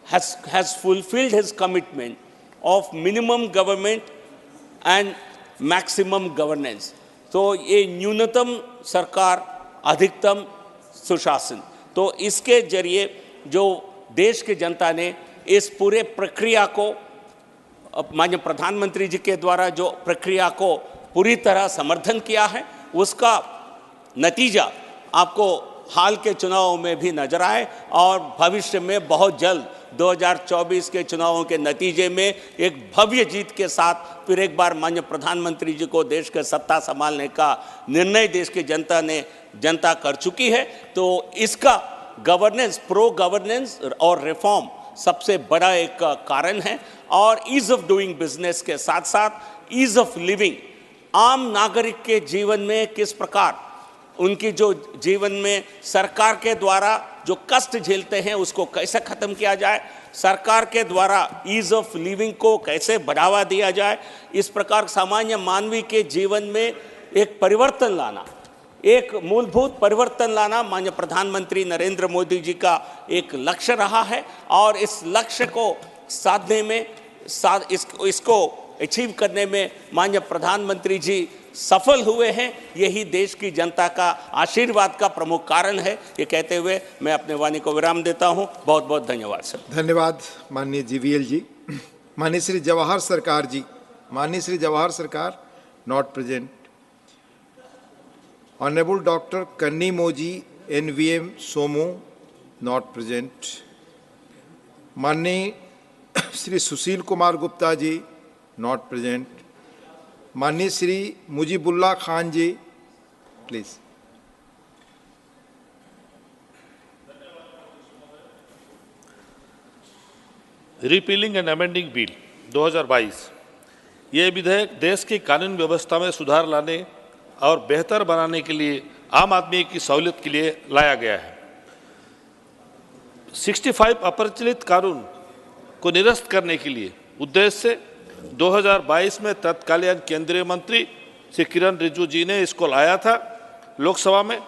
has fulfilled his commitment of minimum government and maximum governance. तो ये न्यूनतम सरकार, अधिकतम सुशासन, तो इसके जरिए जो देश की जनता ने इस पूरे प्रक्रिया को, माननीय प्रधानमंत्री जी के द्वारा जो प्रक्रिया को पूरी तरह समर्थन किया है, उसका नतीजा आपको हाल के चुनावों में भी नजर आए और भविष्य में बहुत जल्द 2024 के चुनावों के नतीजे में एक भव्य जीत के साथ फिर एक बार माननीय प्रधानमंत्री जी को देश के सत्ता संभालने का निर्णय देश की जनता कर चुकी है। तो इसका गवर्नेंस, प्रो गवर्नेंस और रिफॉर्म सबसे बड़ा एक कारण है। और ईज ऑफ डूइंग बिजनेस के साथ साथ ईज ऑफ लिविंग, आम नागरिक के जीवन में किस प्रकार उनकी जो जीवन में सरकार के द्वारा जो कष्ट झेलते हैं उसको कैसे खत्म किया जाए, सरकार के द्वारा ईज ऑफ लिविंग को कैसे बढ़ावा दिया जाए, इस प्रकार सामान्य मानवीय के जीवन में एक परिवर्तन लाना, एक मूलभूत परिवर्तन लाना माननीय प्रधानमंत्री नरेंद्र मोदी जी का एक लक्ष्य रहा है। और इस लक्ष्य को साधने में इसको अचीव करने में माननीय प्रधानमंत्री जी सफल हुए हैं। यही देश की जनता का आशीर्वाद का प्रमुख कारण है। ये कहते हुए मैं अपने वाणी को विराम देता हूं। बहुत बहुत धन्यवाद सर। धन्यवाद माननीय जीवीएल जी। माननीय श्री जवाहर सरकार जी, माननीय श्री जवाहर सरकार not present. Honourable doctor Kanimozhi NVM Somu not present. माननीय श्री सुशील कुमार गुप्ता जी नॉट प्रेजेंट। माननीय Shri Mujibulla Khan ji please. Repealing and amending bill 2022, ये विधेयक देश की कानून व्यवस्था में सुधार लाने और बेहतर बनाने के लिए आम आदमी की सहूलियत के लिए लाया गया है। 65 अप्रचलित कानून को निरस्त करने के लिए उद्देश्य से 2022 में तत्कालीन केंद्रीय मंत्री श्री किरण रिजिजू जी ने इसको लाया था लोकसभा में,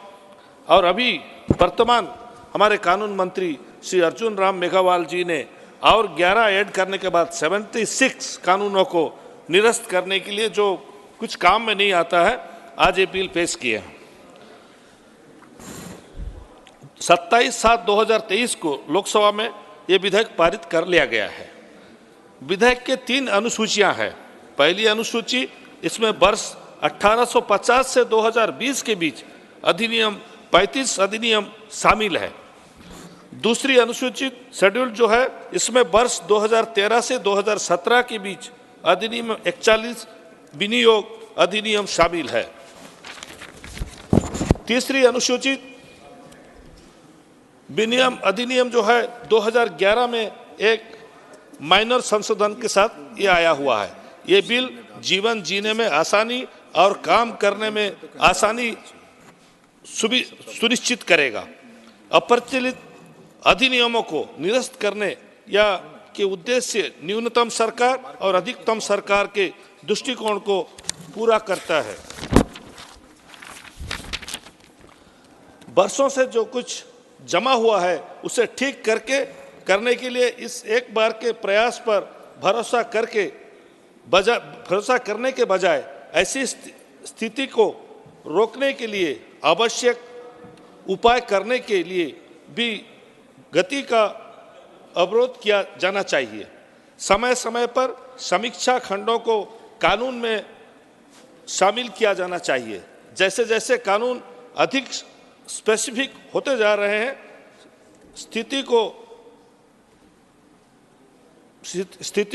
और अभी वर्तमान हमारे कानून मंत्री श्री अर्जुन राम मेघवाल जी ने और 11 ऐड करने के बाद 76 कानूनों को निरस्त करने के लिए जो कुछ काम में नहीं आता है, आज ये बिल पेश किए हैं। 27/7/2023 को लोकसभा में ये विधेयक पारित कर लिया गया है। विधेयक के 3 अनुसूचियां हैं। पहली अनुसूची, इसमें वर्ष 1850 से 2020 के बीच अधिनियम 35 अधिनियम शामिल है। दूसरी अनुसूचित शेड्यूल जो है, इसमें वर्ष 2013 से 2017 के बीच अधिनियम 41 विनियोग अधिनियम शामिल है। तीसरी अनुसूचित विनियम अधिनियम जो है 2011 में एक माइनर संशोधन के साथ ये आया हुआ है। ये बिल जीवन जीने में आसानी और काम करने में आसानी सुनिश्चित करेगा। अप्रचलित अधिनियमों को निरस्त करने या के उद्देश्य से न्यूनतम सरकार और अधिकतम सरकार के दृष्टिकोण को पूरा करता है। वर्षों से जो कुछ जमा हुआ है उसे ठीक करने के लिए इस एक बार के प्रयास पर भरोसा करने के बजाय ऐसी स्थिति को रोकने के लिए आवश्यक उपाय करने के लिए भी गति का अवरोध किया जाना चाहिए। समय समय पर समीक्षा खंडों को कानून में शामिल किया जाना चाहिए। जैसे जैसे कानून अधिक स्पेसिफिक होते जा रहे हैं, स्थिति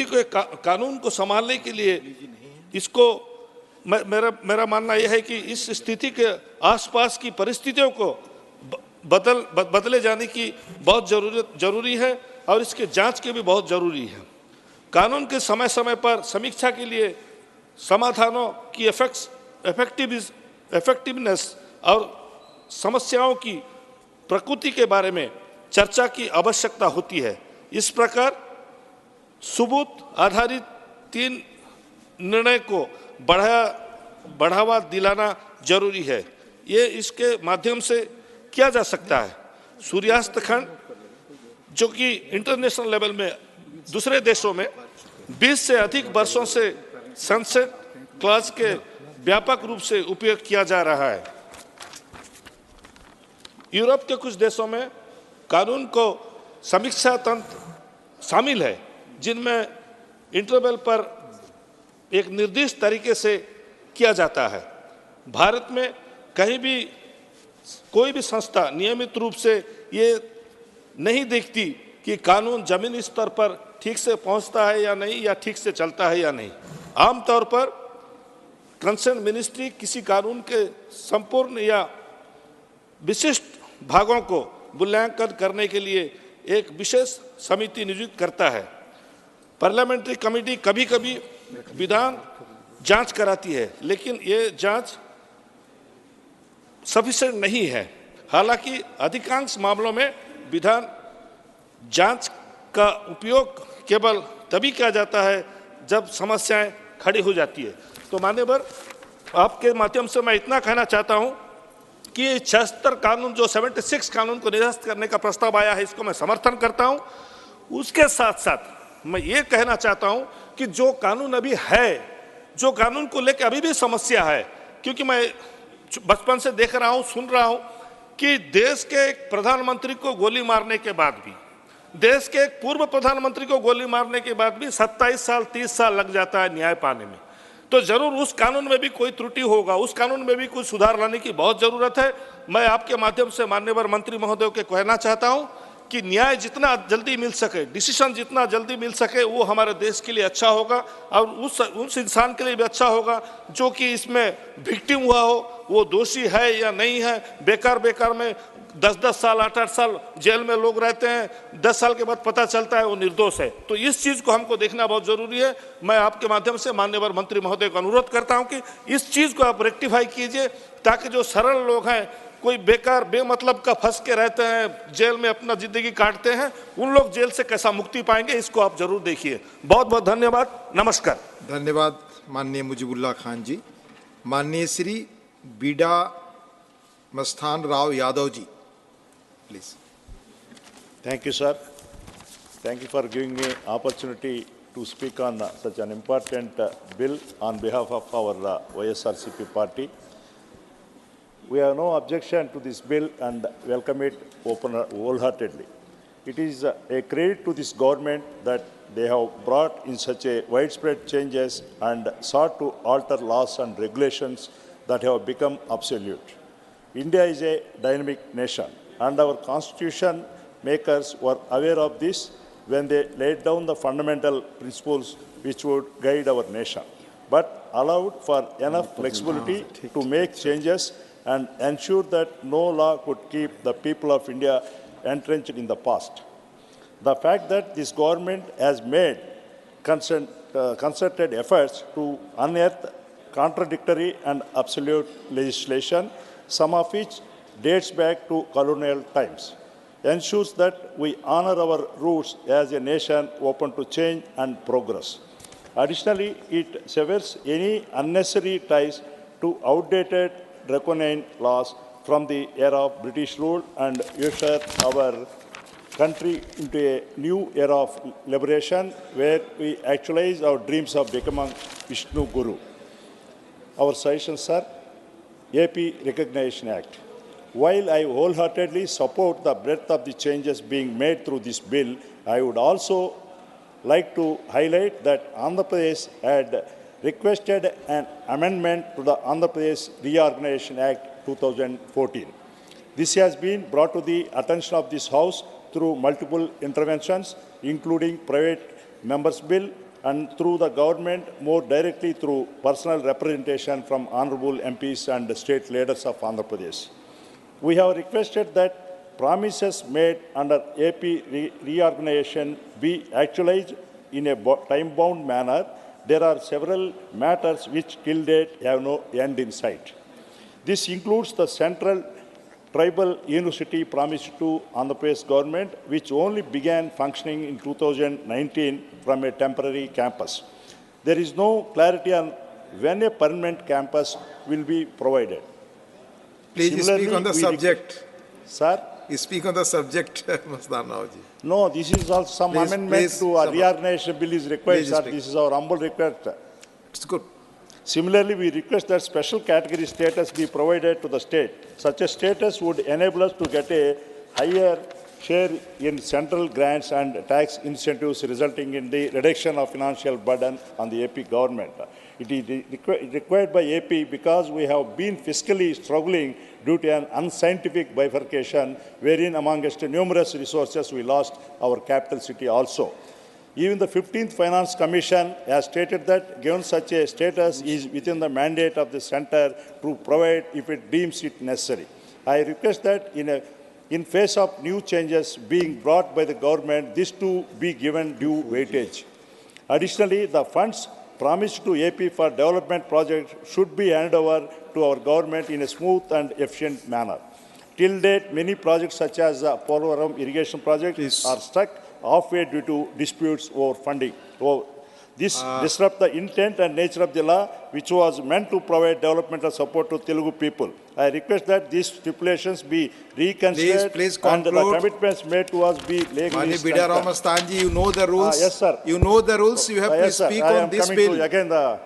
को कानून को संभालने के लिए इसको मेरा मानना यह है कि इस स्थिति के आसपास की परिस्थितियों को बदले जाने की बहुत जरूरी है और इसके जांच के भी बहुत जरूरी है। कानून के समय समय पर समीक्षा के लिए समाधानों की इफेक्टिवनेस और समस्याओं की प्रकृति के बारे में चर्चा की आवश्यकता होती है। इस प्रकार सबूत आधारित 3 निर्णय को बढ़ावा दिलाना जरूरी है। ये इसके माध्यम से किया जा सकता है। सूर्यास्त खंड, जो कि इंटरनेशनल लेवल में दूसरे देशों में 20 से अधिक वर्षों से सनसेट क्लॉज के व्यापक रूप से उपयोग किया जा रहा है। यूरोप के कुछ देशों में कानून को समीक्षा तंत्र शामिल है, जिनमें इंटरवल पर एक निर्दिष्ट तरीके से किया जाता है। भारत में कहीं भी कोई भी संस्था नियमित रूप से ये नहीं देखती कि कानून जमीनी स्तर पर ठीक से पहुंचता है या नहीं, या ठीक से चलता है या नहीं। आमतौर पर कंसर्न मिनिस्ट्री किसी कानून के संपूर्ण या विशिष्ट भागों को मूल्यांकन करने के लिए एक विशेष समिति नियुक्त करता है। पार्लियामेंट्री कमेटी कभी कभी विधान जांच कराती है, लेकिन ये जांच सफिशिएंट नहीं है। हालांकि अधिकांश मामलों में विधान जांच का उपयोग केवल तभी किया जाता है जब समस्याएं खड़ी हो जाती है। तो मान्यवर, आपके माध्यम से मैं इतना कहना चाहता हूं कि 76 कानून, जो 76 कानून को निरस्त करने का प्रस्ताव आया है, इसको मैं समर्थन करता हूं। उसके साथ साथ मैं ये कहना चाहता हूं कि जो कानून अभी है, जो कानून को लेकर अभी भी समस्या है, क्योंकि मैं बचपन से देख रहा हूं, सुन रहा हूं कि देश के एक प्रधानमंत्री को गोली मारने के बाद भी, देश के एक पूर्व प्रधानमंत्री को गोली मारने के बाद भी 27 साल 30 साल लग जाता है न्याय पाने में। तो जरूर उस कानून में भी कोई त्रुटि होगा, उस कानून में भी कुछ सुधार लाने की बहुत जरूरत है। मैं आपके माध्यम से माननीय मंत्री महोदय को कहना चाहता हूं कि न्याय जितना जल्दी मिल सके, डिसीजन जितना जल्दी मिल सके, वो हमारे देश के लिए अच्छा होगा और उस इंसान के लिए भी अच्छा होगा जो कि इसमें विक्टिम हुआ हो, वो दोषी है या नहीं है। बेकार में 10-10 साल 8-8 साल जेल में लोग रहते हैं, 10 साल के बाद पता चलता है वो निर्दोष है। तो इस चीज़ को हमको देखना बहुत जरूरी है। मैं आपके माध्यम से माननीय मंत्री महोदय को अनुरोध करता हूं कि इस चीज़ को आप रेक्टिफाई कीजिए, ताकि जो सरल लोग हैं, कोई बेकार बेमतलब का फंस के रहते हैं, जेल में अपना जिंदगी काटते हैं, उन लोग जेल से कैसा मुक्ति पाएंगे, इसको आप जरूर देखिए। बहुत बहुत धन्यवाद। नमस्कार। धन्यवाद माननीय मुजीबुल्लाह खान जी। माननीय Shri बीडा Mastan Rao Yadav ji, please. Thank you, sir. Thank you for giving me opportunity to speak on such an important bill on behalf of our YSRCP party. We have no objection to this bill and welcome it wholeheartedly. It is a credit to this government that they have brought in such a widespread changes and sought to alter laws and regulations that have become absolute. India is a dynamic nation, and our constitution makers were aware of this when they laid down the fundamental principles which would guide our nation, but allowed for enough flexibility to make changes and ensure that no law could keep the people of India entrenched in the past. The fact that this government has made concerted efforts to unearth contradictory and absolute legislation, some of which dates back to colonial times, ensures that we honor our roots as a nation open to change and progress. Additionally, it severs any unnecessary ties to outdated draconian laws from the era of British rule and usher our country into a new era of liberation where we actualize our dreams of becoming Vishnu Guru. Our suggestion, sir, AP Recognition Act. While I wholeheartedly support the breadth of the changes being made through this bill, I would also like to highlight that Andhra Pradesh had requested an amendment to the Andhra Pradesh Reorganization Act 2014. This has been brought to the attention of this House through multiple interventions, including private members' bill and through the government more directly through personal representation from honourable MPs and state leaders of Andhra Pradesh. We have requested that promises made under AP reorganization be actualized in a time-bound manner. There are several matters which till date have no end in sight. This includes the central tribal university promised to Andhra Pradesh government, which only began functioning in 2019 from a temporary campus. There is no clarity on when a permanent campus will be provided. Please speak on the subject. Sir? You speak on the subject, Masdar Naoji. No, this is also some amendment to a reorganization bill is required, sir. This is our humble request. It's good. Similarly, we request that special category status be provided to the state. Such a status would enable us to get a higher share in central grants and tax incentives, resulting in the reduction of financial burden on the AP government. It is required by AP because we have been fiscally struggling due to an unscientific bifurcation, wherein amongst numerous resources we lost our capital city also. Even the 15th Finance Commission has stated that given such a status is within the mandate of the centre to provide if it deems it necessary. I request that in face of new changes being brought by the government, this too be given due weightage. Additionally, the funds promised to AP for development projects should be handed over to our government in a smooth and efficient manner. Till date, many projects such as the Polvaram irrigation project are stuck halfway due to disputes over funding. This disrupts the intent and nature of the law, which was meant to provide developmental support to Telugu people. I request that these stipulations be reconsidered and the commitments made to us be legally Stanji, you know the rules. Yes, sir. You know the rules. You have to speak on this bill.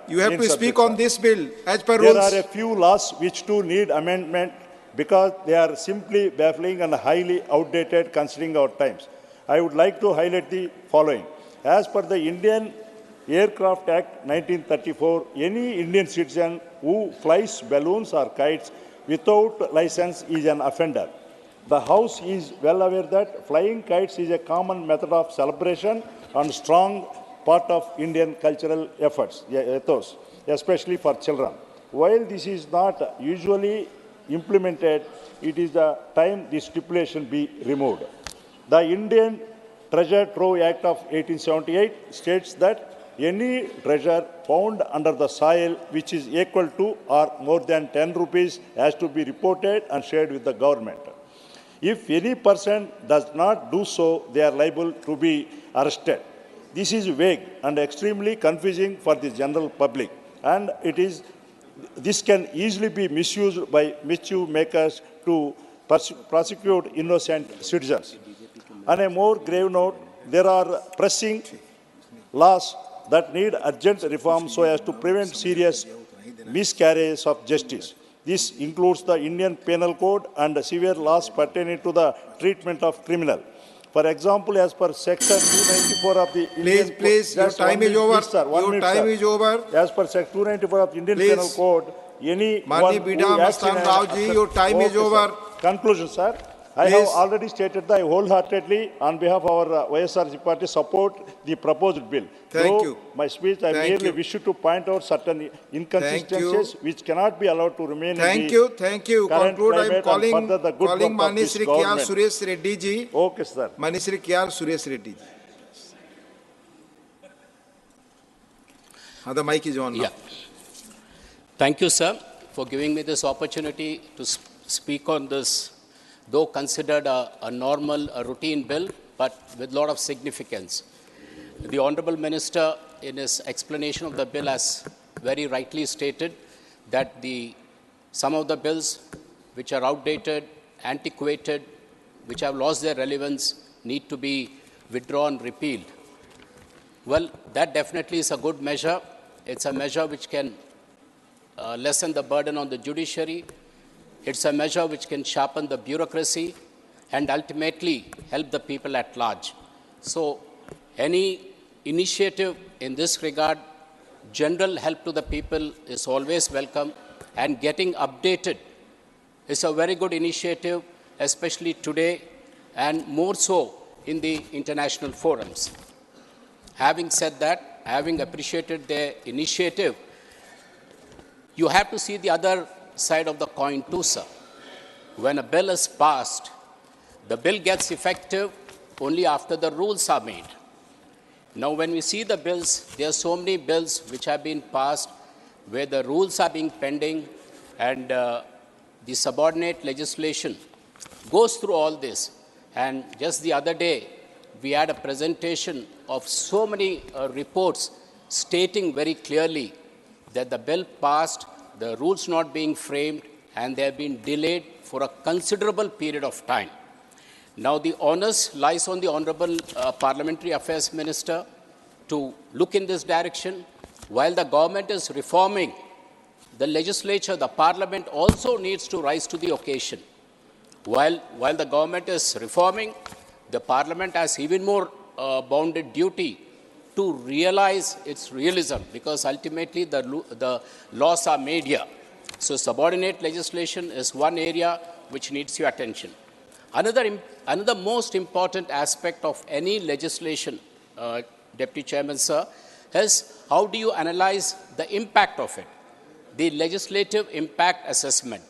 You have to speak on this bill as per rules. There are a few laws which too need amendment because they are simply baffling and highly outdated considering our times. I would like to highlight the following. As per the Indian Aircraft Act 1934, any Indian citizen who flies balloons or kites without license is an offender. The House is well aware that flying kites is a common method of celebration and strong part of Indian cultural efforts, ethos, especially for children. While this is not usually implemented, it is the time this stipulation be removed. The Indian Treasure Trove Act of 1878 states that any treasure found under the soil which is equal to or more than 10 rupees has to be reported and shared with the government. If any person does not do so, they are liable to be arrested. This is vague and extremely confusing for the general public, and this can easily be misused by mischief makers to prosecute innocent citizens. On a more grave note, there are pressing laws that need urgent reform so as to prevent serious miscarriages of justice. This includes the Indian Penal Code and severe laws pertaining to the treatment of criminal. For example, as per Section 294 of the Indian Code... Please, your time is over. Your time is over. As per Section 294 of the Indian Penal Code, anyone who acts in your time is over. Conclusion, sir. I have already stated that I wholeheartedly, on behalf of our YSRC party, support the proposed bill. Thank you. My speech, I merely wish to point out certain inconsistencies which cannot be allowed to remain in the Thank you. Conclude. I am calling Manisri Kyar Suresh Reddy ji. Okay, sir. Manisri Kyar Suresh Reddy ji. The mic is on now. Yeah. Thank you, sir, for giving me this opportunity to speak on this, though considered a normal, routine bill, but with a lot of significance. The Honourable Minister, in his explanation of the bill, has very rightly stated that some of the bills which are outdated, antiquated, which have lost their relevance, need to be withdrawn, repealed. Well, that definitely is a good measure. It's a measure which can lessen the burden on the judiciary. It's a measure which can sharpen the bureaucracy and ultimately help the people at large. So any initiative in this regard, general help to the people is always welcome, and getting updated is a very good initiative, especially today and more so in the international forums. Having said that, having appreciated their initiative, you have to see the other side of the coin too, sir. When a bill is passed, the bill gets effective only after the rules are made. Now, when we see the bills, there are so many bills which have been passed where the rules are being pending, and the subordinate legislation goes through all this. And just the other day, we had a presentation of so many reports stating very clearly that the bill passed, the rules not being framed, and they have been delayed for a considerable period of time. Now, the onus lies on the Honorable Parliamentary Affairs Minister to look in this direction. While the government is reforming, the legislature, the Parliament also needs to rise to the occasion. While the government is reforming, the Parliament has even more bounded duty to realize its realism, because ultimately the laws are made here. So subordinate legislation is one area which needs your attention. Another most important aspect of any legislation, Deputy Chairman, sir, is how do you analyze the impact of it? The legislative impact assessment.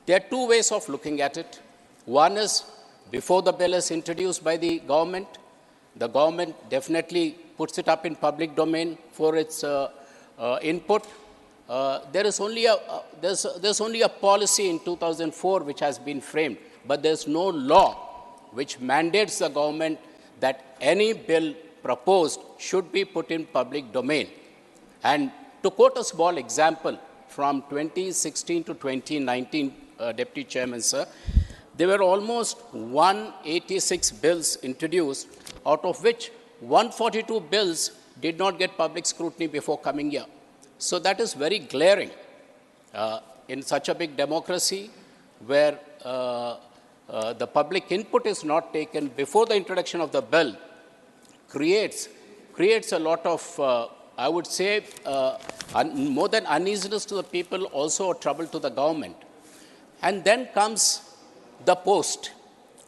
There are two ways of looking at it. One is before the bill is introduced by the government definitely puts it up in public domain for its input. There's only a policy in 2004 which has been framed, but there's no law which mandates the government that any bill proposed should be put in public domain. And to quote a small example, from 2016 to 2019, Deputy Chairman, sir, there were almost 186 bills introduced, out of which 142 bills did not get public scrutiny before coming here. So that is very glaring. In such a big democracy where the public input is not taken before the introduction of the bill, creates a lot of, I would say, more than uneasiness to the people, also a trouble to the government. And then comes the post.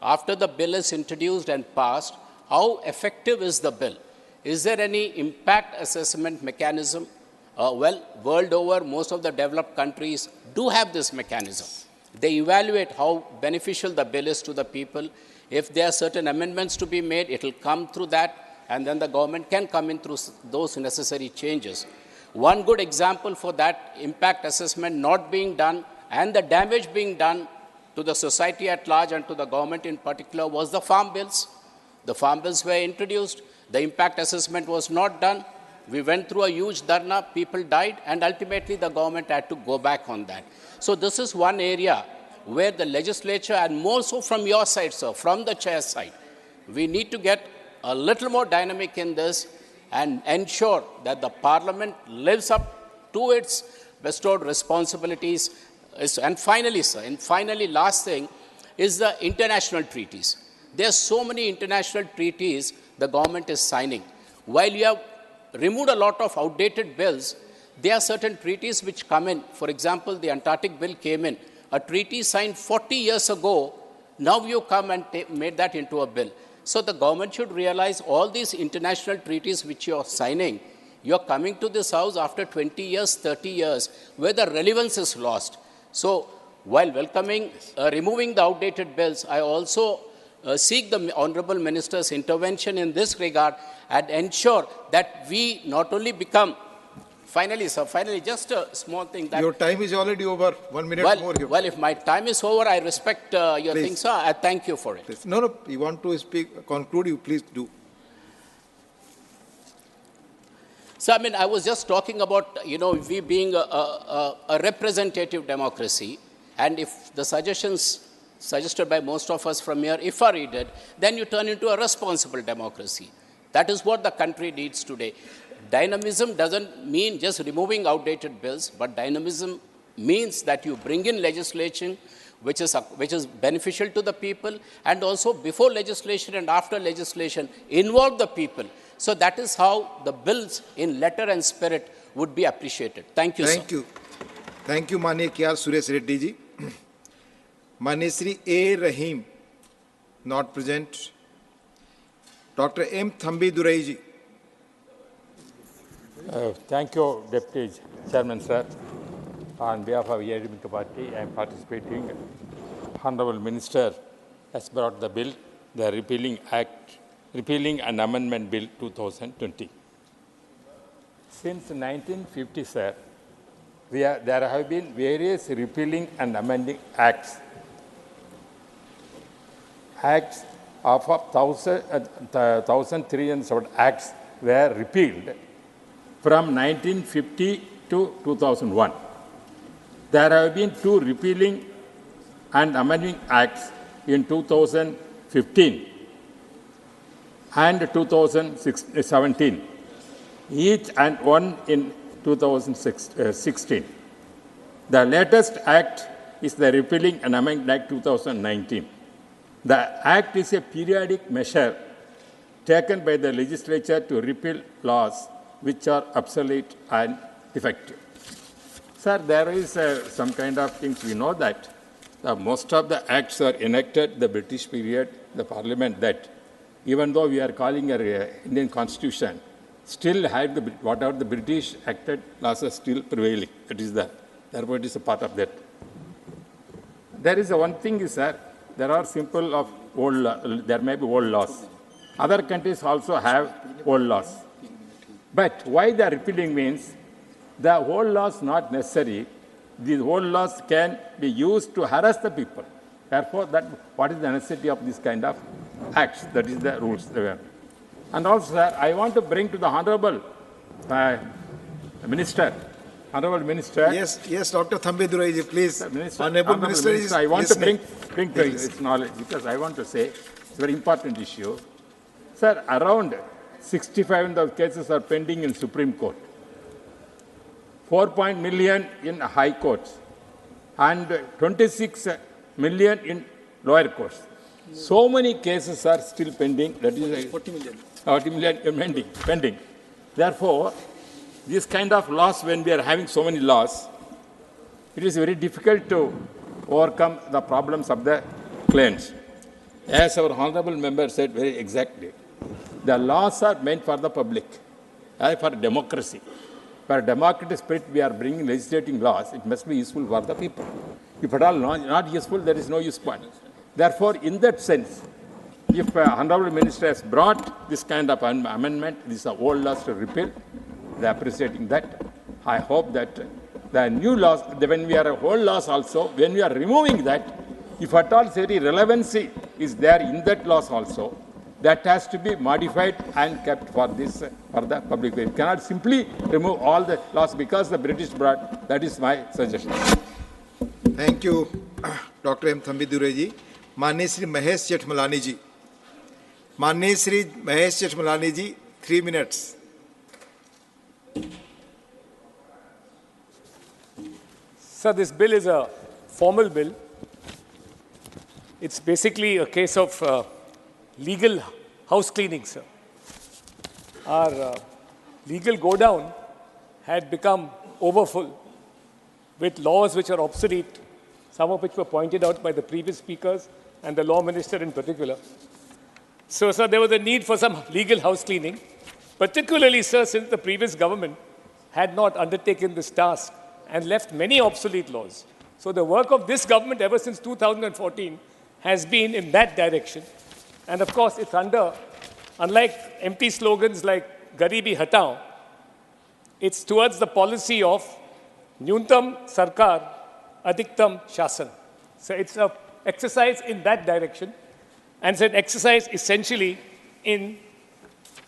After the bill is introduced and passed, how effective is the bill? Is there any impact assessment mechanism? Well, world over, most of the developed countries do have this mechanism. They evaluate how beneficial the bill is to the people. If there are certain amendments to be made, it will come through that, and then the government can come in through those necessary changes. One good example for that impact assessment not being done and the damage being done to the society at large and to the government in particular was the farm bills. The farm bills were introduced. The impact assessment was not done. We went through a huge dharna, people died, and ultimately the government had to go back on that. So this is one area where the legislature, and more so from your side, sir, from the chair side, we need to get a little more dynamic in this and ensure that the Parliament lives up to its bestowed responsibilities. And finally, sir, last thing is the international treaties. There are so many international treaties the government is signing. While you have removed a lot of outdated bills, there are certain treaties which come in. For example, the Antarctic Bill came in. A treaty signed 40 years ago, now you come and made that into a bill. So the government should realize all these international treaties which you are signing, you are coming to this house after 20 years, 30 years, where the relevance is lost. So while welcoming, removing the outdated bills, I also seek the Honorable Minister's intervention in this regard and ensure that we not only become, finally, sir, just a small thing. That your time is already over. 1 minute more. Well, if my time is over, I respect your thing, sir. I thank you for it. Please. No, you want to speak, conclude, you please do. So, I mean, I was just talking about, we being a representative democracy, And if the suggestions suggested by most of us from here, if are needed, then you turn into a responsible democracy. That is what the country needs today. Dynamism doesn't mean just removing outdated bills, but dynamism means that you bring in legislation which is beneficial to the people, and also before legislation and after legislation, involve the people. So that is how the bills in letter and spirit would be appreciated. Thank you, Thank sir. you. Thank you, Mani K.R. Suresh Reddy ji. Mani Sri A. Rahim, not present. Dr. M. Thambi Durai ji. Thank you, Deputy Chairman, sir. On behalf of ADMK Party, I am participating. Honorable Minister has brought the bill, the Repealing and Amendment Bill 2020. Since 1950, sir, there have been various repealing and amending acts. Acts of 1,300 acts were repealed from 1950 to 2001. There have been 2 repealing and amending acts in 2015 and 2017, each and one in 2016. The latest act is the Repealing and Amending Act 2019. The act is a periodic measure taken by the legislature to repeal laws which are obsolete and defective. Sir, there is some kind of things we know that most of the acts are enacted the British period, the Parliament, that even though we are calling our Indian Constitution, still had whatever the British acted laws are still prevailing. It is there. Therefore, it is a part of that. There is one thing is, sir, there are simple of old, there may be old laws. Other countries also have old laws. But why they are repealing means the old laws not necessary. These old laws can be used to harass the people. Therefore, what is the necessity of this kind of acts? That is the rules. And also, sir, I want to bring to the Honorable Minister. Honorable Minister. Yes, Dr. Thambi Durai ji, please. Honorable Minister, I want to bring to his knowledge, because I want to say it's a very important issue. Sir, around 65 of cases are pending in Supreme Court. 4 million in high courts and 26 million in lower courts. So many cases are still pending. That is 40 million pending. Therefore, this kind of laws, when we are having so many laws, it is very difficult to overcome the problems of the clients. As our honorable member said very exactly, the laws are meant for the public, for democracy. For democratic spirit, we are bringing legislating laws. It must be useful for the people. If at all not useful, there is no use point. Therefore, in that sense, if Honorable Minister has brought this kind of amendment, these are old laws to repeal, they are appreciating that. I hope that the new laws, when we are old laws also, when we are removing that, if at all any relevancy is there in that laws also, that has to be modified and kept for the public way. We cannot simply remove all the laws because the British brought. That is my suggestion. Thank you, Dr. M. Thambi Durai ji. Mani Sri Mahesh Jethmalani ji. Mani Sri Mahesh Jethmalani ji, 3 minutes. Sir, this bill is a formal bill. It's basically a case of legal house cleaning, sir. Our legal go-down had become overfull with laws which are obsolete, some of which were pointed out by the previous speakers and the law minister in particular. So, sir, there was a need for some legal house cleaning, particularly, sir, since the previous government had not undertaken this task and left many obsolete laws. So the work of this government ever since 2014 has been in that direction. And of course, it's unlike empty slogans like Garibi Hatao, it's towards the policy of Nyuntam Sarkar, Adhiktam Shasan. So it's an exercise in that direction. And it's an exercise essentially in,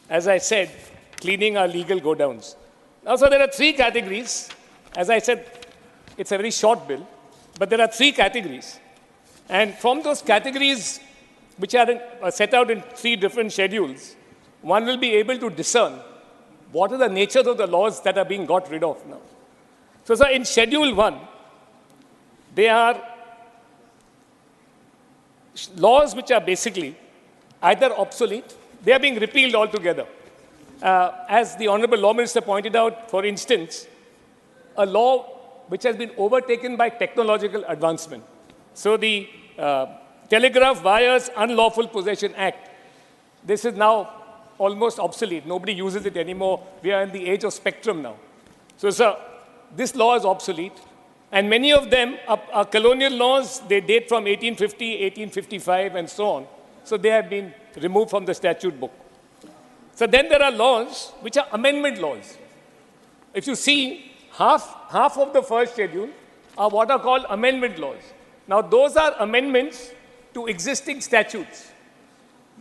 as I said, cleaning our legal go-downs. Now, so there are 3 categories. As I said, it's a very short bill. But there are 3 categories. And from those categories, which are set out in 3 different schedules, one will be able to discern what are the nature of the laws that are being got rid of now. So, sir, in Schedule 1, they are laws which are basically either obsolete, they are being repealed altogether. As the Honorable Law Minister pointed out, for instance, a law which has been overtaken by technological advancement. So the Telegraph Wires Unlawful Possession Act, this is now almost obsolete. Nobody uses it anymore. We are in the age of spectrum now. So, sir, this law is obsolete. And many of them are colonial laws. They date from 1850, 1855, and so on. So they have been removed from the statute book. So then there are laws which are amendment laws. If you see, half of the first schedule are what are called amendment laws. Now, those are amendments to existing statutes.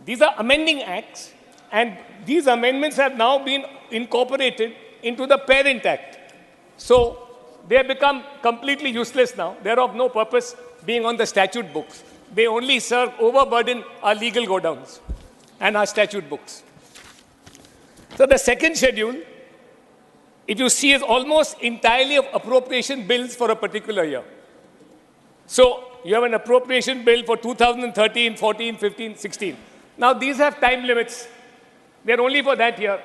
These are amending acts, and these amendments have now been incorporated into the parent act. So they have become completely useless now. They are of no purpose being on the statute books. They only serve overburden our legal go-downs and our statute books. So the second schedule, if you see, is almost entirely of appropriation bills for a particular year. So you have an appropriation bill for 2013, 14, 15, 16. Now these have time limits. They're only for that year.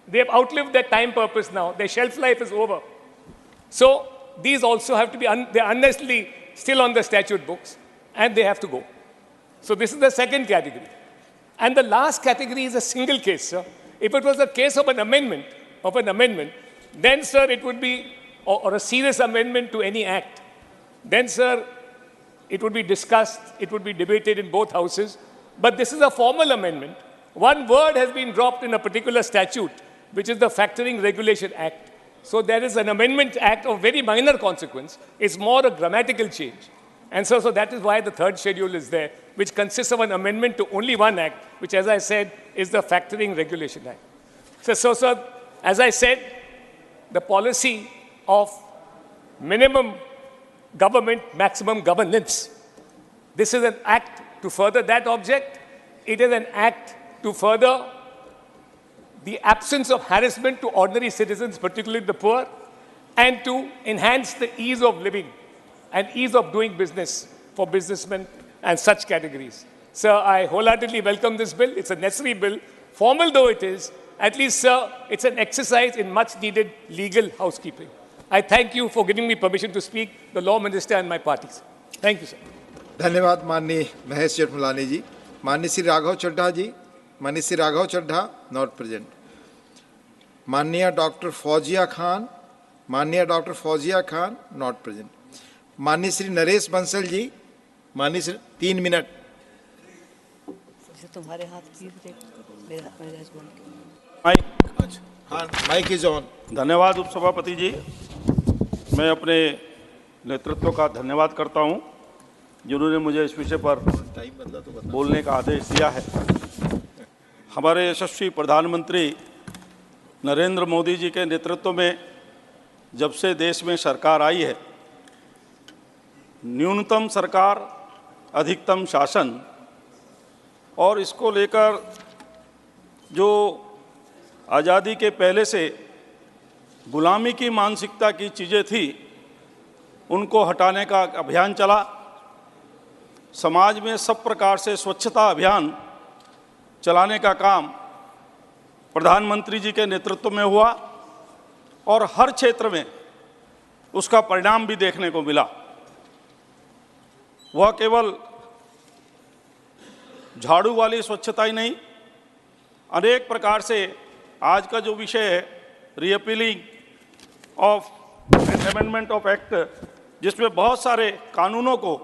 They have outlived their time purpose now. Their shelf life is over. So these also have to be, they're unnecessarily still on the statute books, and they have to go. So this is the second category. And the last category is a single case, sir. If it was a case of an amendment, then, sir, it would be, or a serious amendment to any act, then, sir, it would be discussed, it would be debated in both houses. But this is a formal amendment. One word has been dropped in a particular statute, which is the Factoring Regulation Act. So there is an amendment act of very minor consequence. It's more a grammatical change. And so that is why the third schedule is there, which consists of an amendment to only one act, which, as I said, is the Factoring Regulation Act. So, as I said, the policy of minimum government, maximum governance, this is an act to further that object. It is an act to further the absence of harassment to ordinary citizens, particularly the poor, and to enhance the ease of living and ease of doing business for businessmen and such categories. Sir, I wholeheartedly welcome this bill. It's a necessary bill. Formal though it is, at least, sir, it's an exercise in much needed legal housekeeping. I thank you for giving me permission to speak, the Law Minister and my parties. Thank you, sir. धन्यवाद माननीय महेश जेठमलानी जी। माननीय श्री राघव चड्ढा जी, माननीय Shri Raghav Chadha not present. माननीय doctor Fauzia Khan, माननीय doctor Fauzia Khan not present. माननीय श्री नरेश बंसल जी, माननीय Shri 3 minute. तुम्हारे हाथ की माइक इज ऑन। धन्यवाद उपसभापति जी। मैं अपने नेतृत्व का धन्यवाद करता हूं, जिन्होंने मुझे इस विषय पर बोलने का आदेश दिया है। हमारे यशस्वी प्रधानमंत्री नरेंद्र मोदी जी के नेतृत्व में जब से देश में सरकार आई है, न्यूनतम सरकार, अधिकतम शासन, और इसको लेकर जो आज़ादी के पहले से गुलामी की मानसिकता की चीज़ें थी, उनको हटाने का अभियान चला। समाज में सब प्रकार से स्वच्छता अभियान चलाने का काम प्रधानमंत्री जी के नेतृत्व में हुआ, और हर क्षेत्र में उसका परिणाम भी देखने को मिला। वह केवल झाड़ू वाली स्वच्छता ही नहीं, अनेक प्रकार से आज का जो विषय है रीअपीलिंग ऑफ अमेंडमेंट ऑफ एक्ट, जिसमें बहुत सारे कानूनों को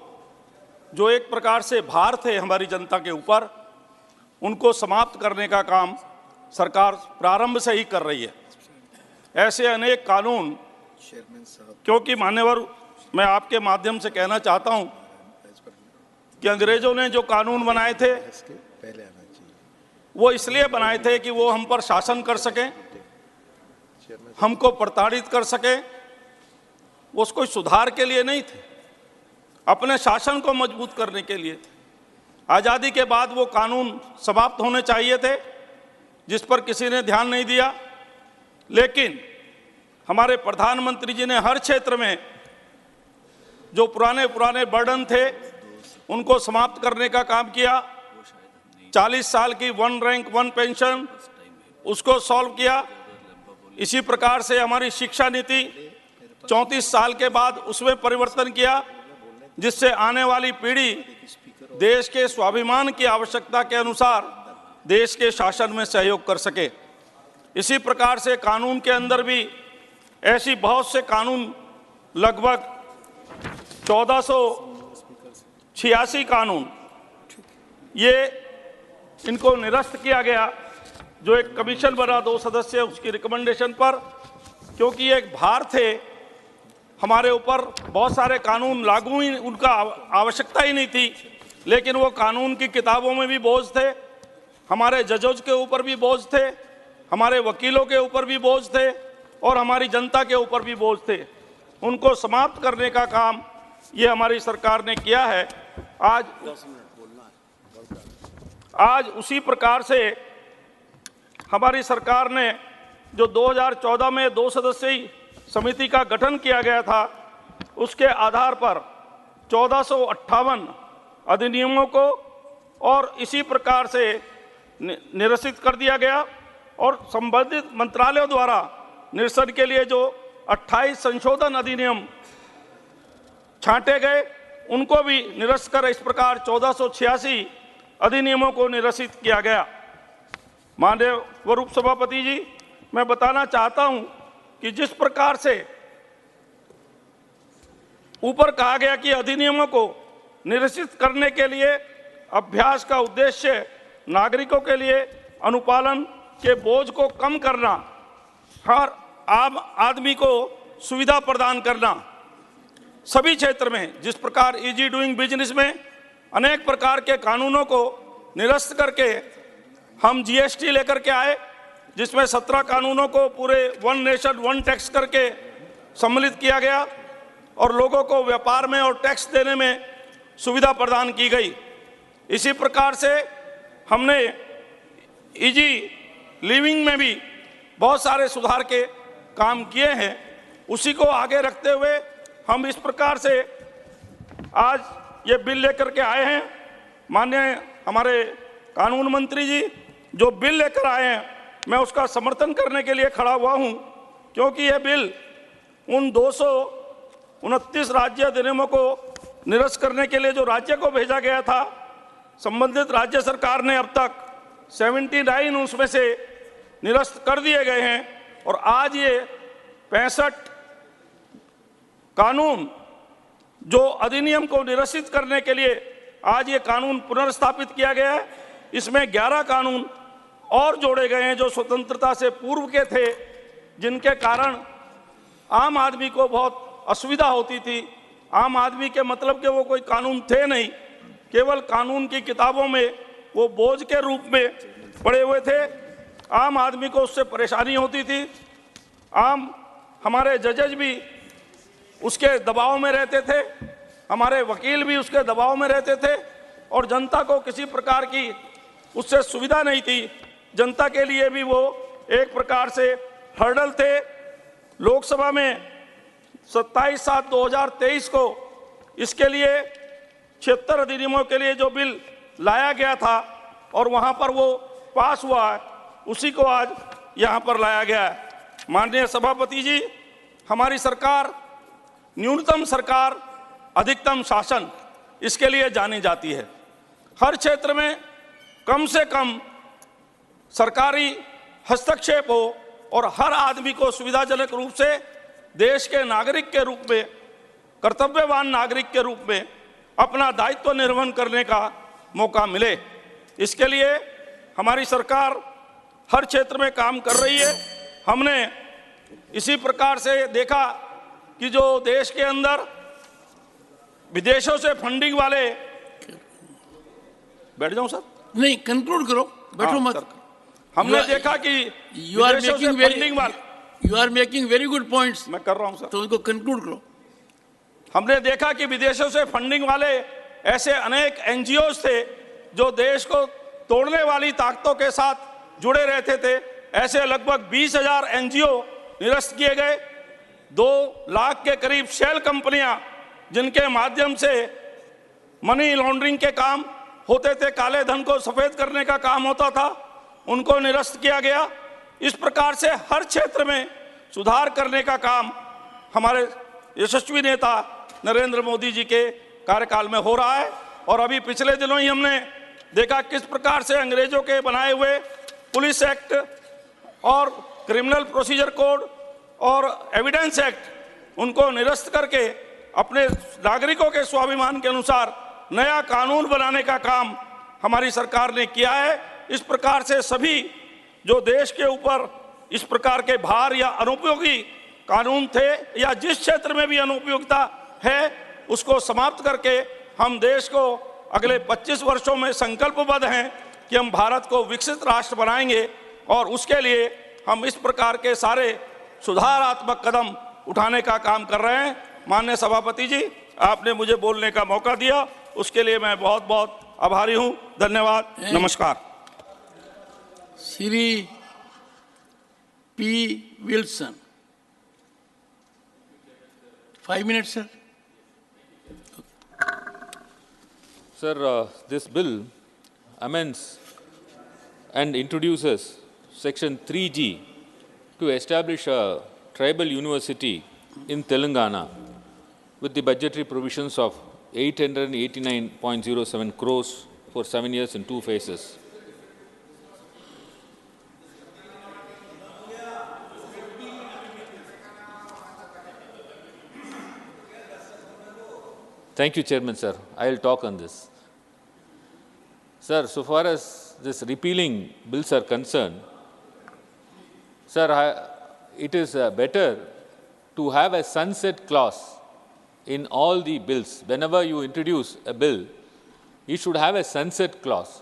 जो एक प्रकार से भार थे हमारी जनता के ऊपर, उनको समाप्त करने का काम सरकार प्रारंभ से ही कर रही है। ऐसे अनेक कानून, क्योंकि मान्यवर, मैं आपके माध्यम से कहना चाहता हूं कि अंग्रेजों ने जो कानून बनाए थे वो इसलिए बनाए थे कि वो हम पर शासन कर सकें, हमको प्रताड़ित कर सकें। वो उसको सुधार के लिए नहीं थे, अपने शासन को मजबूत करने के लिए। आज़ादी के बाद वो कानून समाप्त होने चाहिए थे जिस पर किसी ने ध्यान नहीं दिया, लेकिन हमारे प्रधानमंत्री जी ने हर क्षेत्र में जो पुराने बर्डन थे उनको समाप्त करने का काम किया। 40 साल की 1 रैंक 1 पेंशन उसको सॉल्व किया। इसी प्रकार से हमारी शिक्षा नीति 34 साल के बाद उसमें परिवर्तन किया, जिससे आने वाली पीढ़ी देश के स्वाभिमान की आवश्यकता के अनुसार देश के शासन में सहयोग कर सके। इसी प्रकार से कानून के अंदर भी ऐसी बहुत से कानून, लगभग 1486 कानून, ये इनको निरस्त किया गया। जो एक कमीशन बना 2 सदस्य उसकी रिकमेंडेशन पर, क्योंकि एक भार थे हमारे ऊपर, बहुत सारे कानून लागू ही, उनका आवश्यकता ही नहीं थी, लेकिन वो कानून की किताबों में भी बोझ थे, हमारे जजों के ऊपर भी बोझ थे, हमारे वकीलों के ऊपर भी बोझ थे और हमारी जनता के ऊपर भी बोझ थे। उनको समाप्त करने का काम ये हमारी सरकार ने किया है। आज उसी प्रकार से हमारी सरकार ने जो 2014 में 2 सदस्यीय समिति का गठन किया गया था, उसके आधार पर 1458 अधिनियमों को और इसी प्रकार से निरसित कर दिया गया और संबंधित मंत्रालयों द्वारा निरसन के लिए जो 28 संशोधन अधिनियम छांटे गए उनको भी निरस्त कर इस प्रकार 1486 अधिनियमों को निरसित किया गया। माननीय स्वरूप सभापति जी, मैं बताना चाहता हूं कि जिस प्रकार से ऊपर कहा गया कि अधिनियमों को निरसित करने के लिए अभ्यास का उद्देश्य नागरिकों के लिए अनुपालन के बोझ को कम करना, हर आम आदमी को सुविधा प्रदान करना, सभी क्षेत्र में जिस प्रकार इजी डूइंग बिजनेस में अनेक प्रकार के कानूनों को निरस्त करके हम जीएसटी लेकर के आए, जिसमें 17 कानूनों को पूरे 1 नेशन 1 टैक्स करके सम्मिलित किया गया और लोगों को व्यापार में और टैक्स देने में सुविधा प्रदान की गई। इसी प्रकार से हमने इजी लिविंग में भी बहुत सारे सुधार के काम किए हैं। उसी को आगे रखते हुए हम इस प्रकार से आज ये बिल लेकर के आए हैं। माननीय हमारे कानून मंत्री जी जो बिल लेकर आए हैं, मैं उसका समर्थन करने के लिए खड़ा हुआ हूं, क्योंकि ये बिल उन 229 राज्य अधिनियमों को निरस्त करने के लिए जो राज्य को भेजा गया था, संबंधित राज्य सरकार ने अब तक 79 उसमें से निरस्त कर दिए गए हैं और आज ये 65 कानून जो अधिनियम को निरसित करने के लिए आज ये कानून पुनर्स्थापित किया गया है। इसमें 11 कानून और जोड़े गए हैं जो स्वतंत्रता से पूर्व के थे, जिनके कारण आम आदमी को बहुत असुविधा होती थी। आम आदमी के मतलब के वो कोई कानून थे नहीं, केवल कानून की किताबों में वो बोझ के रूप में पड़े हुए थे। आम आदमी को उससे परेशानी होती थी। हमारे जजेज भी उसके दबाव में रहते थे, हमारे वकील भी उसके दबाव में रहते थे और जनता को किसी प्रकार की उससे सुविधा नहीं थी। जनता के लिए भी वो एक प्रकार से हर्डल थे। लोकसभा में 27/7/2023 को इसके लिए 76 अधिनियमों के लिए जो बिल लाया गया था और वहां पर वो पास हुआ है, उसी को आज यहां पर लाया गया है। माननीय सभापति जी, हमारी सरकार न्यूनतम सरकार अधिकतम शासन इसके लिए जानी जाती है। हर क्षेत्र में कम से कम सरकारी हस्तक्षेप हो और हर आदमी को सुविधाजनक रूप से देश के नागरिक के रूप में, कर्तव्यवान नागरिक के रूप में अपना दायित्व निर्वहन करने का मौका मिले। इसके लिए हमारी सरकार हर क्षेत्र में काम कर रही है। हमने इसी प्रकार से देखा कि जो देश के अंदर विदेशों से फंडिंग वाले, बैठ जाऊं सर? नहीं, कंक्लूड करो, बैठो मत। हमने देखा कि you are making very good points. मैं कर रहा हूं सर, तो उनको कंक्लूड करो। हमने देखा कि विदेशों से फंडिंग वाले ऐसे अनेक एनजीओज थे जो देश को तोड़ने वाली ताकतों के साथ जुड़े रहते थे। ऐसे लगभग 20,000 एनजीओ निरस्त किए गए। 2 लाख के करीब शेल कंपनियां जिनके माध्यम से मनी लॉन्ड्रिंग के काम होते थे, काले धन को सफेद करने का काम होता था, उनको निरस्त किया गया। इस प्रकार से हर क्षेत्र में सुधार करने का काम हमारे यशस्वी नेता नरेंद्र मोदी जी के कार्यकाल में हो रहा है। और अभी पिछले दिनों ही हमने देखा किस प्रकार से अंग्रेजों के बनाए हुए पुलिस एक्ट और क्रिमिनल प्रोसीजर कोड और एविडेंस एक्ट उनको निरस्त करके अपने नागरिकों के स्वाभिमान के अनुसार नया कानून बनाने का काम हमारी सरकार ने किया है। इस प्रकार से सभी जो देश के ऊपर इस प्रकार के भार या अनुपयोगी कानून थे या जिस क्षेत्र में भी अनुपयोगिता है उसको समाप्त करके हम देश को अगले 25 वर्षों में संकल्पबद्ध हैं कि हम भारत को विकसित राष्ट्र बनाएंगे और उसके लिए हम इस प्रकार के सारे सुधारात्मक कदम उठाने का काम कर रहे हैं। माननीय सभापति जी, आपने मुझे बोलने का मौका दिया, उसके लिए मैं बहुत बहुत आभारी हूं। धन्यवाद, नमस्कार। Shri P. Wilson, 5 minutes, sir. Sir, this bill amends and introduces Section 3G to establish a tribal university in Telangana with the budgetary provisions of 889.07 crores for 7 years in 2 phases. Thank you, Chairman, sir. I will talk on this. Sir, so far as this repealing bills are concerned, sir, it is better to have a sunset clause in all the bills. Whenever you introduce a bill, you should have a sunset clause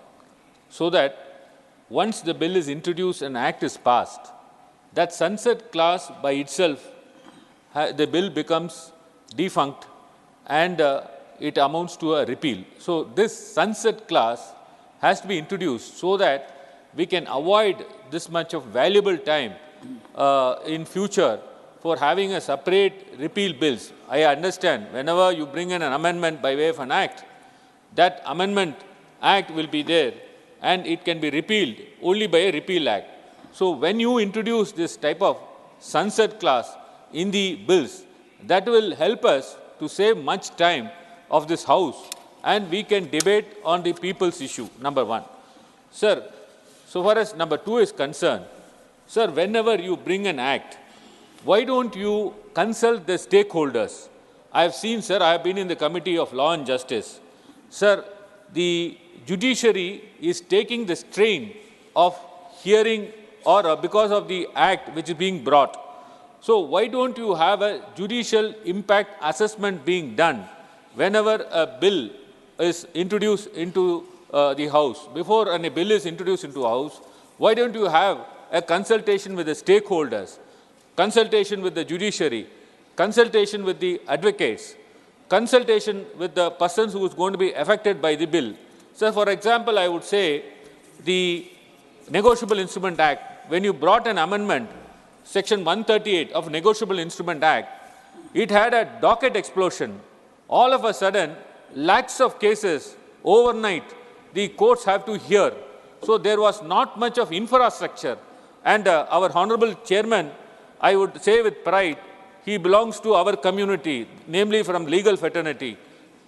so that once the bill is introduced and act is passed, that sunset clause by itself, the bill becomes defunct and it amounts to a repeal. So this sunset clause has to be introduced so that we can avoid this much of valuable time in future for having a separate repeal bills. I understand whenever you bring in an amendment by way of an act, that amendment act will be there and it can be repealed only by a repeal act. So when you introduce this type of sunset clause in the bills, that will help us to save much time of this House and we can debate on the people's issue, number one. Sir, so far as number 2 is concerned, sir, whenever you bring an act, why don't you consult the stakeholders? I have seen, sir, I have been in the Committee of Law and Justice. Sir, the judiciary is taking the strain of hearing or because of the act which is being brought. So why don't you have a judicial impact assessment being done whenever a bill is introduced into the House? Before a bill is introduced into House, why don't you have a consultation with the stakeholders, consultation with the judiciary, consultation with the advocates, consultation with the persons who is going to be affected by the bill? So for example, I would say the Negotiable Instrument Act, when you brought an amendment, Section 138 of Negotiable Instrument Act, it had a docket explosion. All of a sudden, lakhs of cases overnight, the courts have to hear. So there was not much of infrastructure. And our Honorable Chairman, I would say with pride, he belongs to our community, namely from legal fraternity.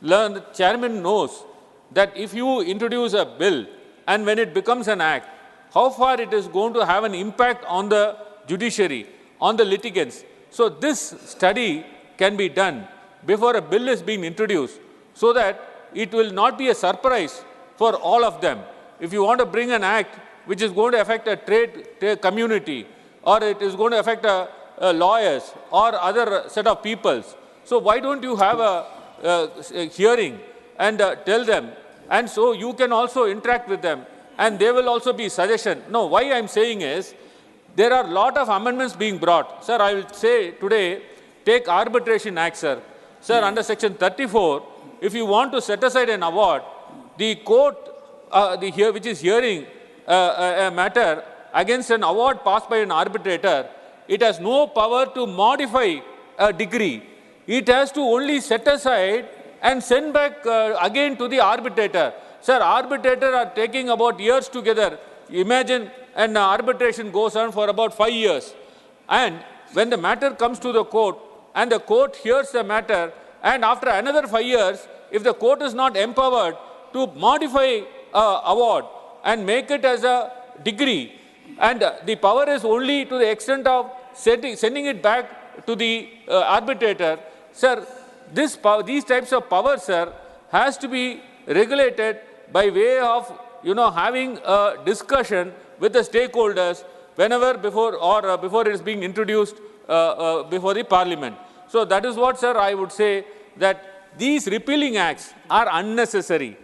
The Chairman knows that if you introduce a bill and when it becomes an act, how far it is going to have an impact on the judiciary, on the litigants. So this study can be done before a bill is being introduced so that it will not be a surprise for all of them. If you want to bring an act which is going to affect a trade community or it is going to affect lawyers or other set of peoples, so why don't you have a hearing and tell them, and so you can also interact with them and there will also be suggestion. No, why I am saying is, there are a lot of amendments being brought. Sir, I will say today, take Arbitration Act, sir. Sir, under section 34, if you want to set aside an award, the court which is hearing a matter against an award passed by an arbitrator, it has no power to modify a decree. It has to only set aside and send back again to the arbitrator. Sir, arbitrators are taking about years together. Imagine an arbitration goes on for about 5 years. And when the matter comes to the court, and the court hears the matter, and after another 5 years, if the court is not empowered to modify award and make it as a decree, and the power is only to the extent of sending it back to the arbitrator, sir, these types of power, sir, has to be regulated by way of, having a discussion with the stakeholders whenever before it is being introduced before the parliament. So that is what, sir, I would say, that these repealing acts are unnecessary.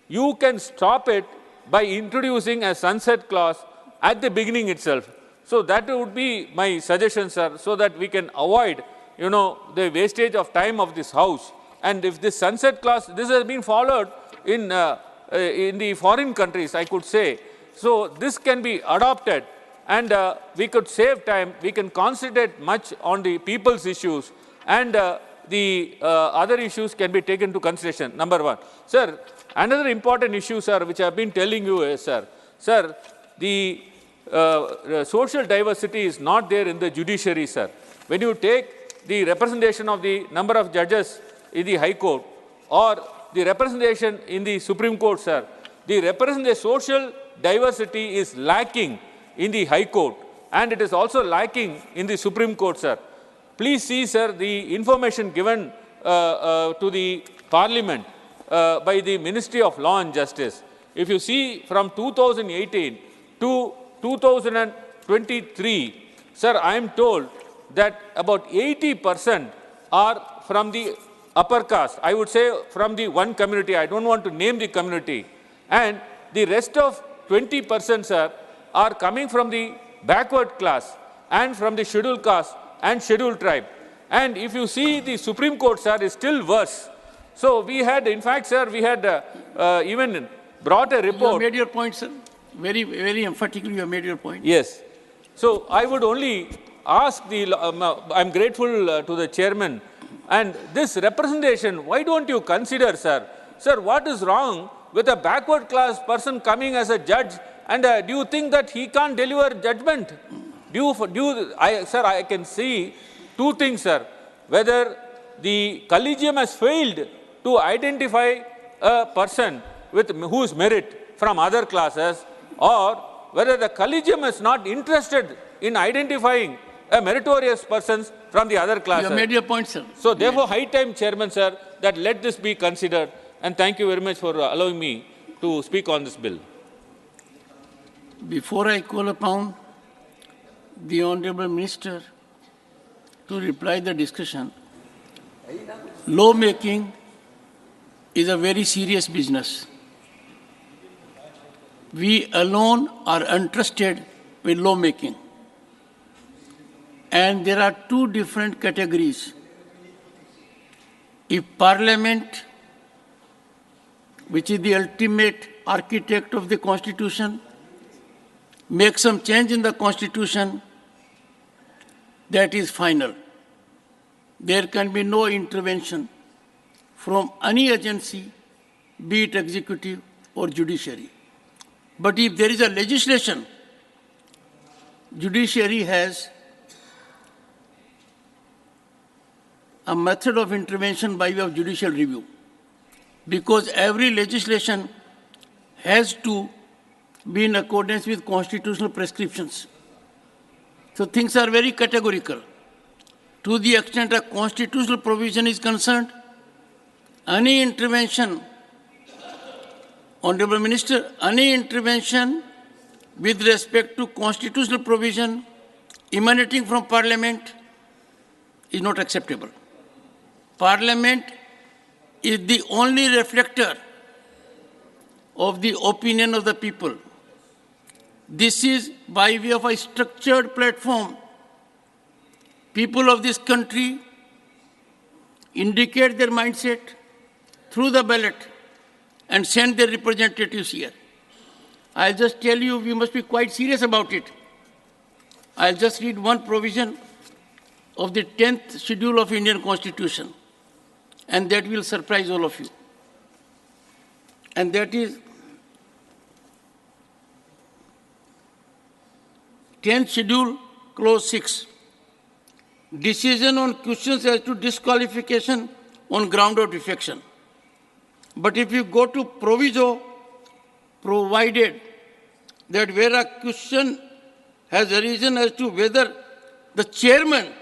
You can stop it by introducing a sunset clause at the beginning itself. So that would be my suggestion, sir, so that we can avoid, the wastage of time of this House. And if this sunset clause, this has been followed in the foreign countries, I could say. So this can be adopted, and we could save time. We can concentrate much on the people's issues, and the other issues can be taken into consideration. Number one. Sir, another important issue, sir, which I have been telling you is, sir, the social diversity is not there in the judiciary, sir. When you take the representation of the number of judges in the High Court or the representation in the Supreme Court, sir, the social diversity is lacking in the High Court, and it is also lacking in the Supreme Court, sir. Please see, sir, the information given to the Parliament by the Ministry of Law and Justice. If you see from 2018 to 2023, sir, I am told that about 80% are from the upper caste. I would say from the one community. I don't want to name the community. And the rest of 20%, sir, are coming from the backward class and from the scheduled caste and scheduled tribe. And if you see the Supreme Court, sir, is still worse. So we had, in fact, sir, we had even brought a report. You made your point, sir. Very, very emphatically, you have made your point. Yes. So I would only ask I'm grateful to the chairman. And this representation, why don't you consider, sir? Sir, what is wrong with a backward class person coming as a judge? And do you think that he can't deliver judgment? Sir, I can see two things, sir. Whether the collegium has failed to identify a person whose merit from other classes, or whether the collegium is not interested in identifying a meritorious persons from the other classes. You have made your point, sir. So therefore, high time, Chairman, sir, that let this be considered. And thank you very much for allowing me to speak on this bill. Before I call upon the Honorable Minister to reply the discussion, lawmaking is a very serious business. We alone are entrusted with lawmaking. And there are two different categories. If Parliament, which is the ultimate architect of the Constitution, makes some change in the Constitution, that is final. There can be no intervention from any agency, be it executive or judiciary. But if there is a legislation, judiciary has a method of intervention by way of judicial review, because every legislation has to be in accordance with constitutional prescriptions. So things are very categorical. To the extent a constitutional provision is concerned, any intervention, Honorable Minister, any intervention with respect to constitutional provision emanating from Parliament is not acceptable. Parliament is the only reflector of the opinion of the people. This is by way of a structured platform. People of this country indicate their mindset through the ballot and send their representatives here. I'll just tell you, we must be quite serious about it. I'll just read one provision of the 10th schedule of Indian Constitution, and that will surprise all of you. And that is 10th schedule, clause 6. Decision on questions as to disqualification on ground of defection. But if you go to proviso, provided that where a question has arisen as to whether the chairman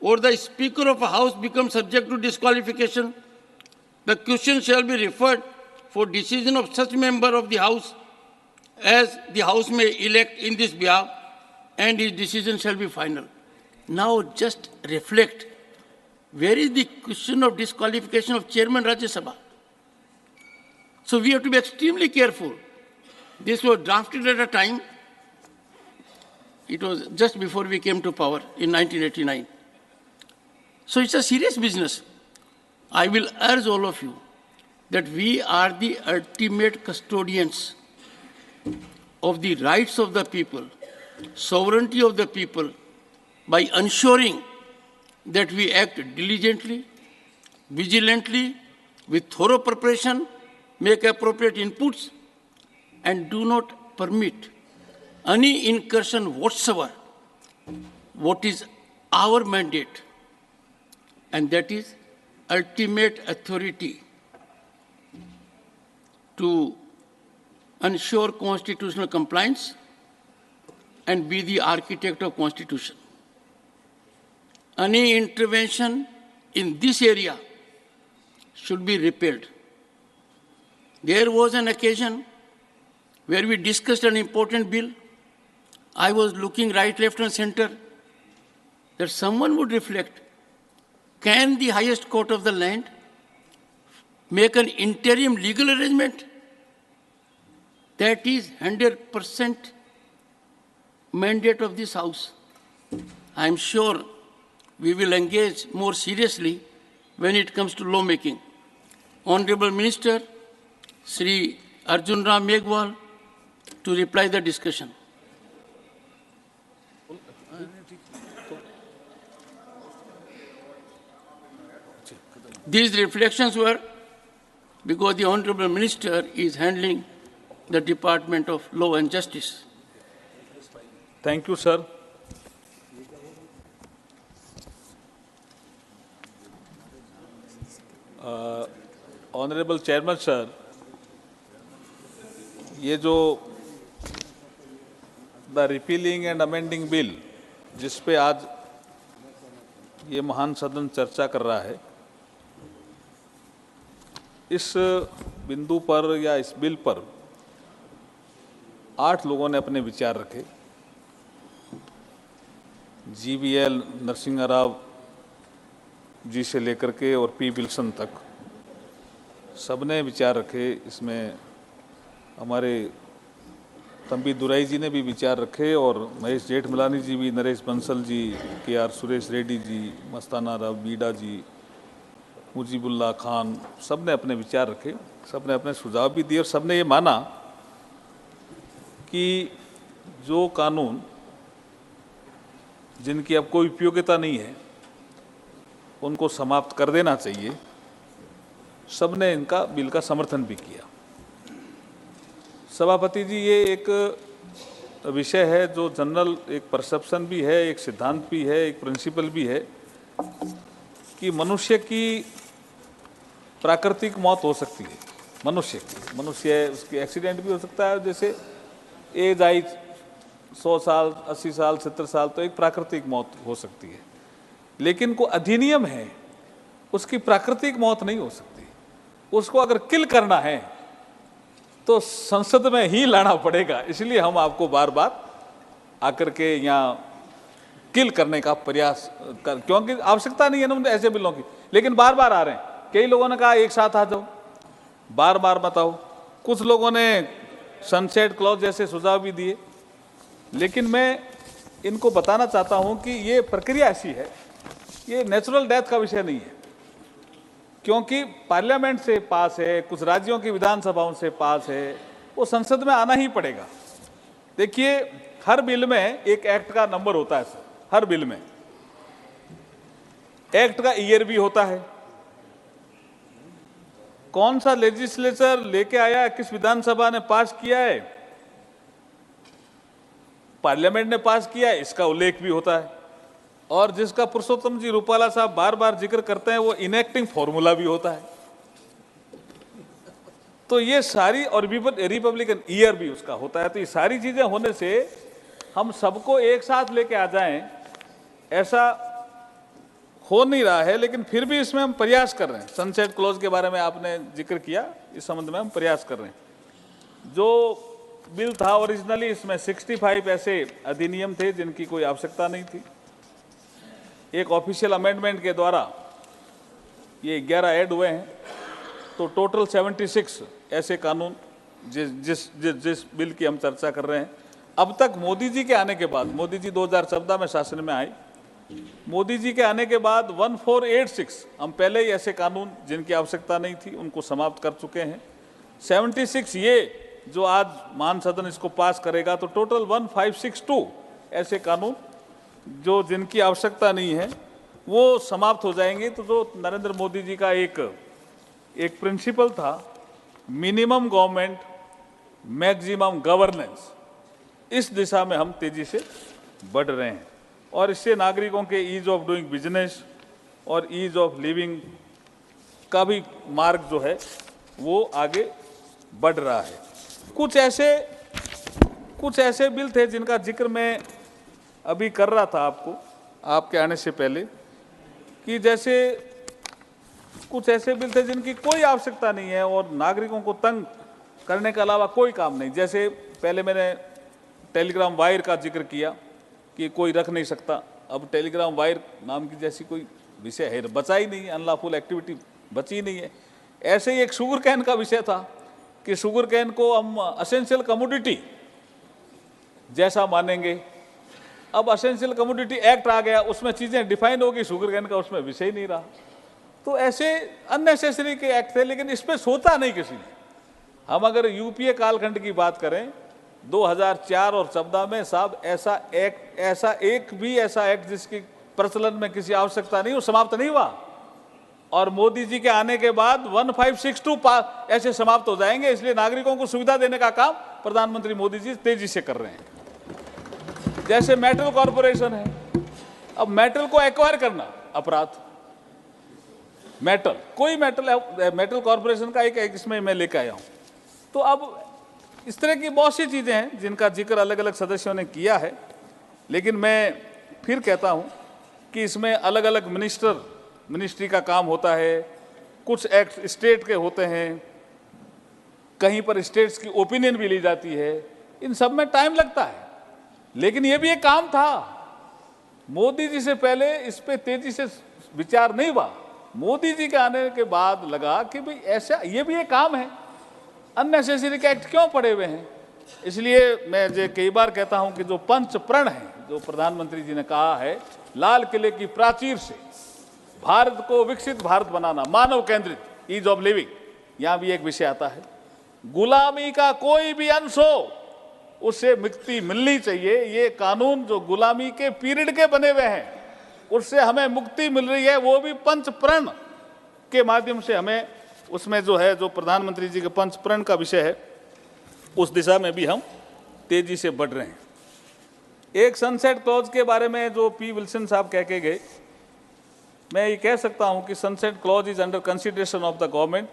or the speaker of a house becomes subject to disqualification, the question shall be referred for decision of such member of the house as the house may elect in this behalf, and his decision shall be final. Now just reflect, where is the question of disqualification of chairman Rajya Sabha? So we have to be extremely careful. This was drafted at a time, it was just before we came to power in 1989. So it's a serious business. I will urge all of you that we are the ultimate custodians of the rights of the people, sovereignty of the people, by ensuring that we act diligently, vigilantly, with thorough preparation, make appropriate inputs, and do not permit any incursion whatsoever. What is our mandate, and that is ultimate authority to ensure constitutional compliance and be the architect of Constitution. Any intervention in this area should be repelled. There was an occasion where we discussed an important bill. I was looking right, left, and center that someone would reflect, can the highest court of the land make an interim legal arrangement? That is 100% mandate of this House. I am sure we will engage more seriously when it comes to lawmaking. Honorable Minister, Sri Arjun Ram Meghwal, to reply the discussion. These reflections were because the Honorable Minister is handling the Department of Law and Justice. Thank you, sir. Honorable Chairman, sir, ये जो the repealing and amending bill जिस पे आज ये महान सदन चर्चा कर रहा है, इस बिंदु पर या इस बिल पर 8 लोगों ने अपने विचार रखे। जीवीएल नरसिंह राव जी से लेकर के और पी विल्सन तक सबने विचार रखे। इसमें हमारे तंबी दुराई जी ने भी विचार रखे और महेश जेठमलानी जी भी, नरेश बंसल जी, के.आर. सुरेश रेड्डी जी, मस्ताना राव बीडा जी, मुजीबुल्लाह खान, सब ने अपने विचार रखे, सब ने अपने सुझाव भी दिए और सब ने ये माना कि जो कानून जिनकी अब कोई उपयोगिता नहीं है उनको समाप्त कर देना चाहिए। सब ने इनका बिल का समर्थन भी किया। सभापति जी, ये एक विषय है जो जनरल एक परसेप्शन भी है, एक सिद्धांत भी है, एक प्रिंसिपल भी है कि मनुष्य की प्राकृतिक मौत हो सकती है। मनुष्य उसकी एक्सीडेंट भी हो सकता है, जैसे एज आई 100 साल, 80 साल, 70 साल, तो एक प्राकृतिक मौत हो सकती है। लेकिन को अधिनियम है, उसकी प्राकृतिक मौत नहीं हो सकती। उसको अगर किल करना है तो संसद में ही लाना पड़ेगा। इसलिए हम आपको बार बार आकर के यहाँ किल करने का प्रयास कर, क्योंकि आवश्यकता नहीं है ना ऐसे बिलों की, लेकिन बार बार आ रहे हैं। कई लोगों ने कहा एक साथ आ जाओ, बार बार बताओ। कुछ लोगों ने सनसेट क्लॉज जैसे सुझाव भी दिए, लेकिन मैं इनको बताना चाहता हूं कि ये प्रक्रिया ऐसी है ये नेचुरल डेथ का विषय नहीं है, क्योंकि पार्लियामेंट से पास है, कुछ राज्यों की विधानसभाओं से पास है, वो संसद में आना ही पड़ेगा। देखिए, हर बिल में एक एक्ट का नंबर होता है सर, हर बिल में एक्ट का ईयर भी होता है, कौन सा लेजिस्लेचर लेके आया, किस विधानसभा ने पास किया है, पार्लियामेंट ने पास किया है, इसका उल्लेख भी होता है। और जिसका पुरुषोत्तम जी रूपाला साहब बार बार जिक्र करते हैं, वो इनेक्टिंग फॉर्मूला भी होता है। तो ये सारी, और रिपब्लिकन ईयर भी उसका होता है। तो ये सारी चीजें होने से हम सबको एक साथ लेके आ जाएं, ऐसा हो नहीं रहा है, लेकिन फिर भी इसमें हम प्रयास कर रहे हैं। सनसेट क्लॉज के बारे में आपने जिक्र किया, इस संबंध में हम प्रयास कर रहे हैं। जो बिल था ओरिजिनली, इसमें 65 ऐसे अधिनियम थे जिनकी कोई आवश्यकता नहीं थी। एक ऑफिशियल अमेंडमेंट के द्वारा ये 11 ऐड हुए हैं, तो टोटल 76 ऐसे कानून जिस बिल की हम चर्चा कर रहे हैं। अब तक मोदी जी के आने के बाद, मोदी जी 2014 में शासन में आए, मोदी जी के आने के बाद 1486 हम पहले ही ऐसे कानून जिनकी आवश्यकता नहीं थी उनको समाप्त कर चुके हैं। 76 ये जो आज मान सदन इसको पास करेगा, तो टोटल 1562 ऐसे कानून जो जिनकी आवश्यकता नहीं है वो समाप्त हो जाएंगे। तो जो नरेंद्र मोदी जी का एक प्रिंसिपल था, मिनिमम गवर्नमेंट मैक्सिमम गवर्नेंस, इस दिशा में हम तेजी से बढ़ रहे हैं और इससे नागरिकों के ईज ऑफ डूइंग बिजनेस और ईज ऑफ लिविंग का भी मार्ग जो है वो आगे बढ़ रहा है। कुछ ऐसे बिल थे जिनका जिक्र मैं अभी कर रहा था आपके आने से पहले, कि जैसे कुछ ऐसे बिल थे जिनकी कोई आवश्यकता नहीं है और नागरिकों को तंग करने के अलावा कोई काम नहीं। जैसे पहले मैंने टेलीग्राम वायर का जिक्र किया कि कोई रख नहीं सकता, अब टेलीग्राम वायर नाम की जैसी कोई विषय है बचा ही नहीं है, अनलॉफुल एक्टिविटी बची ही नहीं है। ऐसे ही एक शुगर कैन का विषय था कि शुगर कैन को हम असेंशियल कमोडिटी जैसा मानेंगे। अब असेंशियल कमोडिटी एक्ट आ गया, उसमें चीज़ें डिफाइन होगी, शुगर कैन का उसमें विषय ही नहीं रहा। तो ऐसे अननेसेसरी के एक्ट थे, लेकिन इस पर सोचा नहीं किसी ने। हम अगर यूपीए कालखंड की बात करें, 2004 और 14 में साहब ऐसा एक्ट जिसकी प्रचलन में किसी आवश्यकता नहीं, वो समाप्त नहीं हुआ। और मोदी जी के आने के बाद 1562 ऐसे समाप्त हो जाएंगे। इसलिए नागरिकों को सुविधा देने का काम प्रधानमंत्री मोदी जी तेजी से कर रहे हैं। जैसे मेटल कॉर्पोरेशन है, अब मेटल को एक्वायर करना अपराध, मेटल कॉर्पोरेशन का एक इसमें मैं लेकर आया हूं। तो अब इस तरह की बहुत सी चीजें हैं जिनका जिक्र अलग अलग सदस्यों ने किया है, लेकिन मैं फिर कहता हूं कि इसमें अलग अलग मिनिस्ट्री का काम होता है, कुछ एक्ट स्टेट के होते हैं, कहीं पर स्टेट्स की ओपिनियन भी ली जाती है, इन सब में टाइम लगता है। लेकिन ये भी एक काम था, मोदी जी से पहले इस पे तेजी से विचार नहीं हुआ। मोदी जी के आने के बाद लगा कि भाई ऐसा ये भी एक काम है, अननेसेसरी के एक्ट क्यों पड़े हुए हैं। इसलिए मैं जो कई बार कहता हूं कि जो पंच प्रण है, जो प्रधानमंत्री जी ने कहा है, लाल किले की प्राचीर से भारत को विकसित भारत बनाना, मानव केंद्रित, ईज ऑफ लिविंग, यहां भी एक विषय आता है। गुलामी का कोई भी अंश हो उससे मुक्ति मिलनी चाहिए। ये कानून जो गुलामी के पीरियड के बने हुए हैं उससे हमें मुक्ति मिल रही है, वो भी पंच प्रण के माध्यम से हमें उसमें जो है, जो प्रधानमंत्री जी के पंच प्रण का विषय है, उस दिशा में भी हम तेजी से बढ़ रहे हैं। एक सनसेट क्लॉज के बारे में जो पी विल्सन साहब कह के गए, मैं ये कह सकता हूं कि sunset clause is under consideration of the government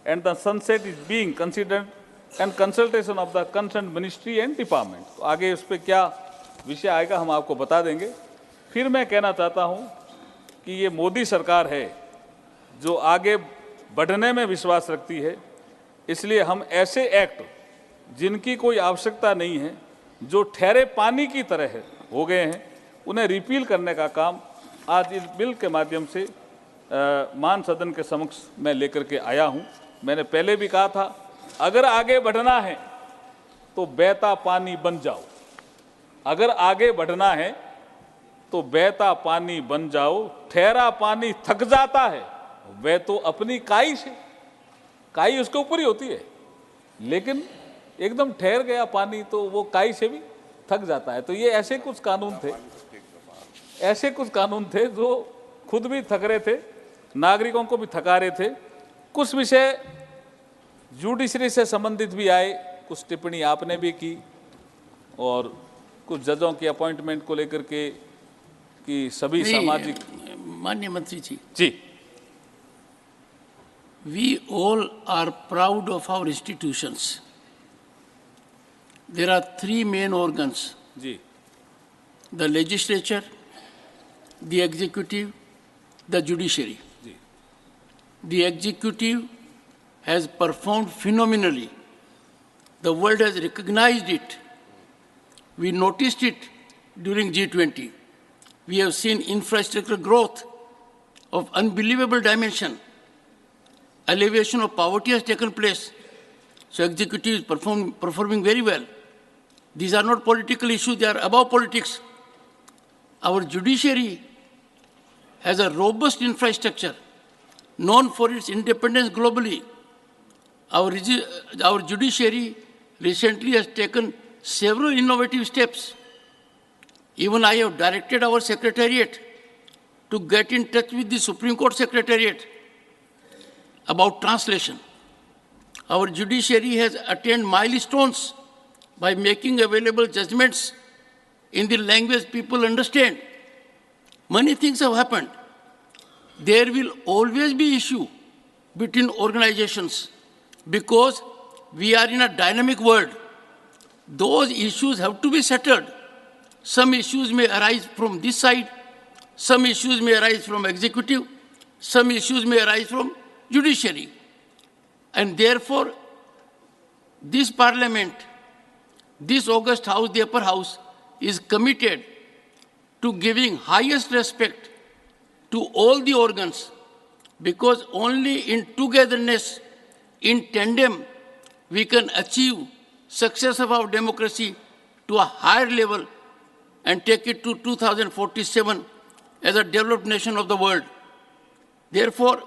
and the sunset is being considered and consultation of the concern ministry and department. तो आगे उस पर क्या विषय आएगा हम आपको बता देंगे। फिर मैं कहना चाहता हूं कि ये मोदी सरकार है जो आगे बढ़ने में विश्वास रखती है, इसलिए हम ऐसे एक्ट जिनकी कोई आवश्यकता नहीं है, जो ठहरे पानी की तरह हो गए हैं, उन्हें रिपील करने का काम आज इस बिल के माध्यम से मान सदन के समक्ष मैं लेकर के आया हूं। मैंने पहले भी कहा था, अगर आगे बढ़ना है तो बहता पानी बन जाओ। अगर आगे बढ़ना है तो बहता पानी बन जाओ, ठहरा पानी थक जाता है वह तो अपनी काई से, काई उसके ऊपर ही होती है, लेकिन एकदम ठहर गया पानी तो वो काई से भी थक जाता है। तो ये ऐसे कुछ कानून थे जो खुद भी थक रहे थे, नागरिकों को भी थका रहे थे। कुछ विषय जुडिशरी से संबंधित भी आए, कुछ टिप्पणी आपने भी की, और कुछ जजों की अपॉइंटमेंट को लेकर के कि सभी सामाजिक। माननीय मंत्री जी, we all are proud of our institutions. There are three main organs: जी, the legislature, the executive, the judiciary. जी, The executive has performed phenomenally. The world has recognized it. We noticed it during G20. We have seen infrastructural growth of unbelievable dimension. Alleviation of poverty has taken place. So executive is performing very well. These are not political issues, they are above politics. Our judiciary has a robust infrastructure, known for its independence globally. Our judiciary recently has taken several innovative steps. Even I have directed our secretariat to get in touch with the Supreme Court Secretariat about translation. Our judiciary has attained milestones by making available judgments in the language people understand. Many things have happened. There will always be issue between organizations because we are in a dynamic world. Those issues have to be settled. Some issues may arise from this side, some issues may arise from executive, some issues may arise from judiciary. And therefore, this parliament, this august house, the upper house, is committed to giving highest respect to all the organs, because only in togetherness, in tandem, we can achieve success of our democracy to a higher level and take it to 2047 as a developed nation of the world. Therefore,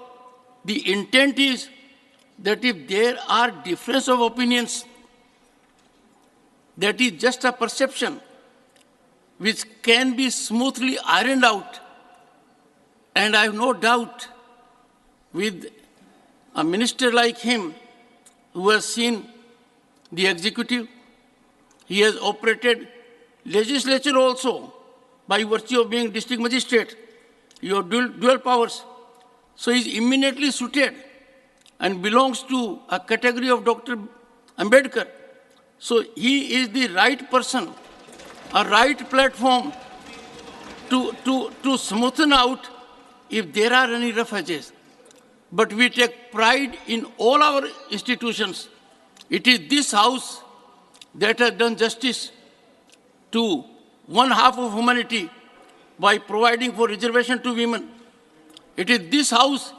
the intent is that if there are difference of opinions, that is just a perception which can be smoothly ironed out. And I have no doubt with a minister like him who has seen the executive, he has operated legislature also by virtue of being district magistrate. You have dual powers. So he is eminently suited and belongs to a category of Dr. Ambedkar. So he is the right person, a right platform to smoothen out if there are any rough edges. But we take pride in all our institutions. It is this house that has done justice to one half of humanity by providing for reservation to women. It is this house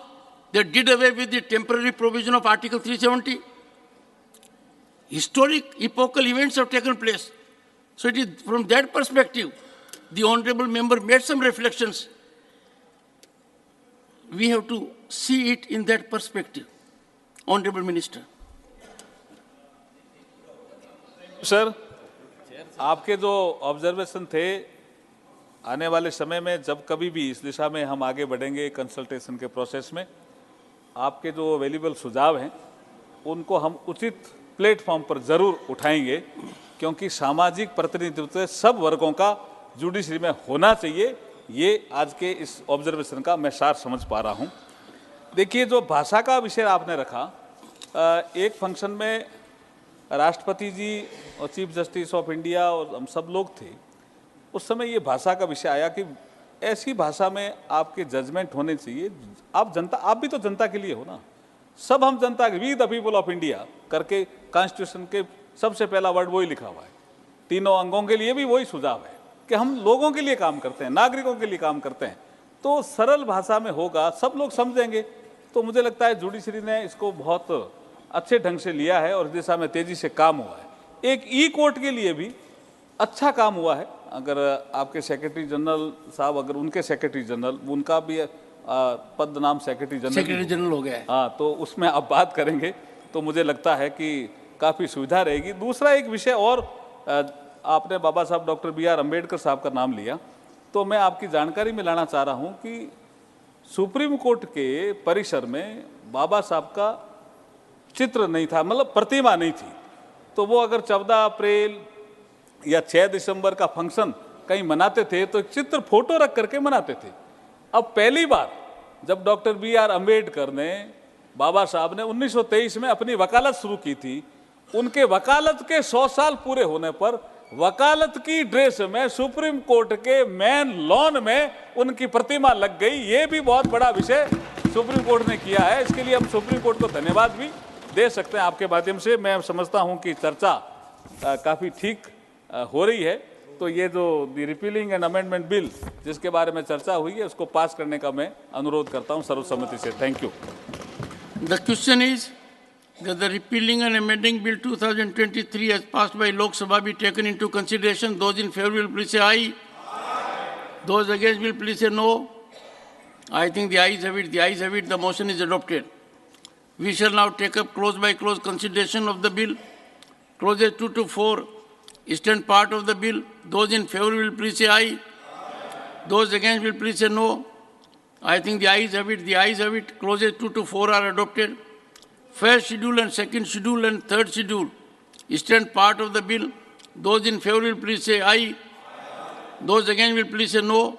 that did away with the temporary provision of Article 370. Historic, epochal events have taken place. So it is from that perspective, the honorable member made some reflections. We have to see it in that perspective. Honorable Minister. Sir, आपके जो observation थे, आने वाले समय में जब कभी भी इस दिशा में हम आगे बढ़ेंगे कंसल्टेशन के प्रोसेस में, आपके जो वैल्यूएबल सुझाव हैं उनको हम उचित प्लेटफॉर्म पर ज़रूर उठाएंगे, क्योंकि सामाजिक प्रतिनिधित्व सब वर्गों का जुडिशरी में होना चाहिए। ये आज के इस ऑब्जर्वेशन का मैं सार समझ पा रहा हूँ। देखिए, जो भाषा का विषय आपने रखा, एक फंक्शन में राष्ट्रपति जी और चीफ जस्टिस ऑफ इंडिया और हम सब लोग थे, उस समय ये भाषा का विषय आया कि ऐसी भाषा में आपके जजमेंट होने चाहिए। आप जनता, आप भी तो जनता के लिए हो ना, सब हम जनता के, we the people of India करके कॉन्स्टिट्यूशन के सबसे पहला वर्ड वही लिखा हुआ है। तीनों अंगों के लिए भी वही सुझाव है कि हम लोगों के लिए काम करते हैं, नागरिकों के लिए काम करते हैं। तो सरल भाषा में होगा, सब लोग समझेंगे। तो मुझे लगता है जुडिशरी ने इसको बहुत अच्छे ढंग से लिया है और इस दिशा में तेजी से काम हुआ है। एक ई कोर्ट के लिए भी अच्छा काम हुआ है। अगर आपके सेक्रेटरी जनरल साहब, अगर उनके सेक्रेटरी जनरल, उनका भी पद नाम सेक्रेटरी जनरल हो गया है, हाँ, तो उसमें आप बात करेंगे तो मुझे लगता है कि काफ़ी सुविधा रहेगी। दूसरा एक विषय और, आपने बाबा साहब डॉक्टर B.R. अम्बेडकर साहब का नाम लिया, तो मैं आपकी जानकारी में लाना चाह रहा हूँ कि सुप्रीम कोर्ट के परिसर में बाबा साहब का चित्र नहीं था, मतलब प्रतिमा नहीं थी। तो वो अगर 14 अप्रैल या 6 दिसंबर का फंक्शन कहीं मनाते थे तो चित्र फोटो रख करके मनाते थे। अब पहली बार जब डॉक्टर B.R. अम्बेडकर ने, बाबा साहब ने 1923 में अपनी वकालत शुरू की थी, उनके वकालत के 100 साल पूरे होने पर वकालत की ड्रेस में सुप्रीम कोर्ट के मेन लॉन में उनकी प्रतिमा लग गई। ये भी बहुत बड़ा विषय सुप्रीम कोर्ट ने किया है। इसके लिए हम सुप्रीम कोर्ट को धन्यवाद भी दे सकते हैं आपके माध्यम से। मैं समझता हूं कि चर्चा काफ़ी ठीक हो रही है। तो ये जो रिपीलिंग एंड अमेंडमेंट बिल जिसके बारे में चर्चा हुई है, उसको पास करने का मैं अनुरोध करता हूं सर्वसम्मति से। Thank you. The question is that the repealing and amending bill 2023 as passed by Lok Sabha be taken into consideration. Those in favor will please say aye. Those against will please say no. I think the ayes have it. The ayes have it. The motion is adopted. We shall now take up clause by clause consideration of the bill. Clauses 2 to 4 stand part of the bill. Those in favor will please say aye. Those against will please say no. I think the ayes have it. The ayes have it. Clauses 2 to 4 are adopted. First schedule and second schedule and third schedule stand part of the bill. Those in favor will please say aye. Those against will please say no.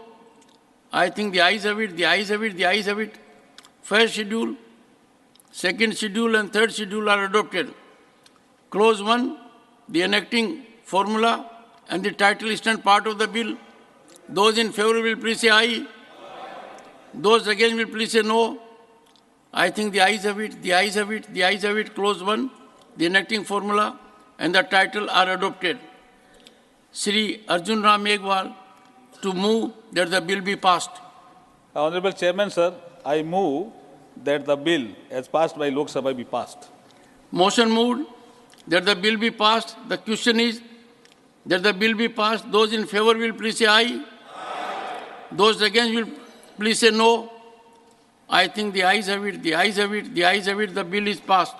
I think the ayes have it. The ayes have it. The ayes have it. First schedule, second schedule and third schedule are adopted. Clause 1, the enacting formula and the title stand part of the bill. Those in favor will please say aye. Those against will please say no. I think the ayes have it. The ayes have it. The ayes have it. Clause 1, the enacting formula and the title are adopted. Shri Arjun Ram Meghwal to move that the bill be passed. Honorable Chairman, sir, I move that the bill as passed by Lok Sabha be passed. Motion moved that the bill be passed. The question is that the bill be passed. Those in favor will please say aye. Those against will please say no. I think the ayes have it. The ayes have it. The ayes have it. The bill is passed.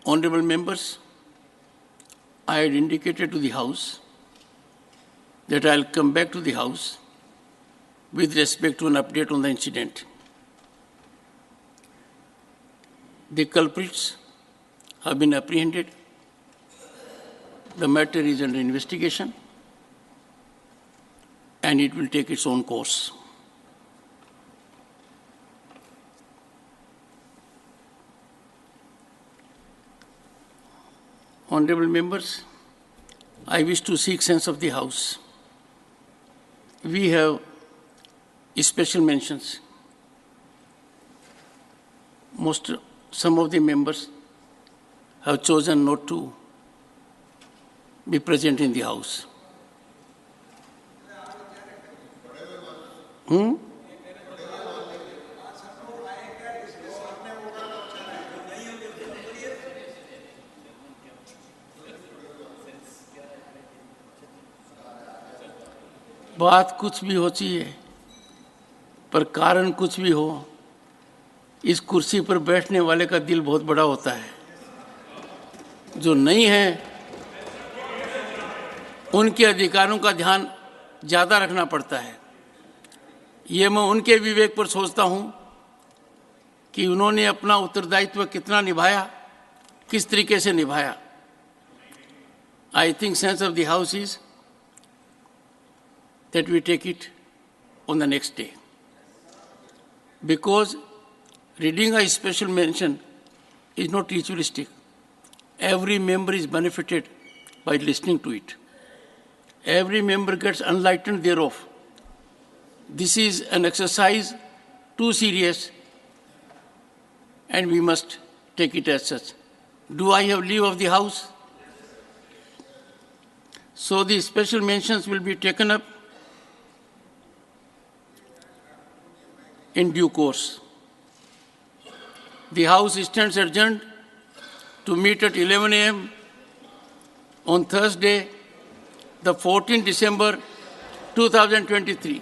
Honorable members, I had indicated to the House that I'll come back to the House with respect to an update on the incident. The culprits have been apprehended. The matter is under investigation and it will take its own course. Honorable members, I wish to seek sense of the House. We have special mentions. Some of the members have chosen not to be present in the House. बात कुछ भी होती है, पर कारण कुछ भी हो, इस कुर्सी पर बैठने वाले का दिल बहुत बड़ा होता है। जो नहीं है, उनके अधिकारों का ध्यान ज़्यादा रखना पड़ता है। ये मैं उनके विवेक पर सोचता हूँ कि उन्होंने अपना उत्तरदायित्व कितना निभाया, किस तरीके से निभाया। I think sense of the House is that we take it on the next day. Because reading a special mention is not ritualistic. Every member is benefited by listening to it. Every member gets enlightened thereof. This is an exercise too serious and we must take it as such. Do I have leave of the House? So the special mentions will be taken up in due course. The House stands adjourned to meet at 11 a.m. on Thursday, the 14th December 2023.